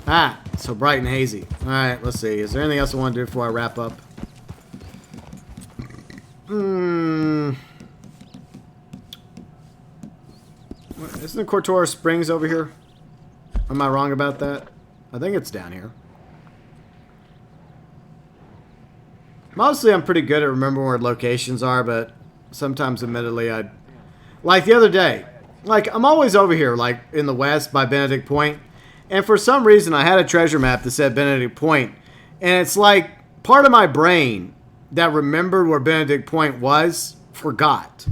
Ah! So bright and hazy. Alright, let's see. Is there anything else I want to do before I wrap up? Isn't the Cortora Springs over here? Am I wrong about that? I think it's down here. Mostly I'm pretty good at remembering where locations are, but sometimes, admittedly, I... Like the other day, like, I'm always over here, like, in the west by Benedict Point, and for some reason I had a treasure map that said Benedict Point, and it's like part of my brain that remembered where Benedict Point was forgot.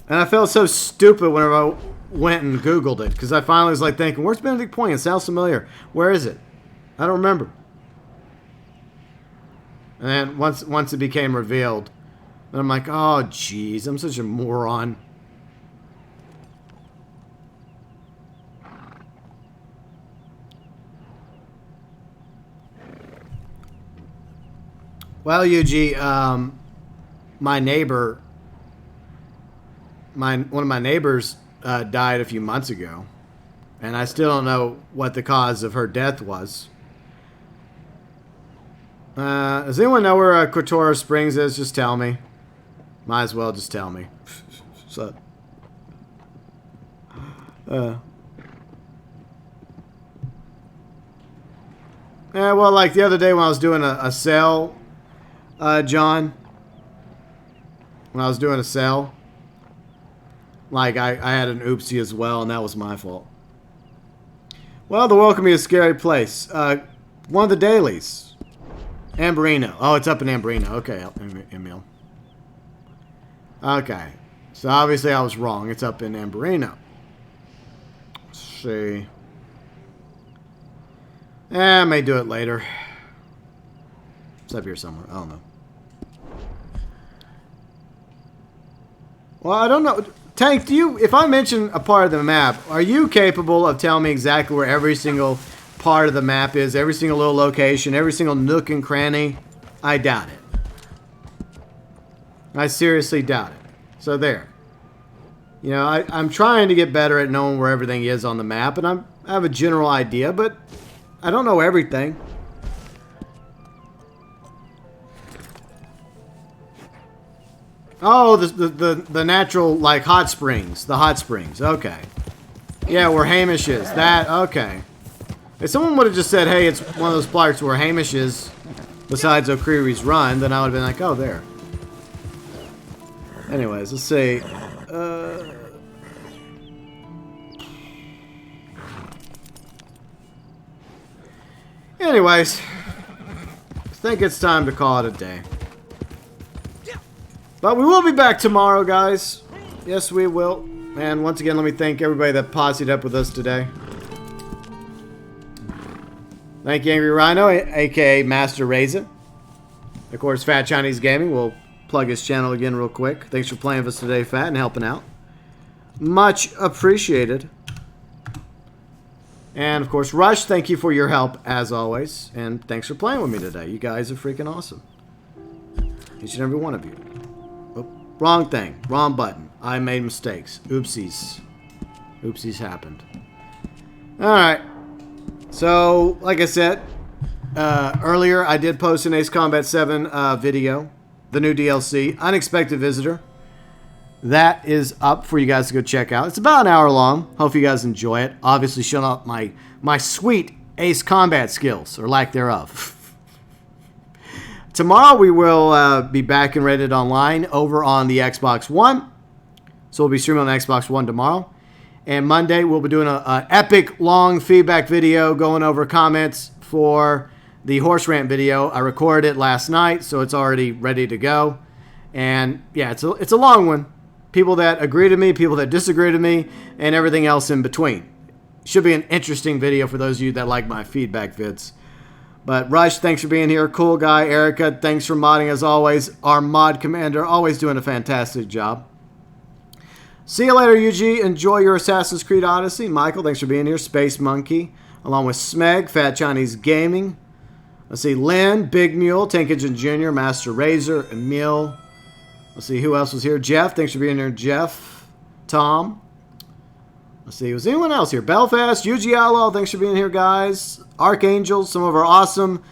And I felt so stupid whenever I went and Googled it, because I finally was like thinking, where's Benedict Point? It sounds familiar. Where is it? I don't remember. And then once it became revealed, then I'm like, oh jeez, I'm such a moron. Well, Yuji, my neighbor, one of my neighbors died a few months ago, and I still don't know what the cause of her death was. Does anyone know where Cortora Springs is? Just tell me. Might as well just tell me. So, yeah, well, like the other day when I was doing a sale, John, when I was doing a sale, like I had an oopsie as well, and that was my fault. Well, the world can be a scary place. One of the dailies. Amberino. Oh, it's up in Amberino. Okay, Emil. Okay. So obviously I was wrong. It's up in Amberino. Let's see. I may do it later. It's up here somewhere. I don't know. Well, I don't know. Tank, do you, if I mention a part of the map, are you capable of telling me exactly where every single part of the map is, every single little location, every single nook and cranny? I doubt it. I seriously doubt it. So there. You know, I'm trying to get better at knowing where everything is on the map, and I have a general idea, but I don't know everything. Oh, the natural, like, hot springs. The hot springs. Okay. Yeah, where Hamish is. That, okay. If someone would have just said, hey, it's one of those parts where Hamish is, besides O'Creary's Run, then I would have been like, oh, there. Anyways, let's see. Anyways, I think it's time to call it a day. But we will be back tomorrow, guys. Yes, we will. And once again, let me thank everybody that posseed up with us today. Thank you, Angry Rhino, a.k.a. Master Raisin. Of course, Fat Chinese Gaming. We'll plug his channel again real quick. Thanks for playing with us today, Fat, and helping out. Much appreciated. And, of course, Rush, thank you for your help, as always. And thanks for playing with me today. You guys are freaking awesome. Each and every one of you. Oh, wrong thing. Wrong button. I made mistakes. Oopsies. Oopsies happened. Alright. So, like I said, earlier I did post an Ace Combat 7 video. The new DLC. Unexpected Visitor. That is up for you guys to go check out. It's about an hour long. Hope you guys enjoy it. Obviously showing off my sweet Ace Combat skills, or lack thereof. Tomorrow we will be back and rated online over on the Xbox One. So we'll be streaming on the Xbox One tomorrow. And Monday we'll be doing an epic long feedback video going over comments for the horse rant video. I recorded it last night, so it's already ready to go. And yeah, it's a long one. People that agree to me, people that disagree to me, and everything else in between. Should be an interesting video for those of you that like my feedback vids. But Rush, thanks for being here. Cool guy. Erica, thanks for modding as always. Our mod commander, always doing a fantastic job. See you later, UG. Enjoy your Assassin's Creed Odyssey. Michael, thanks for being here. Space Monkey, along with Smeg, Fat Chinese Gaming. Let's see, Lynn, Big Mule, Tank Engine Jr., Master Razor, Emil. Let's see, who else was here? Jeff, thanks for being here. Jeff, Tom. Let's see, was anyone else here? Belfast, UG Outlaw, thanks for being here, guys. archangels, some of our awesome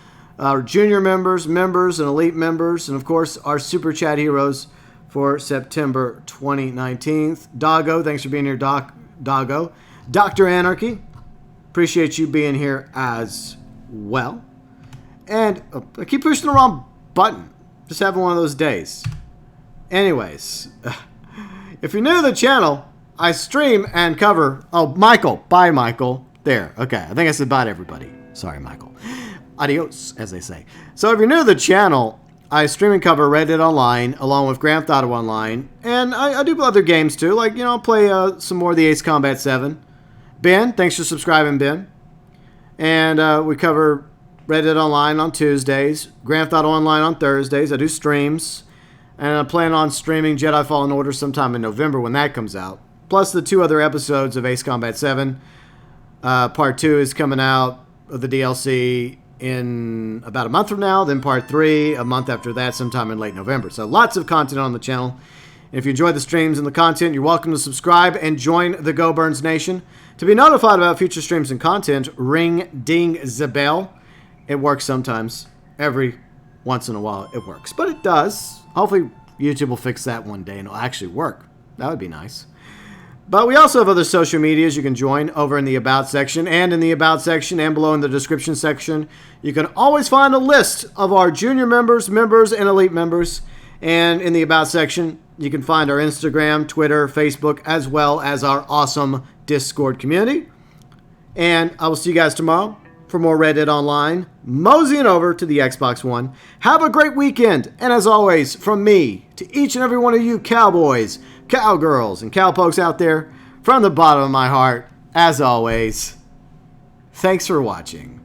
junior members, and elite members, and of course our super chat heroes for September 2019. Davo, thanks for being here, Davo. Dr. Anarchy, appreciate you being here as well. And I keep pushing the wrong button. Just having one of those days. Anyways, if you're new to the channel, I stream and cover... Oh, Michael. Bye, Michael. There. Okay. I think I said bye to everybody. Sorry, Michael. Adios, as they say. So if you're new to the channel, I stream and cover Red Dead Online, along with Grand Theft Auto Online. And I do other games, too. Like, you know, play some more of the Ace Combat 7. Ben, thanks for subscribing, Ben. And we cover Red Dead Online on Tuesdays, Grand Theft Auto Online on Thursdays. I do streams. And I plan on streaming Jedi Fallen Order sometime in November when that comes out. Plus the 2 other episodes of Ace Combat 7. Part 2 is coming out of the DLC in about a month from now. Then Part 3 a month after that, sometime in late November. So lots of content on the channel. If you enjoy the streams and the content, you're welcome to subscribe and join the GeauxBurns Nation. To be notified about future streams and content, ding the bell. It works sometimes. Every once in a while it works. But it does. Hopefully YouTube will fix that one day and it'll actually work. That would be nice. But we also have other social medias you can join over in the About section. And in the About section and below in the description section, you can always find a list of our junior members, and elite members. And in the About section, you can find our Instagram, Twitter, Facebook, as well as our awesome Discord community. And I will see you guys tomorrow for more Red Dead Online, moseying over to the Xbox One. Have a great weekend. And as always, from me to each and every one of you cowboys, cowgirls, and cowpokes out there, from the bottom of my heart, as always, thanks for watching.